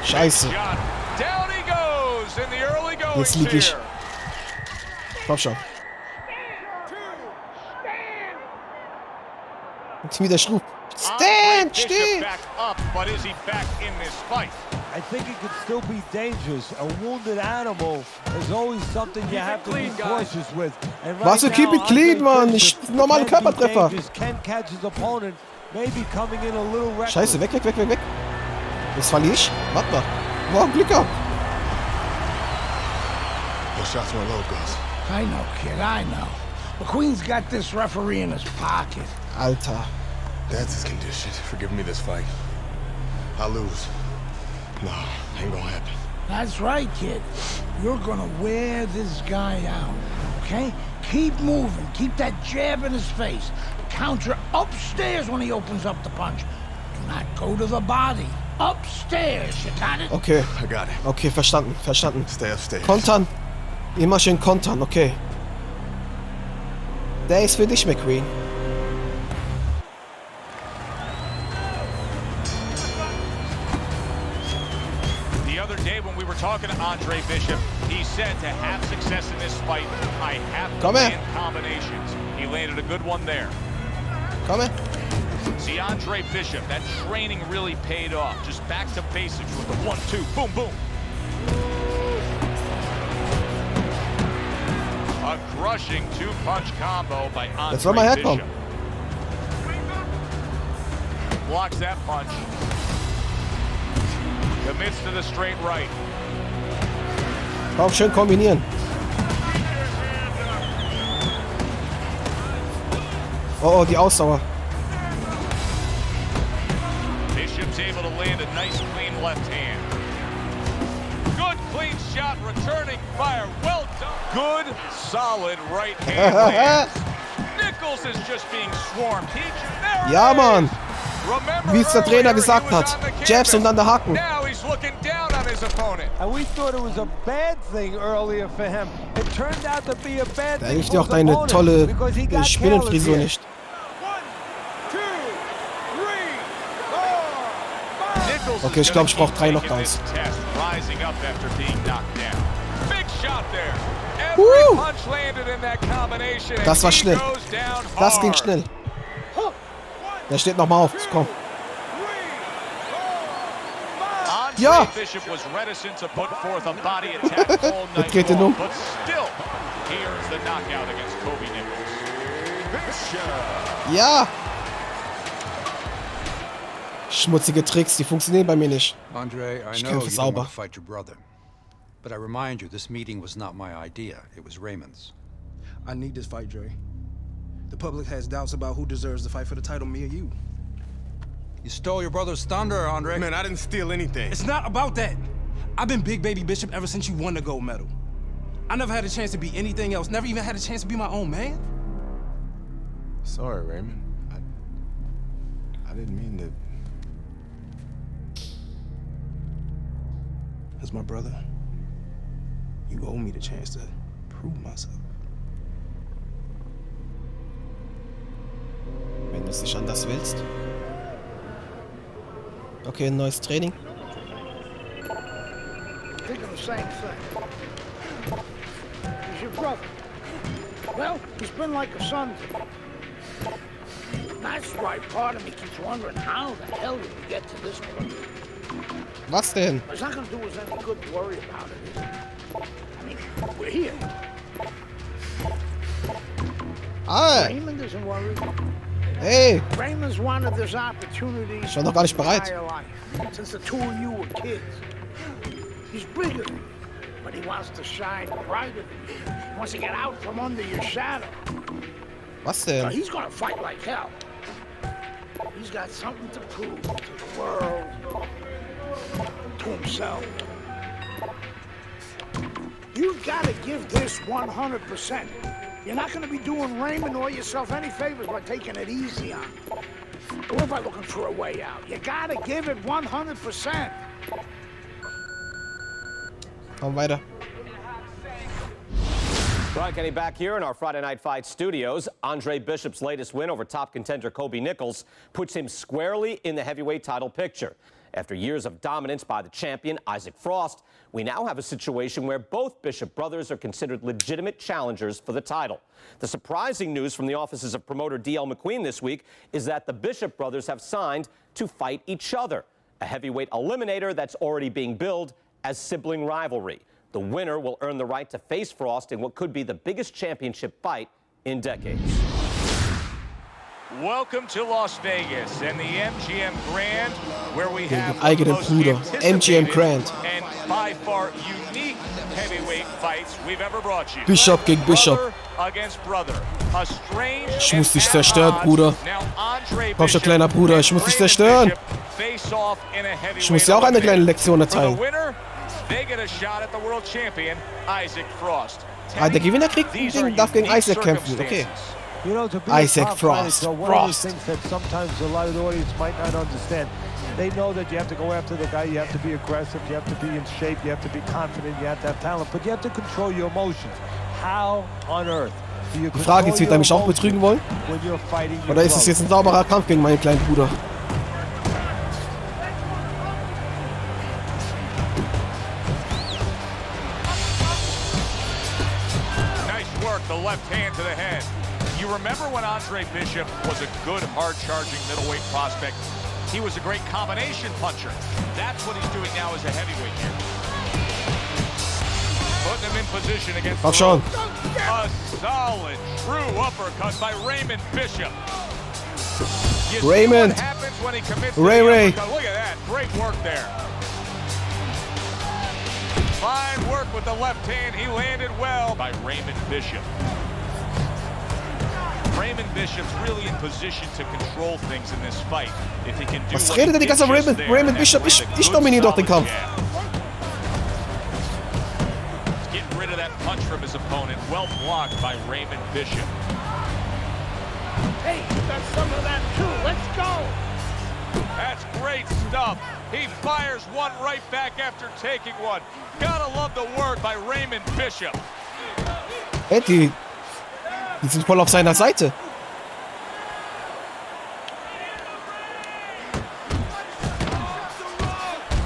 Scheiße. Down he goes in the early going Jetzt lieg ich. here. Komm schon. Jetzt wieder Schluck. Stand, steh! Back up, but is he back in this fight? I think it could still be dangerous. A wounded animal is always something you have to be cautious with. And Was für keep it clean, Mann? Nicht normale Körpertreffer. Can catch his opponent, maybe coming in a little reckless. Scheiße, weg, weg, weg, weg, weg. Das verliere ich? Warte mal. Wow, Glück gehabt. Those shots went low, Gus. I know, kid, I know. McQueen's got this referee in his pocket. Alter. That's his condition for giving me this fight. I lose. No, ain't gonna happen. That's right, kid. You're gonna wear this guy out, okay? Keep moving. Keep that jab in his face. Counter upstairs when he opens up the punch. Do not go to the body. Upstairs, you got it? Okay. I got it. Okay, verstanden, verstanden. Stay upstairs. Kontern. Immer schön kontern, okay. Der ist für dich, McQueen. The other day when we were talking to Andre Bishop, he said to have success in this fight, I have to land combinations. He landed a good one there. Komm her. See, Andre Bishop, that training really paid off. Just back to basics with the 1-2, boom, boom. A crushing two-punch combo by Jetzt soll mal Andre herkommen. Bishop. Blocks that punch. Commits to the straight right. Auch schön kombinieren. Oh, die Ausdauer. Bishop's able to land a nice, clean left hand. Good, clean shot, returning fire. Well done. Good, solid right hand lands. Nichols is just being swarmed. Ja, Mann. Wie es der Trainer gesagt hat. Jabs und dann der Haken. Now he's looking down on his opponent. And we thought it was a bad thing earlier for him. It turned out to be a bad Da thing hilft for dir auch his deine opponent tolle because he got Spinnenfrisur careless nicht. Okay, ich glaube, ich brauche 3 Knockdowns. Das war schnell. Das ging schnell. Der steht nochmal auf. Komm. Ja! Jetzt geht ihn um. Ja! Schmutzige Tricks, die funktionieren bei mir nicht. Andre, I Ich know kämpfe you don't sauber. want to fight your brother. But I remind you, this meeting was not my idea. It was Raymond's. I need this fight, Dre. The public has doubts about who deserves the fight for the title, me or you. You stole your brother's thunder, Andre. Man, I didn't steal anything. It's not about that. I've been Big Baby Bishop ever since you won the gold medal. I never had a chance to be anything else. Never even had a chance to be my own man. Sorry, Raymond. I didn't mean to... As my brother, you owe me the chance to prove myself. Wenn du es nicht anders willst. Okay, ein neues Training. Thinking the same thing. He's your brother. Well, he's been like a son to me. That's why part of me keeps wondering how the hell did we get to this point? Was denn? It's not gonna do us any good to worry about it, is it? I mean, we're here. Ah! Raymond isn't worried. Hey! Raymond's wanted this opportunity Ich war noch gar nicht bereit. his entire life, since the two of you were kids. He's bigger than you, but he wants to shine brighter than you. He wants to get out from under your shadow. Was So denn? he's gonna fight like hell. He's got something to prove to the world, to himself. You've got to give this 100%. You're not going to be doing Raymond or yourself any favors by taking it easy on him, or by looking for a way out. You got to give it 100%. Komm weiter. Brian Kenny back here in our Friday Night Fight studios. Andre Bishop's latest win over top contender Kobe Nichols puts him squarely in the heavyweight title picture. After years of dominance by the champion, Isaac Frost, we now have a situation where both Bishop brothers are considered legitimate challengers for the title. The surprising news from the offices of promoter D.L. McQueen this week is that the Bishop brothers have signed to fight each other, a heavyweight eliminator that's already being billed as sibling rivalry. The winner will earn the right to face Frost in what could be the biggest championship fight in decades. Welcome to Las Vegas and the MGM Grand, where we have Den eigenen Bruder. MGM Grand. and by far unique heavyweight fights we've ever brought you. Bishop gegen Bishop. Brother against brother. A strange Ich muss dich and zerstören, at Bruder. odds. Now Andre Komm schon, Bishop kleiner Bruder, ich muss dich zerstören. face off in a Ich muss dir auch eine kleine Lektion For the erteilen. winner, they get a shot at the world champion, Isaac Frost. Ah, der Gewinner kriegt ein Ding, darf gegen Isaac kämpfen. Okay. You know, to be Isaac a top fighter, Frost. so one of the things that sometimes a lot of the audience might not understand. They know that you have to go after the guy, you have to be aggressive, you have to be in shape, you have to be confident, you have to have talent, but you have to control your emotions. How on earth do you Die Frage ist, wird er mich auch emotions betrügen wollen? when you're fighting your Oder ist es brother? jetzt ein sauberer Kampf gegen meinen kleinen Bruder? Nice work, the left hand to the head. You remember when Andre Bishop was a good, hard-charging middleweight prospect? He was a great combination puncher. That's what he's doing now as a heavyweight here. Putting him in position against Komm the schon. ropes. A solid, true uppercut by Raymond Bishop. You see Raymond. what happens when he commits to Ray the Ray. uppercut. Look at that, great work there. Fine work with the left hand. He landed well by Raymond Bishop. Raymond Bishop's really in position to control things in this fight. If he can do Was what redet he die did ganze just Raymond, there Raymond and Bishop? land a Ich good, dominiere doch den solid Kampf. jab. Getting rid of that punch from his opponent. Well blocked by Raymond Bishop. Hey, you got some of that too. Let's go. That's great stuff. He fires one right back after taking one. Gotta love the work by Raymond Bishop. Hey, die sind voll auf seiner Seite.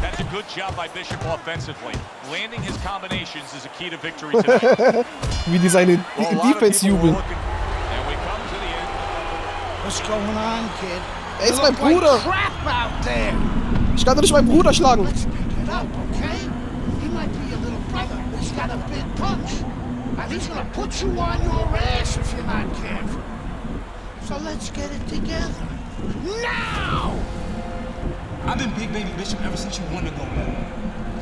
That's a good job by Bishop offensively. Landing his combinations is a key to victory tonight. Wie die seine Defense jubeln. And we come to the end. What's going on, kid? Er ist mein Bruder. Crap out there. Ich kann doch nicht meinen Bruder schlagen. Let's pick it up, okay? He might be your little brother. He's got a big punch. And he's gonna put you on your ass if you're not careful. So let's get it together. Now! I've been Big Baby Bishop ever since you won the gold medal.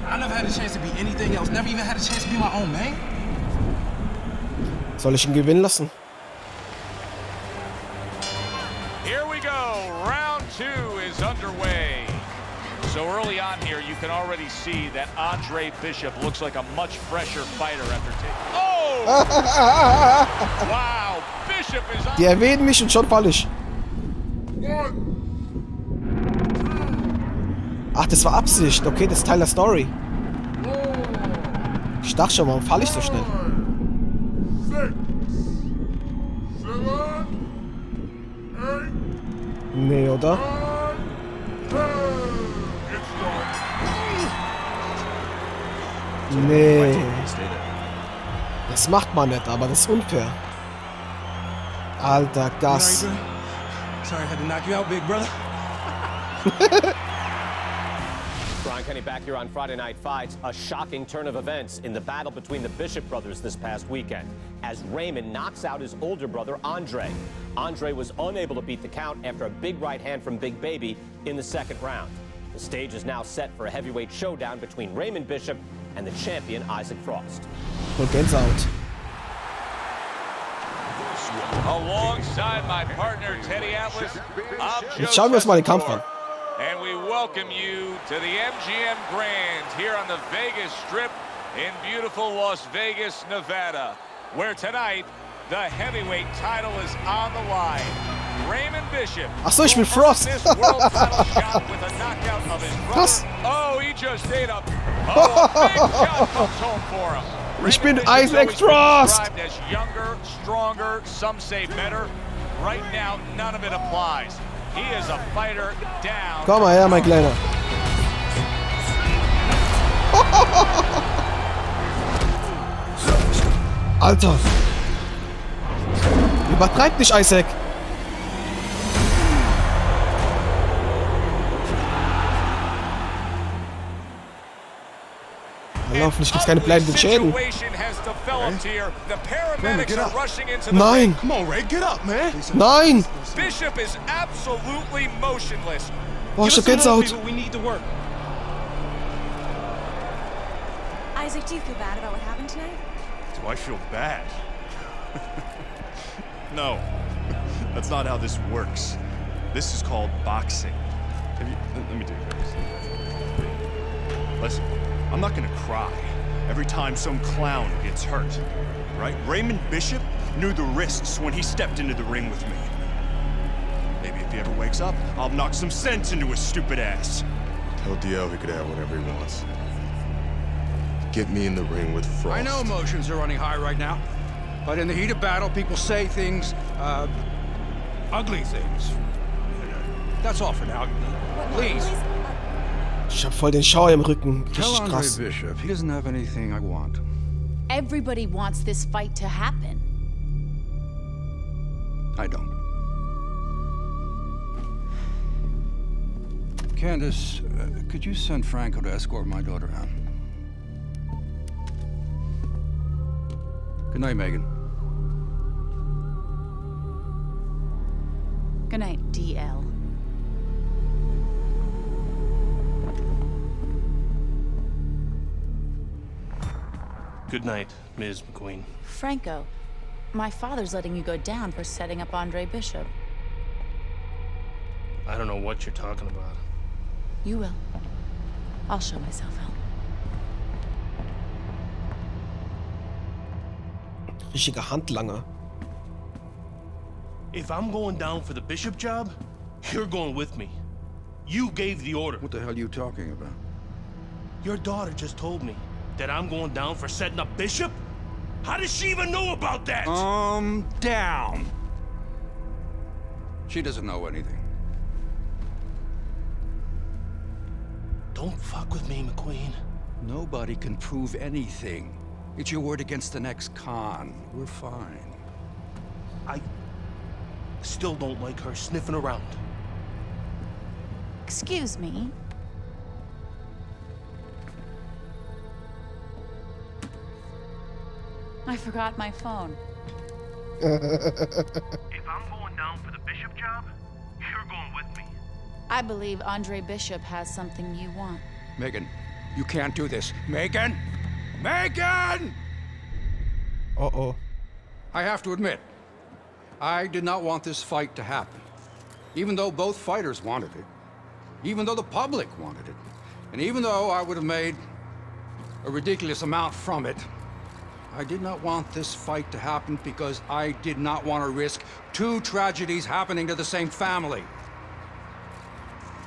I never had a chance to be anything else. Never even had a chance to be my own man. Soll ich ihn gewinnen lassen? Here we go. Round 2 is underway. So early on here, you can already see that Andre Bishop looks like a much fresher fighter after taking. Oh! Wow, Bishop is on. Die erwähnen mich und schon fall ich. Ach, das war Absicht. Okay, das ist Teil der Story. Ich dachte schon, warum falle ich so schnell? Nee, oder? Nee. Das macht man nicht, aber das ist unfair. Alter, Gas. Sorry, I had to knock you out, big brother. Brian Kenny back here on Friday Night Fights. A shocking turn of events in the battle between the Bishop brothers this past weekend, as Raymond knocks out his older brother, Andre. Andre was unable to beat the count after a big right hand from Big Baby in the second round. The stage is now set for a heavyweight showdown between Raymond Bishop and the champion, Isaac Frost. Und Gänsehaut. Alongside my partner, Teddy Atlas, I'm Jetzt schauen wir uns mal den Kampf an. and we welcome you to the MGM Grand here on the Vegas Strip in beautiful Las Vegas, Nevada, where tonight the heavyweight title is on the line. Raymond Bishop. Ach so, ich bin Frost. This world title shot with a knockout of his brother. Was? Oh, he just ate up. Oh, a big shot comes home for him. Ich bin Isaac Frost. Described as younger, stronger, some say better. Right now, none of it applies. He is a fighter down. Komm mal her, mein Kleiner. Alter. Übertreib nicht, Isaac. Hoffentlich gibt's keine bleibenden Schäden. Nein! Come on, Ray, get up, man. Nein! Bishop is absolutely motionless. Boah, ich hab Gänsehaut. We need to work. Isaac, do you feel bad about what happened tonight? Do I feel bad? No, that's not how this works. This is called boxing. Let me do this. Listen, I'm not gonna cry every time some clown gets hurt, right? Raymond Bishop knew the risks when he stepped into the ring with me. Maybe if he ever wakes up, I'll knock some sense into his stupid ass. Tell DL he could have whatever he wants. Get me in the ring with Frost. I know emotions are running high right now, but in the heat of battle, people say things, ugly things. That's all for now. Please. Ich hab voll den Schauer im Rücken. Tell Richtig Andre krass. Bishop he doesn't have anything I want. Everybody wants this fight to happen. I don't. Candace, could you send Franco to escort my daughter out? Good night, Megan. Good night, DL. Good night, Ms. McQueen. Franco, my father's letting you go down for setting up Andre Bishop. I don't know what you're talking about. You will. I'll show myself out. Richtiger Handlanger. If I'm going down for the Bishop job, you're going with me. You gave the order. What the hell are you talking about? Your daughter just told me that I'm going down for setting up Bishop? How does she even know about that? Down. She doesn't know anything. Don't fuck with me, McQueen. Nobody can prove anything. It's your word against the next con. We're fine. I still don't like her sniffing around. Excuse me. I forgot my phone. If I'm going down for the Bishop job, you're going with me. I believe Andre Bishop has something you want. Megan, you can't do this. Megan! Megan! Uh-oh. I have to admit, I did not want this fight to happen. Even though both fighters wanted it. Even though the public wanted it. And even though I would have made a ridiculous amount from it, I did not want this fight to happen because I did not want to risk two tragedies happening to the same family.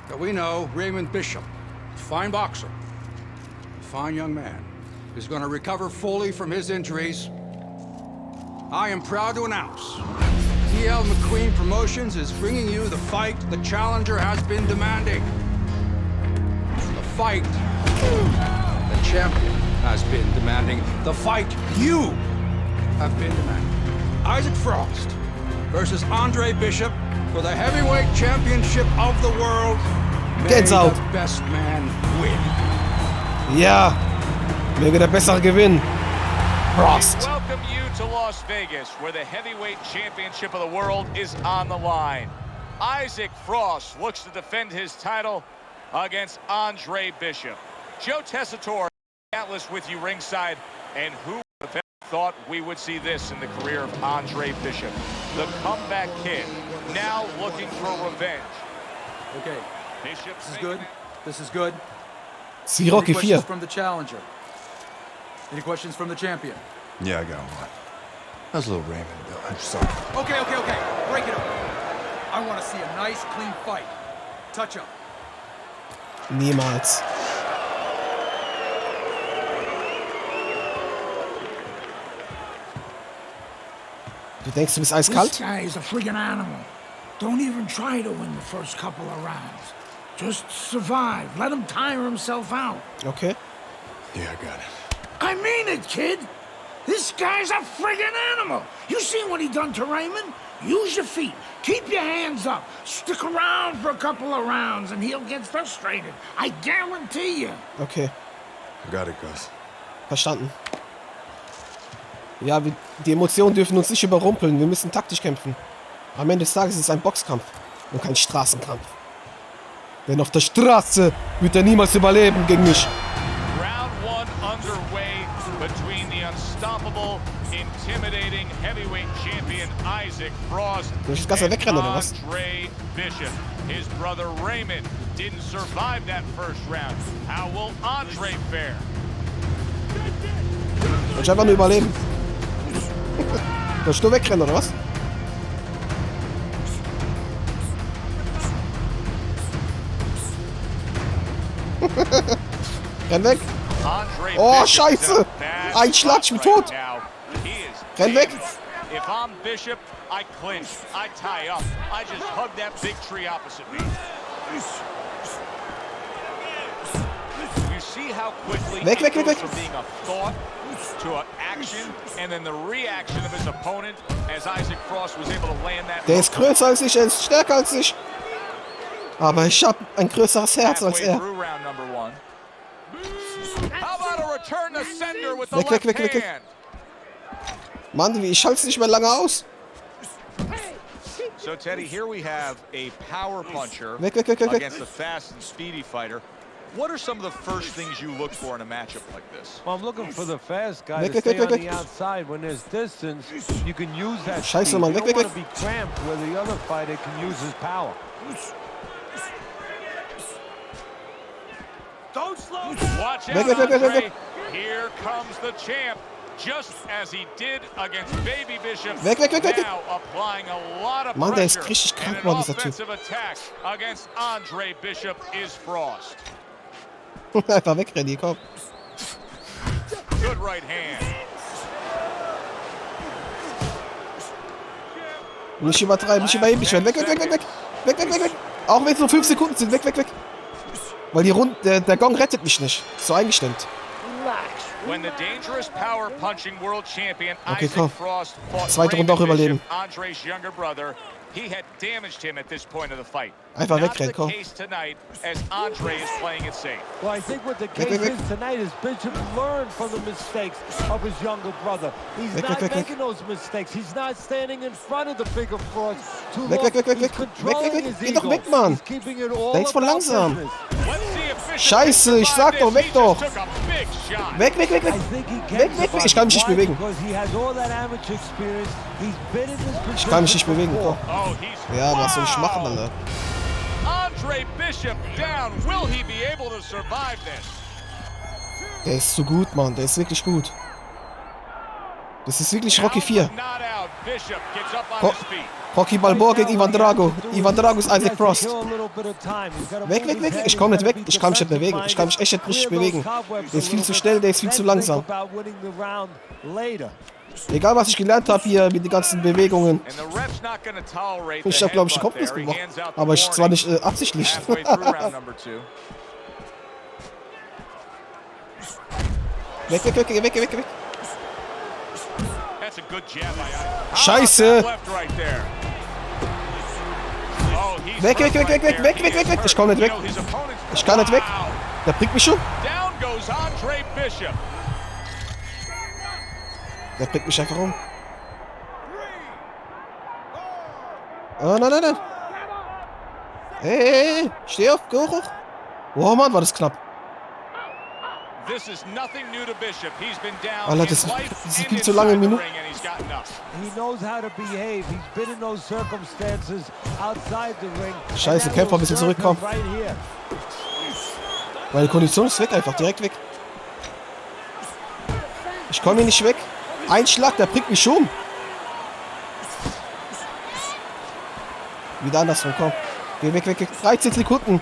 But we know Raymond Bishop, a fine boxer, a fine young man, is going to recover fully from his injuries. I am proud to announce E.L. McQueen Promotions is bringing you the fight the challenger has been demanding. The fight the champion has been demanding. The fight you have been demanding. Isaac Frost versus Andre Bishop for the heavyweight championship of the world. Geht's May out. the best man win. Ja, möge der Bessere gewinnen. Frost. We welcome you to Las Vegas, where the heavyweight championship of the world is on the line. Isaac Frost looks to defend his title against Andre Bishop. Joe Tessitore, Atlas with you ringside, and who would have thought we would see this in the career of Andre Bishop? The comeback kid, now looking for revenge. Okay, Bishop, this is good. This is good. Sie Rocky Any questions 4. from the challenger? Any questions from the champion? Yeah, I got one. How's little Raymond doing? I'm sorry. Okay. Break it up. I want to see a nice, clean fight. Touch up. Niemals. Du denkst, du bist This eiskalt? guy is a friggin' animal. Don't even try to win the first couple of rounds. Just survive. Let him tire himself out. Okay. Yeah, I got it. I mean it, kid. This guy's a friggin' animal. You seen what he done to Raymond? Use your feet. Keep your hands up. Stick around for a couple of rounds and he'll get frustrated. I guarantee you. Okay. I got it, Gus. Verstanden. Ja, die Emotionen dürfen uns nicht überrumpeln. Wir müssen taktisch kämpfen. Am Ende des Tages ist es ein Boxkampf und kein Straßenkampf. Denn auf der Straße wird er niemals überleben gegen mich. Round 1 underway between the unstoppable, intimidating heavyweight champion Isaac Frost and Andre Bishop. His brother Raymond didn't survive that first round. How will Andre fare? Soll ich einfach nur überleben? Soll ich nur wegrennen, oder was? Renn weg! Oh, Scheiße! Ein Schlag, ich bin tot! Renn weg! If I'm Bishop, I clinch, I tie up, I just hug that big tree opposite me. You see how quickly Weg, he weg, weg, goes weg. from being a thought to an action, and then the reaction of his opponent as Isaac Frost was able to land that. Der ist größer als ich, er ist stärker als ich. Aber ich hab ein größeres Herz als er. How about a return to sender with the Weg, weg, left weg, weg, weg. hand? Mann, ich halte es nicht mehr lange aus. So Teddy, here we have a power puncher Weg, weg, weg, weg, weg. against a fast and speedy fighter. What are some of the first things you look for in a matchup like this? Well, I'm looking for the fast guy Weg, to weg, stay weg, on weg, the weg. outside. When there's distance, you can use that Scheiße, speed. Mann, You weg, don't weg, want to weg. be cramped where the other fighter can use his power. Don't slow down. Watch Weg, out, weg, weg, weg, Andre. weg. Here comes the champ. just as he did against Baby Bishop. Weg, weg, weg, weg. Now applying a lot of Mann, der ist pressure. richtig krank, And Mann, an dieser Typ. offensive attack against Andre Bishop is Frost. Einfach wegrennen, hier, komm. Good right hand. Nicht übertreiben, nicht überheblich werden. Weg, weg, weg, weg, weg. Weg, weg, weg, weg. Auch wenn es nur 5 Sekunden sind. Weg, weg, weg. Weil der Gong rettet mich nicht. Ist so eingestimmt. When the dangerous power punching world champion Okay, Isaac komm. Frost fought Zweite Runde auch Raymond überleben. Bishop, Andre's younger brother, he had damaged him at this point of the fight. Einfach Not wegrennen, the komm. case tonight, as Andre is playing it safe. Well, I think what the case is tonight is Bishop learned from the mistakes of his younger brother. He's not making those mistakes. He's not standing in front of the bigger Frost too long. Weg, weg, weg, weg, weg. Weg, weg, weg. Geh doch weg, Mann. Der ist voll langsam. Scheiße, ich sag doch, weg doch. Weg, weg, weg, weg. Weg, weg, weg. Ich kann mich nicht bewegen. Ich kann mich nicht bewegen. Oh. Ja, was soll ich machen, Alter? Andre Bishop down. Will he be able to survive this? Der ist so gut, Mann. Der ist wirklich gut. Das ist wirklich Rocky 4. Rocky Balboa gegen Ivan Drago. Ivan Drago ist Isaac Frost. Weg, weg, weg. Ich komme nicht weg. Ich kann mich nicht bewegen. Ich kann mich echt nicht richtig bewegen. Der ist viel zu schnell, der ist viel zu langsam. Egal, was ich gelernt habe hier mit den ganzen Bewegungen. Ich habe, glaube ich, den Kopf nicht gemacht. Aber ich zwar nicht absichtlich. Weg, weg, weg, weg, weg, weg, weg. Scheiße! Weg, weg, weg, weg, weg, weg, weg, weg, weg. Ich komme nicht weg. Ich kann nicht weg. Der bringt mich schon. Der bringt mich einfach um. Oh, nein, nein, nein. Hey, steh auf, geh hoch. Oh Mann, war das knapp. Alter, das ist viel zu lange Minuten. Scheiße, Kämpfer, ein bisschen zurückkommen. Meine Kondition ist weg, einfach direkt weg. Ich komme hier nicht weg. Ein Schlag, der bringt mich um. Wieder andersrum, komm. Geh weg, weg, weg. 13 Sekunden.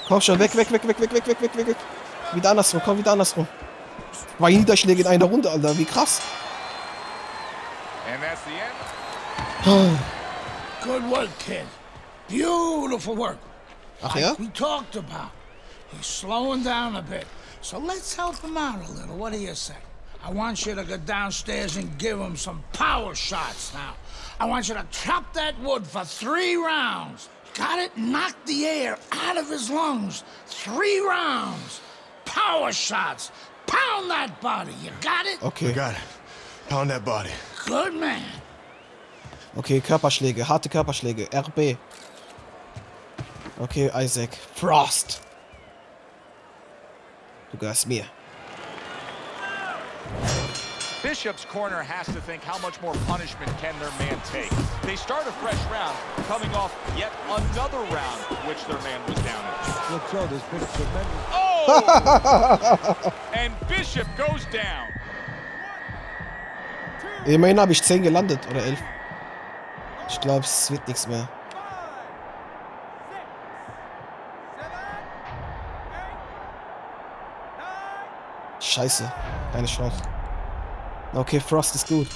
Komm schon, weg, weg, weg, weg, weg, weg, weg, weg, weg, weg. Wieder andersrum, komm, wieder andersrum. 2 Niederschläge in einer Runde, Alter. Wie krass. Good work, kid. Beautiful work. Ach ja? Like we talked about. He's slowing down a bit. So let's help him out a little. What do you say? I want you to go downstairs and give him some power shots now. I want you to chop that wood for 3 rounds. Got it? Knock the air out of his lungs. 3 rounds. Power shots. Pound that body. You got it? Okay. Got it. Pound that body. Good man. Okay, Körperschläge, harte Körperschläge. RB. Okay, Isaac. Frost. Du gehörst mir. Bishop's corner has to think how much more punishment can their man take. They start a fresh round, coming off yet another round, which their man was down in. Look, Joe, there's been a tremendous... Oh! And Bishop goes down. Immerhin habe ich 10 gelandet, oder 11. Ich glaube, es wird nichts mehr. Scheiße, keine Chance. Okay, Frost ist gut.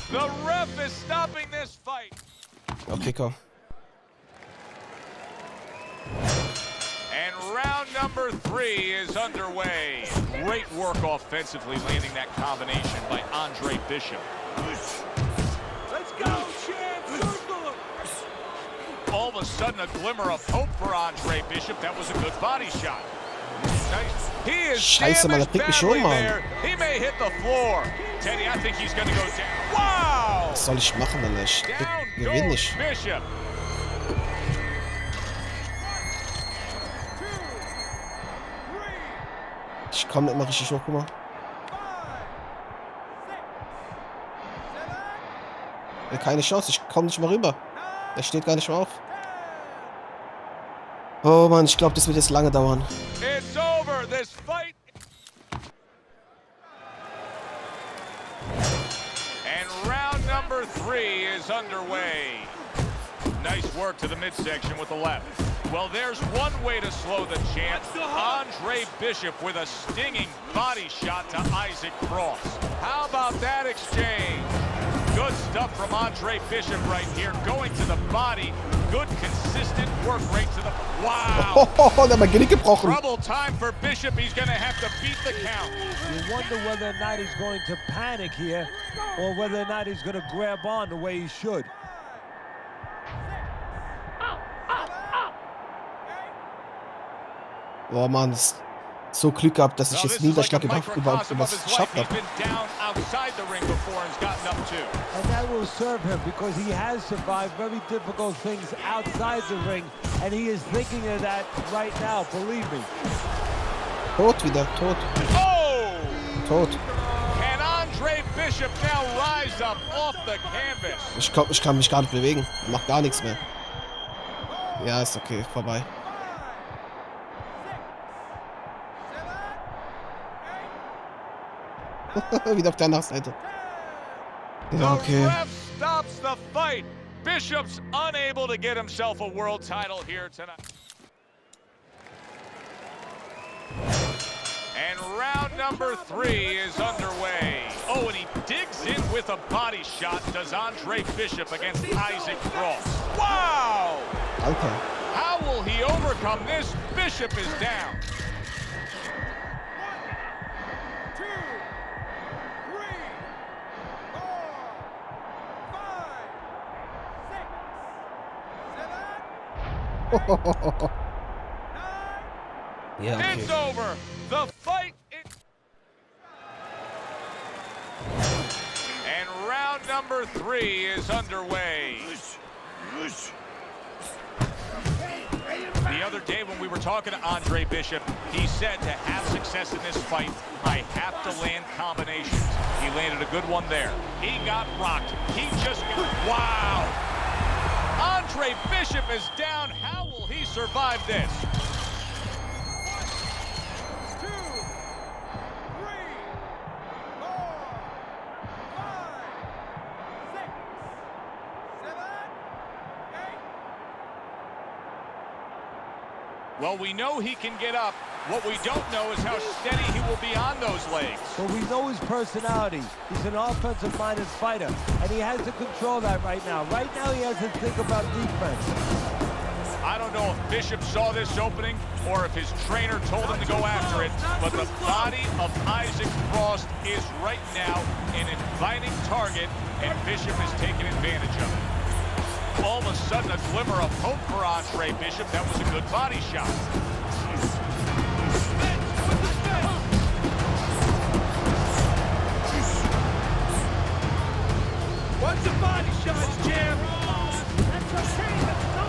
Okay, komm. And round number 3 is underway. Great work offensively, landing that combination by Andre Bishop. Let's go, champ! Circle him! All of a sudden, a glimmer of hope for Andre Bishop. That was a good body shot. Nice. He is Scheiße, Mann, der bringt mich schon, Mann. He may hit the floor. Teddy, I think he's gonna go down. Wow! Was soll ich machen, Alter? Ich gewinne nicht. Bishop. Ich komme nicht mal richtig hoch, guck mal. Ja, keine Chance, ich komme nicht mal rüber. Der steht gar nicht mehr auf. Oh Mann, ich glaube, das wird jetzt lange dauern. It's over. This fight. And round number 3 is underway. Nice work to the midsection with the left. Well, there's one way to slow the champ. Andre Bishop with a stinging body shot to Isaac Cross. How about that exchange? Good stuff from Andre Bishop right here. Going to the body. Good, consistent work rate to the... Wow! Der hat mein Genick gebrochen. Trouble time for Bishop. He's going to have to beat the count. You wonder whether or not he's going to panic here or whether or not he's going to grab on the way he should. Boah, Mann, so Glück gehabt, dass ich jetzt Niederschlag überhaupt was geschafft habe. And that will serve him because he has survived very difficult things outside the ring, and he is thinking of that right now, believe me. Tot wieder, tot. Oh! Tot. Can Andre Bishop now rise up off the canvas? Ich kann mich gar nicht bewegen. Macht gar nichts mehr. Ja, ist okay, vorbei. Wieder auf der Nachseite. Ja, okay. The ref stops the fight. Bishop's unable to get himself a world title here tonight. And round number 3 is underway. Oh, and he digs in with a body shot, does Andre Bishop against Isaac Cross. Wow! Okay. How will he overcome this? Bishop is down. Ja, okay. It's over. The fight is... And round number 3 is underway. The other day when we were talking to Andre Bishop, he said to have success in this fight, I have to land combinations. He landed a good one there. He got rocked. He just got... Wow! Andre Bishop is down. How will he survive this? Well, we know he can get up. What we don't know is how steady he will be on those legs. But we know his personality. He's an offensive-minded fighter, and he has to control that right now. Right now, he has to think about defense. I don't know if Bishop saw this opening or if his trainer told him to go after it, but the body of Isaac Cross is right now an inviting target, and Bishop is taking advantage of it. All of a sudden, a glimmer of hope for Andre Bishop. That was a good body shot. What's the body shots, Jim? That's okay, let's go.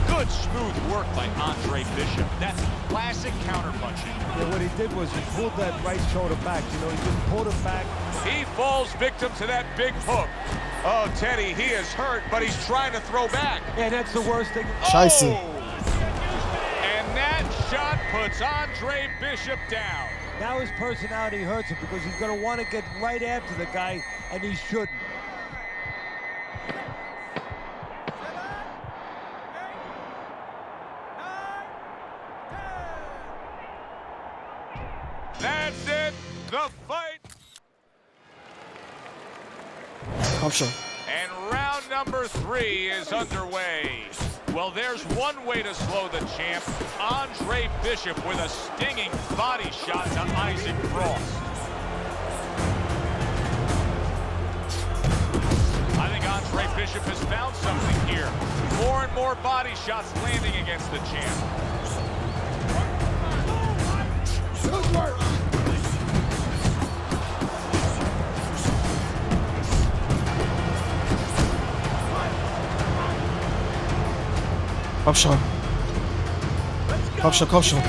Good smooth work by Andre Bishop. That's classic counterpunching. Yeah, what he did was he pulled that right shoulder back. You know, he just pulled it back. He falls victim to that big hook. Oh, Teddy, he is hurt, but he's trying to throw back. Yeah, that's the worst thing. Scheiße. And that shot puts Andre Bishop down. Now his personality hurts him because he's going to want to get right after the guy, and he shouldn't. That's it. The fight. Komm schon. And round number 3 is underway. Well, there's one way to slow the champ. Andre Bishop with a stinging body shot to Isaac Cross. I think Andre Bishop has found something here. More and more body shots landing against the champ. Good work. Komm schon. Komm schon, komm schon.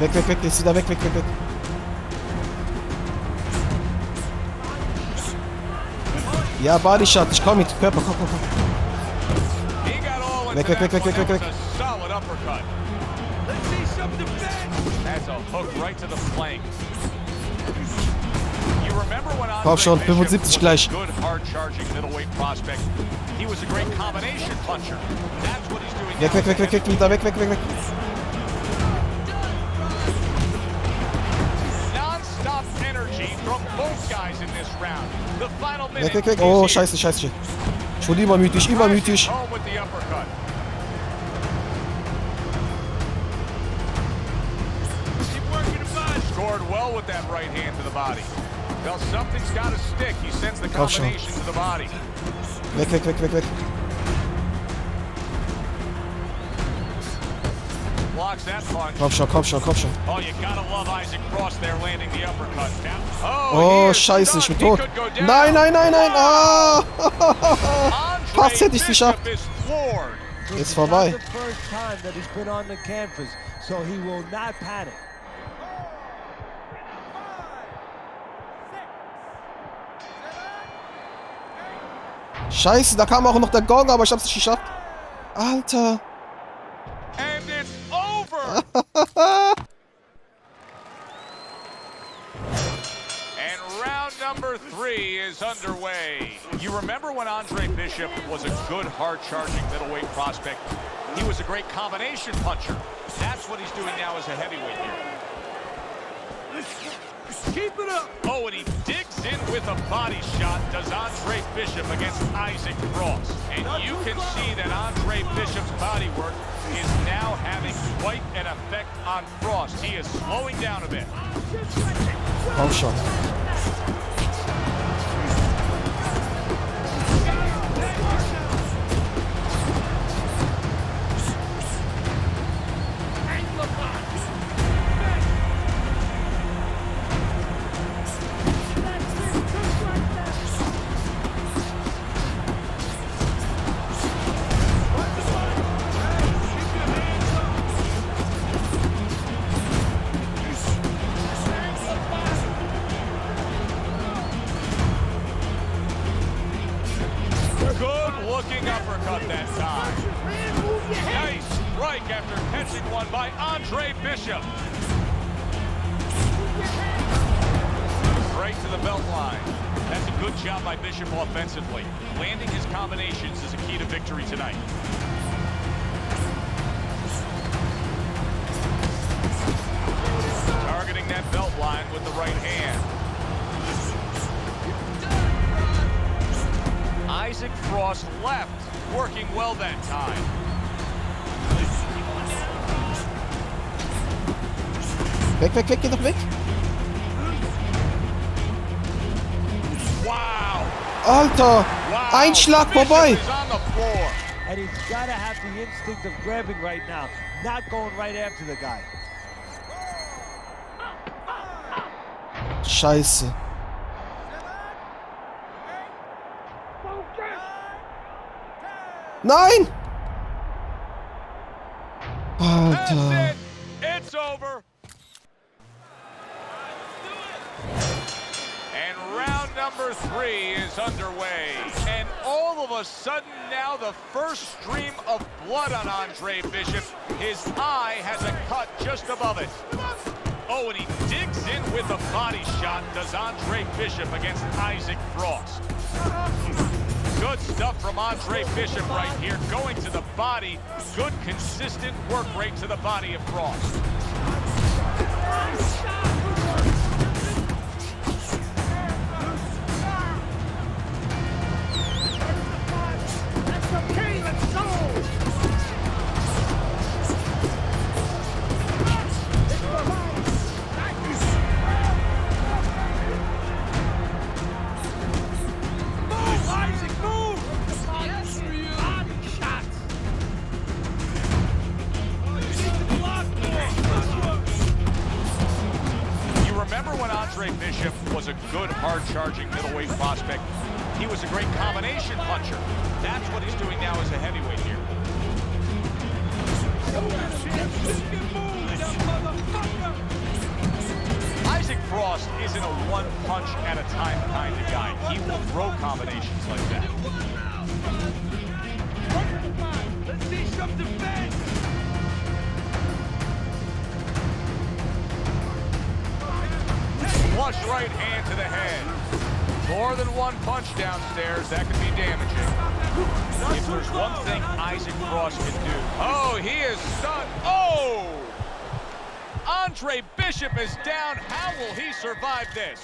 Weg, weg, weg, jetzt wieder weg, weg, weg, weg. Ja, Bodyshot, ich komm mit. Körper, komm, komm, komm. Weg, weg, weg, weg, weg, weg, weg. Komm schon, 75 gleich. Weg, weg, weg, weg, weg, wieder weg, weg, weg, weg. Weg, weg, weg. Oh, scheiße, scheiße. Schon übermütig, übermütig. Scored well with that right hand to the body. Well, something's got to stick. He sends the combination to the body. Weg, weg, weg, weg, weg. Blocks that punch. Komm schon, komm schon, komm schon. Oh, you gotta love Isaac Cross there landing the uppercut. Oh, scheiße, ich bin tot. Nein, nein, nein, nein. Ah. Fast hätte ich es geschafft. Jetzt vorbei. Scheiße, da kam auch noch der Gong, aber ich hab's nicht geschafft. Alter. And it's over. And round number 3 is underway. You remember when Andre Bishop was a good, hard-charging middleweight prospect? He was a great combination puncher. That's what he's doing now as a heavyweight here. Keep it up! Oh, and he digs in with a body shot, does Andre Bishop against Isaac Cross. And you can see that Andre Bishop's body work is now having quite an effect on Cross. He is slowing down a bit. Komm schon. Good-looking uppercut that time. Nice strike after catching one by Andre Bishop. Right to the belt line. That's a good job by Bishop offensively. Landing his combinations is a key to victory tonight. Targeting that belt line with the right hand. Isaac Cross left, working well that time. Weg, weg, weg, geh doch weg. Wow. Alter, ein Schlag vorbei. And he's got to have the instinct of grabbing right now, not going right after the guy. Scheiße. Nein! Alter. It's over. And round number 3 is underway. And all of a sudden now the first stream of blood on Andre Bishop. His eye has a cut just above it. Oh, and he digs in with a body shot, does Andre Bishop against Isaac Cross. Good stuff from Andre Bishop right here, going to the body. Good, consistent work rate to the body of Cross. That's okay, let's go! Andre Bishop was a good, hard-charging middleweight prospect. He was a great combination puncher. That's what he's doing now as a heavyweight here. Frost isn't a one-punch-at-a-time kind of guy. He will throw combinations like that. Let's see some defense! Flush right hand to the head. More than one punch downstairs, that could be damaging. If there's one thing Isaac Frost can do. Oh, he is stunned. Oh! Andre Bishop is down. How will he survive this?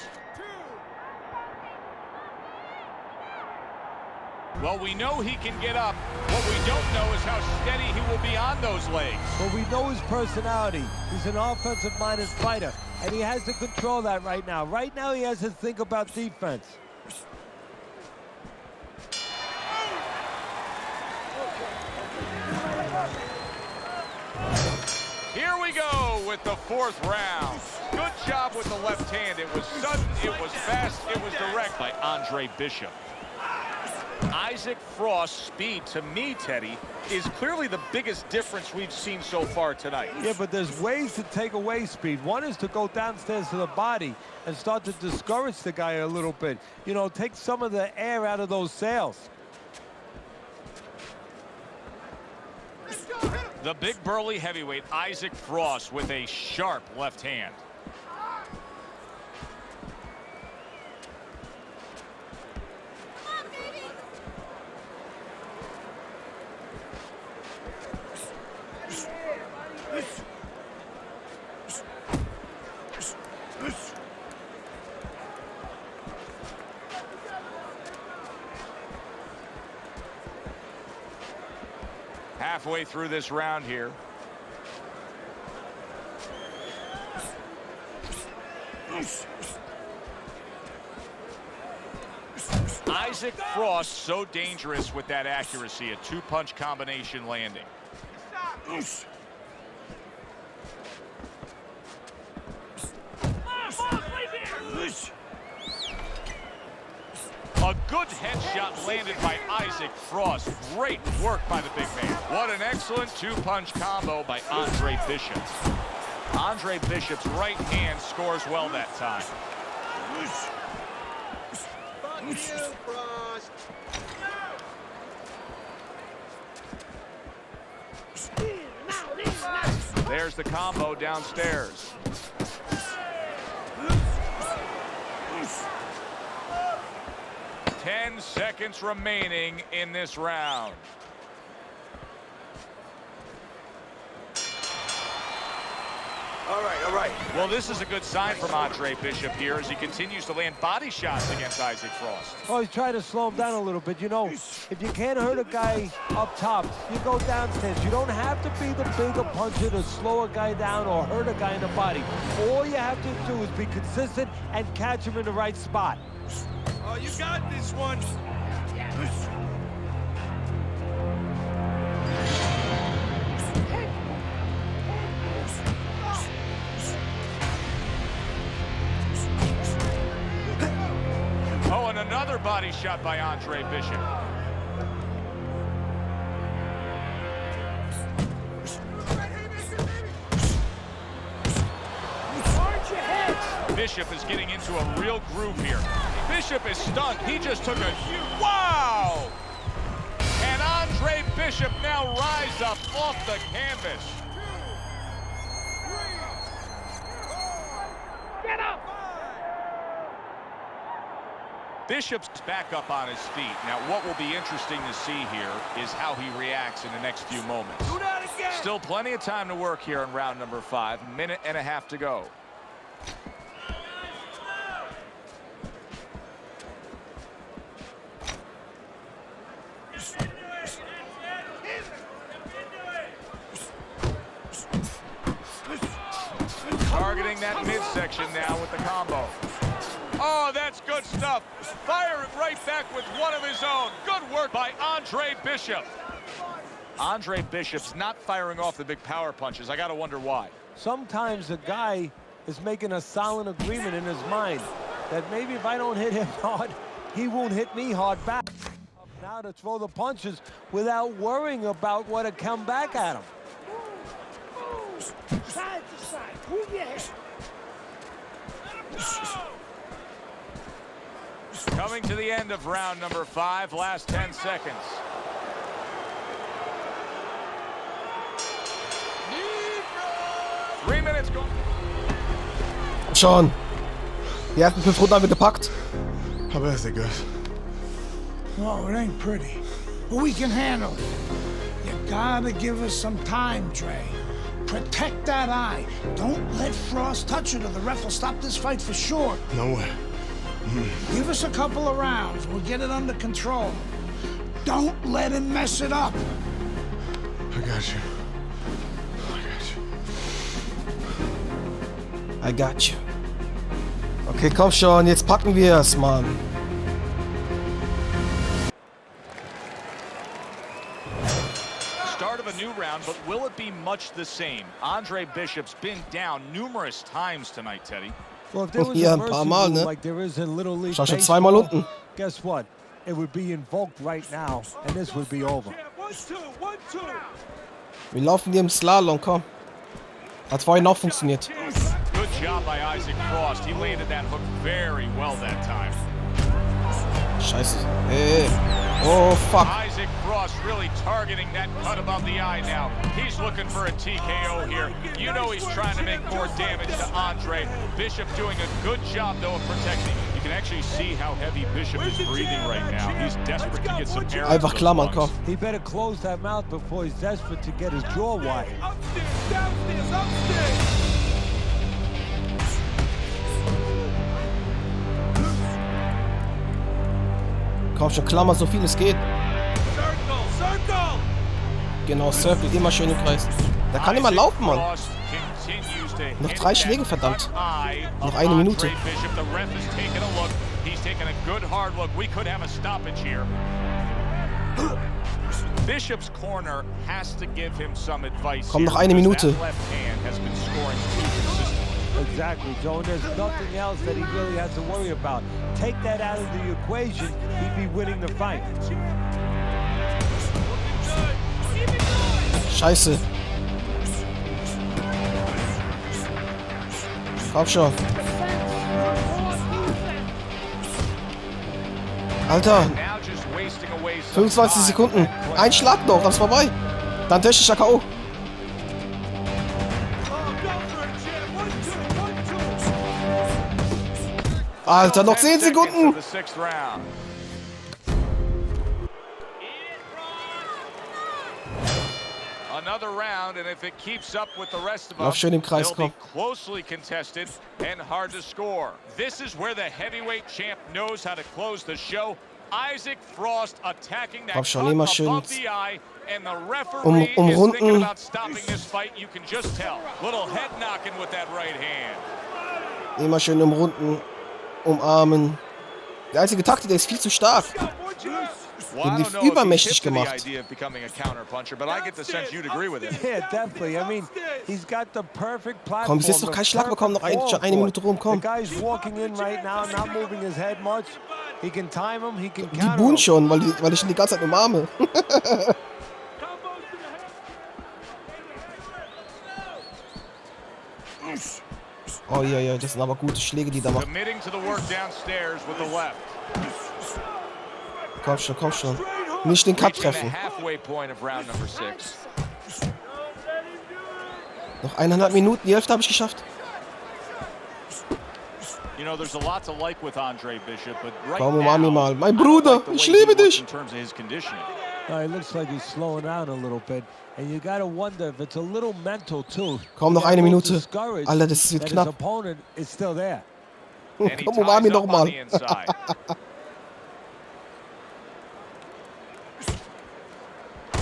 Well, we know he can get up. What we don't know is how steady he will be on those legs. Well, we know his personality. He's an offensive-minded fighter, and he has to control that right now. Right now, he has to think about defense. Here we go with the fourth round. Good job with the left hand. It was sudden, it was fast, it was direct by Andre Bishop. Isaac Frost's speed, to me, Teddy, is clearly the biggest difference we've seen so far tonight. Yeah, but there's ways to take away speed. One is to go downstairs to the body and start to discourage the guy a little bit. You know, take some of the air out of those sails. The big burly heavyweight, Isaac Frost, with a sharp left hand. Halfway through this round here. Isaac Frost so dangerous with that accuracy, a two-punch combination landing. A good headshot landed by Isaac Frost. Great work by the big man. What an excellent two-punch combo by Andre Bishop. Andre Bishop's right hand scores well that time. Fuck you, Frost. There's the combo downstairs. Ten seconds remaining in this round. All right. Well, this is a good sign from Andre Bishop here as he continues to land body shots against Isaac Frost. Oh, he's trying to slow him down a little bit. You know, if you can't hurt a guy up top, you go downstairs. You don't have to be the bigger puncher to slow a guy down or hurt a guy in the body. All you have to do is be consistent and catch him in the right spot. Oh, you got this one. Oh, and another body shot by Andre Bishop. Bishop is getting into a real groove here. Bishop is stunned. He just took a huge... Wow! And Andre Bishop now rise up off the canvas. Get up! Bishop's back up on his feet. Now, what will be interesting to see here is how he reacts in the next few moments. Do that again. Still plenty of time to work here in round number 5. Minute and a half to go. Targeting that midsection now with the combo. Oh, that's good stuff. Firing right back with one of his own. Good work by Andre Bishop. Andre Bishop's not firing off the big power punches. I got to wonder why. Sometimes a guy is making a silent agreement in his mind that maybe if I don't hit him hard, he won't hit me hard back. Now to throw the punches without worrying about what had come back at him. Side to side. Move your head. coming to the end of round number 5, last 10 seconds. Three minutes gone. Schon. Die ersten 5 Runden haben wir gepackt. How bad is it, Gus? Oh, it ain't pretty. But we can handle it. You gotta give us some time, Trey. Protect that eye. Don't let Frost touch it or the ref will stop this fight for sure. No way. Give us a couple of rounds. We'll get it under control. Don't let him mess it up. I got you. I got you. Okay, komm schon, jetzt packen wir es, Mann. Start of a new round, but will it be much the same? Andre Bishop's been down numerous times tonight, Teddy. Well, if there was Ja, a ein paar mercy Mal, rule ne? like there is in Little League Schau schon zweimal Baseball, unten. guess what? It would be invoked right now, and this would be over. Wir laufen hier im Slalom, komm. Hat vorhin auch funktioniert. Good job by Isaac Frost. He landed that hook very well that time. Scheiße. Oh, fuck. Isaac Frost really targeting that cut above the eye now. He's looking for a TKO here. You know he's trying to make more damage to Andre. Bishop doing a good job, though, of protecting. You can actually see how heavy Bishop is breathing right now. He's desperate to get some air. Einfach klammern, komm. He better close that mouth before he's desperate to get his jaw wide. Upstairs, downstairs, upstairs. Komm schon, klammer so viel es geht. Genau, Circle, immer schön im Kreis. Der kann immer laufen, Mann. Noch 3 Schläge, verdammt. Noch 1 Minute. Bishop's corner has to give him some advice. Komm, noch 1 Minute. Exactly, Joe. There's nothing else that he really has to worry about. Take that out of the equation, he'd be winning the fight. Scheiße. Komm schon. Alter. 25 Sekunden. Ein Schlag noch, dann ist vorbei. Dann technischer K.O. Alter, noch 10 Sekunden. Another round, and if it keeps up with the rest of Lauf schön im Kreis, they'll komm. be closely contested and hard to score. This is where the heavyweight champ knows how to close the show. Isaac Frost attacking that Komm schon, immer schön above the eye, and the referee is thinking umrunden. about stopping this fight. You can just tell. Little head knocking with that right hand. Immer schön umrunden. Umarmen. Die einzige Taktik, der ist viel zu stark. Den lief übermächtig gemacht. Yeah, definitely. I mean, he's got the perfect platform. Komm, bis jetzt noch kein Schlag bekommen, noch schon 1 Minute rum, komm. The guy's walking in right now, not moving his head much. He can time him, he can Die counter buhen him. schon, weil ich ihn die ganze Zeit umarme. Oh ja, ja, das sind aber gute Schläge, die da machen. Komm schon, komm schon. Nicht den Cut treffen. Noch 1,5 Minuten, die Hälfte habe ich geschafft. Komm, umarm ihn mal. Mein Bruder, ich liebe dich. It looks like he's slowing down a little bit. And you gotta wonder if it's a little mental too. Komm, noch 1 Minute. Alter, das wird knapp. Opponent is still there. Komm, umarm ihn nochmal.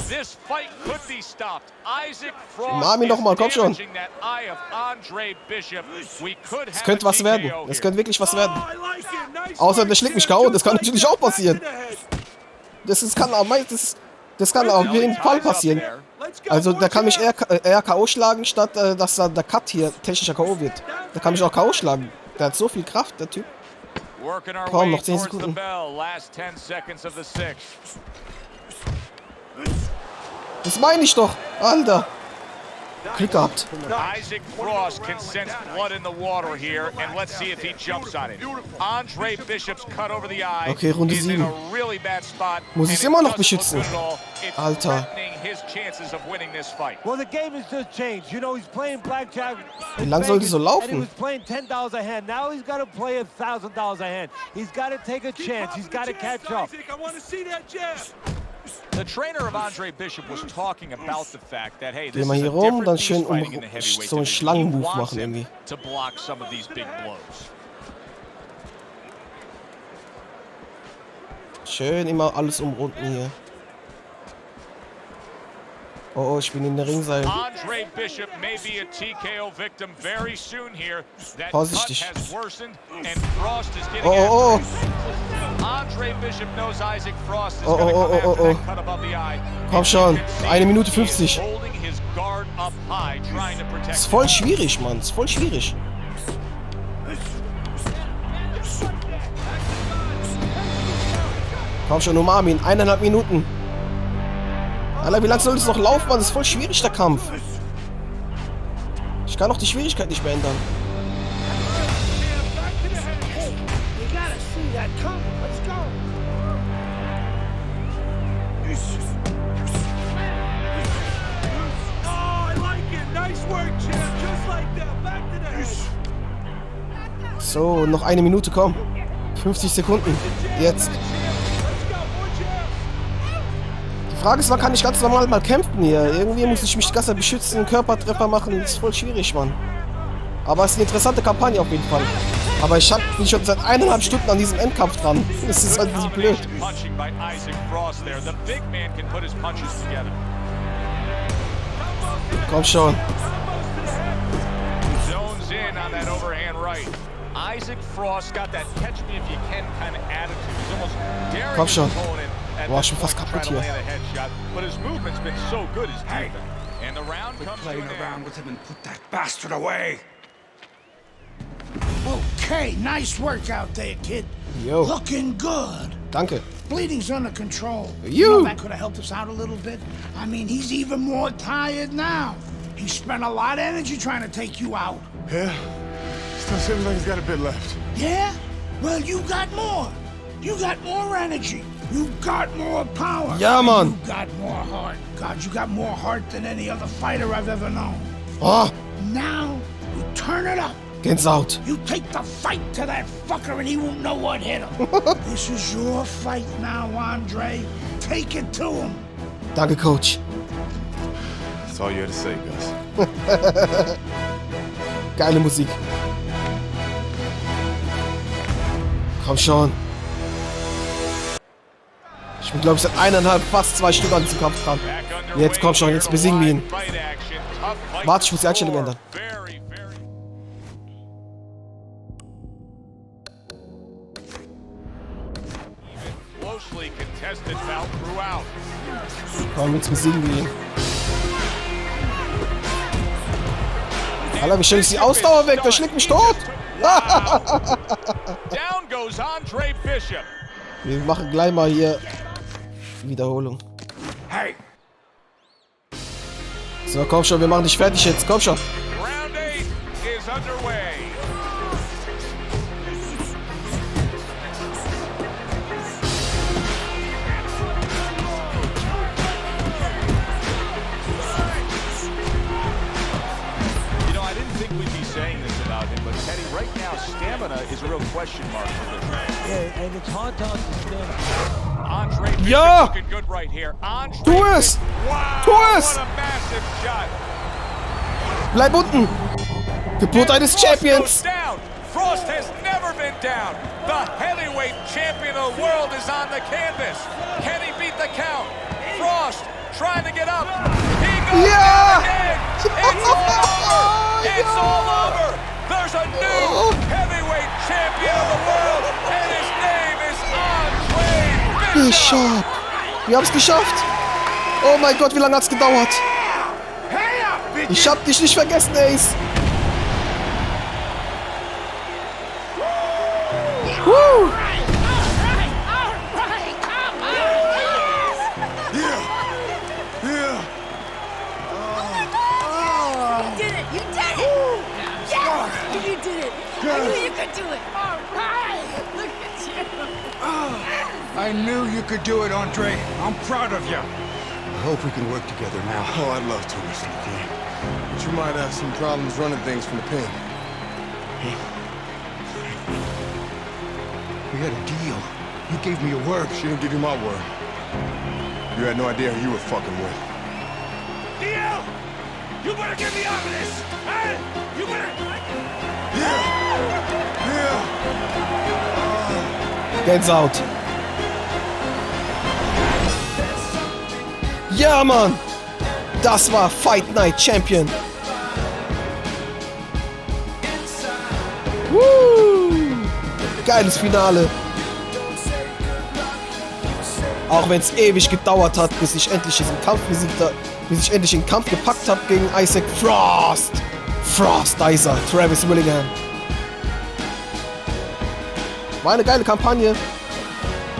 This fight could be stopped. Isaac Frost umarm ihn nochmal, komm schon. Es könnte was werden. Es könnte wirklich was werden. Außer der schlägt mich K.O. Das kann natürlich auch passieren. Das kann auf jeden Fall passieren. Also der kann mich eher K.O. schlagen, statt dass der Cut hier technischer K.O. wird. Der kann mich auch K.O. schlagen. Der hat so viel Kraft, der Typ. Komm, noch 10 Sekunden. Das meine ich doch, Alter. Glück gehabt. Isaac Frost can sense blood in the water here, and let's see if he jumps on it. Andre Bishop's cut over the eye. Okay, Runde is in 7. a really bad spot. Muss ich es immer noch beschützen? It's Alter. threatening his chances of winning this fight. Well, the game has just changed. You know, he's playing blackjack. Wie lang soll die so And he laufen? was playing $10 a hand. Now he's got to play $1,000 a hand. He's got to take a chance. He's got to catch up. I want to see that jab. The trainer of Andre Bishop was talking about the fact that, hey, Geh this mal is hier a rum, dann different schön beast fighting in the heavyweight so einen division. He Schlangenmove wants machen him irgendwie. to block some of these big blows. Schön immer alles umrunden hier. Oh, ich bin in der Ringseil. Andre Bishop may be a TKO victim very soon here. That Vorsichtig. cut has worsened and Frost is getting Oh. Andre Bishop knows Isaac Frost is Oh, going to oh, come oh, after oh, that cut above the eye. Komm schon. 1 Minute 50. Holding his guard up high, trying to protect. Ist voll schwierig, Mann. Ist voll schwierig. Komm schon, umarm ihn. 1,5 Minuten. Alter, wie lange soll das noch laufen, Mann? Das ist voll schwierig, der Kampf. Ich kann auch die Schwierigkeit nicht mehr ändern. You gotta see that coming. Let's go. Oh, I like it. Nice work, champ. Just like that. Back to that. So, noch 1 Minute, komm. 50 Sekunden. Jetzt. Die Frage ist, wann kann ich ganz normal mal kämpfen hier? Irgendwie muss ich mich die ganze Zeit beschützen, Körpertreffer machen. Das ist voll schwierig, Mann. Aber es ist eine interessante Kampagne auf jeden Fall. Aber ich bin schon seit 1,5 Stunden an diesem Endkampf dran. Das ist halt so blöd. Komm schon. Zones in on that overhand right. Isaac Frost got that catch me if you can kind of attitude. He's almost daring Komm schon. his opponent at Boah, that schon fast point to try kaputt to hier. land a headshot, but his movement's been so good as defense. And the round comes to an end. with him and put that bastard away. Okay, nice work out there, kid. Yo. Looking good. Danke. Bleeding's under control. You. know that could have helped us out a little bit. I mean, he's even more tired now. He spent a lot of energy trying to take you out. Yeah? Still seems like he's got a bit left. Yeah? Well, you got more. You got more energy. You got more power. Ja, Mann. You got more heart. God, you got more heart than any other fighter I've ever known. Oh, Now, you turn it up. Gänsehaut. You take the fight to that fucker and he won't know what hit him. This is your fight now, Andre. Take it to him. Danke, Coach. That's all you had to say, Gus. Geile Musik. Komm schon. Ich bin, glaube ich, seit 1,5, fast 2 Stunden an diesem Kampf dran. Jetzt komm schon, jetzt besiegen wir ihn. Warte, ich muss die Einstellung ändern. Closely contested bout throughout. Komm, jetzt besiegen wir ihn. Alter, wie schnell ist die Ausdauer weg? Der schlägt mich tot. Down goes Andre Bishop. Wir machen gleich mal hier Wiederholung. Hey. So, komm schon, wir machen dich fertig jetzt. Komm schon. Round 8 is underway. You know, I didn't think we'd be saying this about him, but Teddy, right now, stamina is a real question mark for this man. Yeah, and it's hard to understand. Andre Bishop Ja! looking good right here. Andre Tu es! Wow, Tu es! what a massive shot. Bleib unten! Geburt eines Champions! Down. Frost has never been down. The heavyweight champion of the world is on the canvas. Can he beat the count? Frost trying to get up. He goes down again. It's all over. It's all over. There's a new heavyweight champion of the world, and his name is Andre Bishop. Bishop! Wir haben es geschafft! Oh mein Gott, wie lange hat's gedauert? Ich hab dich nicht vergessen, Ace! Woo! I knew you could do it. All right. Look at you. I knew you could do it, Andre. I'm proud of you. I hope we can work together now. Oh, I'd love to, Mr. McQueen. But you might have some problems running things from the pen. We had a deal. You gave me your word. She didn't give you my word. You had no idea who you were fucking with. DL! You better get me out of this! Hey! You better... Gänsehaut. Ja, Mann! Das war Fight Night Champion. Geiles Finale. Auch wenn es ewig gedauert hat, bis ich endlich diesen Kampf besiegt habe, bis ich endlich den Kampf gepackt habe gegen Isaac Frost. Frost Dicer, Travis Willingham. War eine geile Kampagne.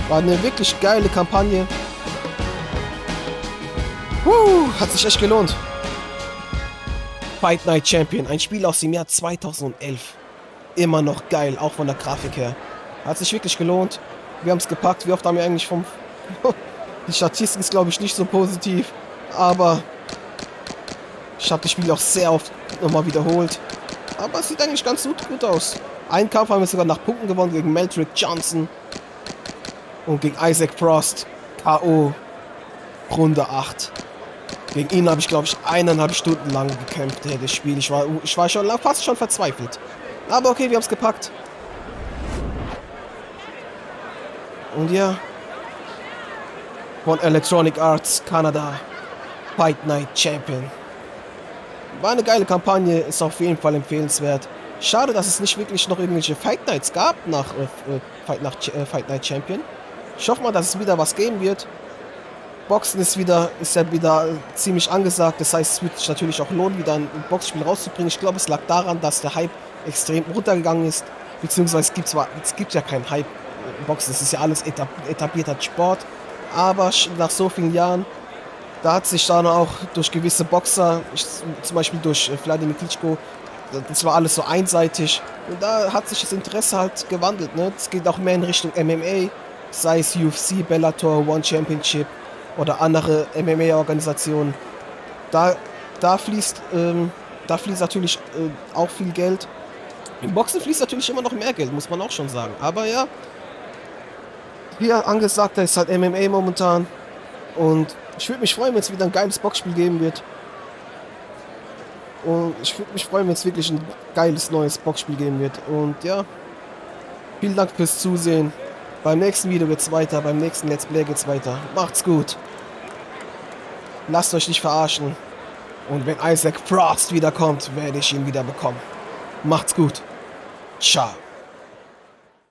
War eine wirklich geile Kampagne. Hat sich echt gelohnt. Fight Night Champion, ein Spiel aus dem Jahr 2011. Immer noch geil, auch von der Grafik her. Hat sich wirklich gelohnt. Wir haben es gepackt. Wie oft haben wir eigentlich vom... Die Statistik ist, glaube ich, nicht so positiv. Aber ich habe das Spiel auch sehr oft nochmal wiederholt. Aber es sieht eigentlich ganz gut aus. Einen Kampf haben wir sogar nach Punkten gewonnen gegen Meldrick Johnson. Und gegen Isaac Frost. K.O. Runde 8. Gegen ihn habe ich, glaube ich, 1,5 Stunden lang gekämpft, das Spiel. Ich war schon fast schon verzweifelt. Aber okay, wir haben es gepackt. Und ja. Von Electronic Arts Canada. Fight Night Champion. War eine geile Kampagne, ist auf jeden Fall empfehlenswert. Schade, dass es nicht wirklich noch irgendwelche Fight Nights gab nach Fight Night Champion. Ich hoffe mal, dass es wieder was geben wird. Boxen ist ja wieder ziemlich angesagt. Das heißt, es wird sich natürlich auch lohnen, wieder ein Boxspiel rauszubringen. Ich glaube, es lag daran, dass der Hype extrem runtergegangen ist. Beziehungsweise es gibt ja keinen Hype. Boxen, das ist ja alles etablierter Sport. Aber nach so vielen Jahren, da hat sich dann auch durch gewisse Boxer, zum Beispiel durch Wladimir Klitschko, das war alles so einseitig. Und da hat sich das Interesse halt gewandelt. Ne? Es geht auch mehr in Richtung MMA, sei es UFC, Bellator, One Championship oder andere MMA-Organisationen. Da fließt natürlich auch viel Geld. Im Boxen fließt natürlich immer noch mehr Geld, muss man auch schon sagen. Aber ja, wie angesagt, da ist halt MMA momentan. Und ich würde mich freuen, wenn es wieder ein geiles Boxspiel geben wird. Und ich würde mich freuen, wenn es wirklich ein geiles neues Boxspiel geben wird. Und ja, vielen Dank fürs Zusehen. Beim nächsten Video geht's weiter, beim nächsten Let's Play geht's weiter. Macht's gut. Lasst euch nicht verarschen. Und wenn Isaac Frost wiederkommt, werde ich ihn wieder bekommen. Macht's gut. Ciao.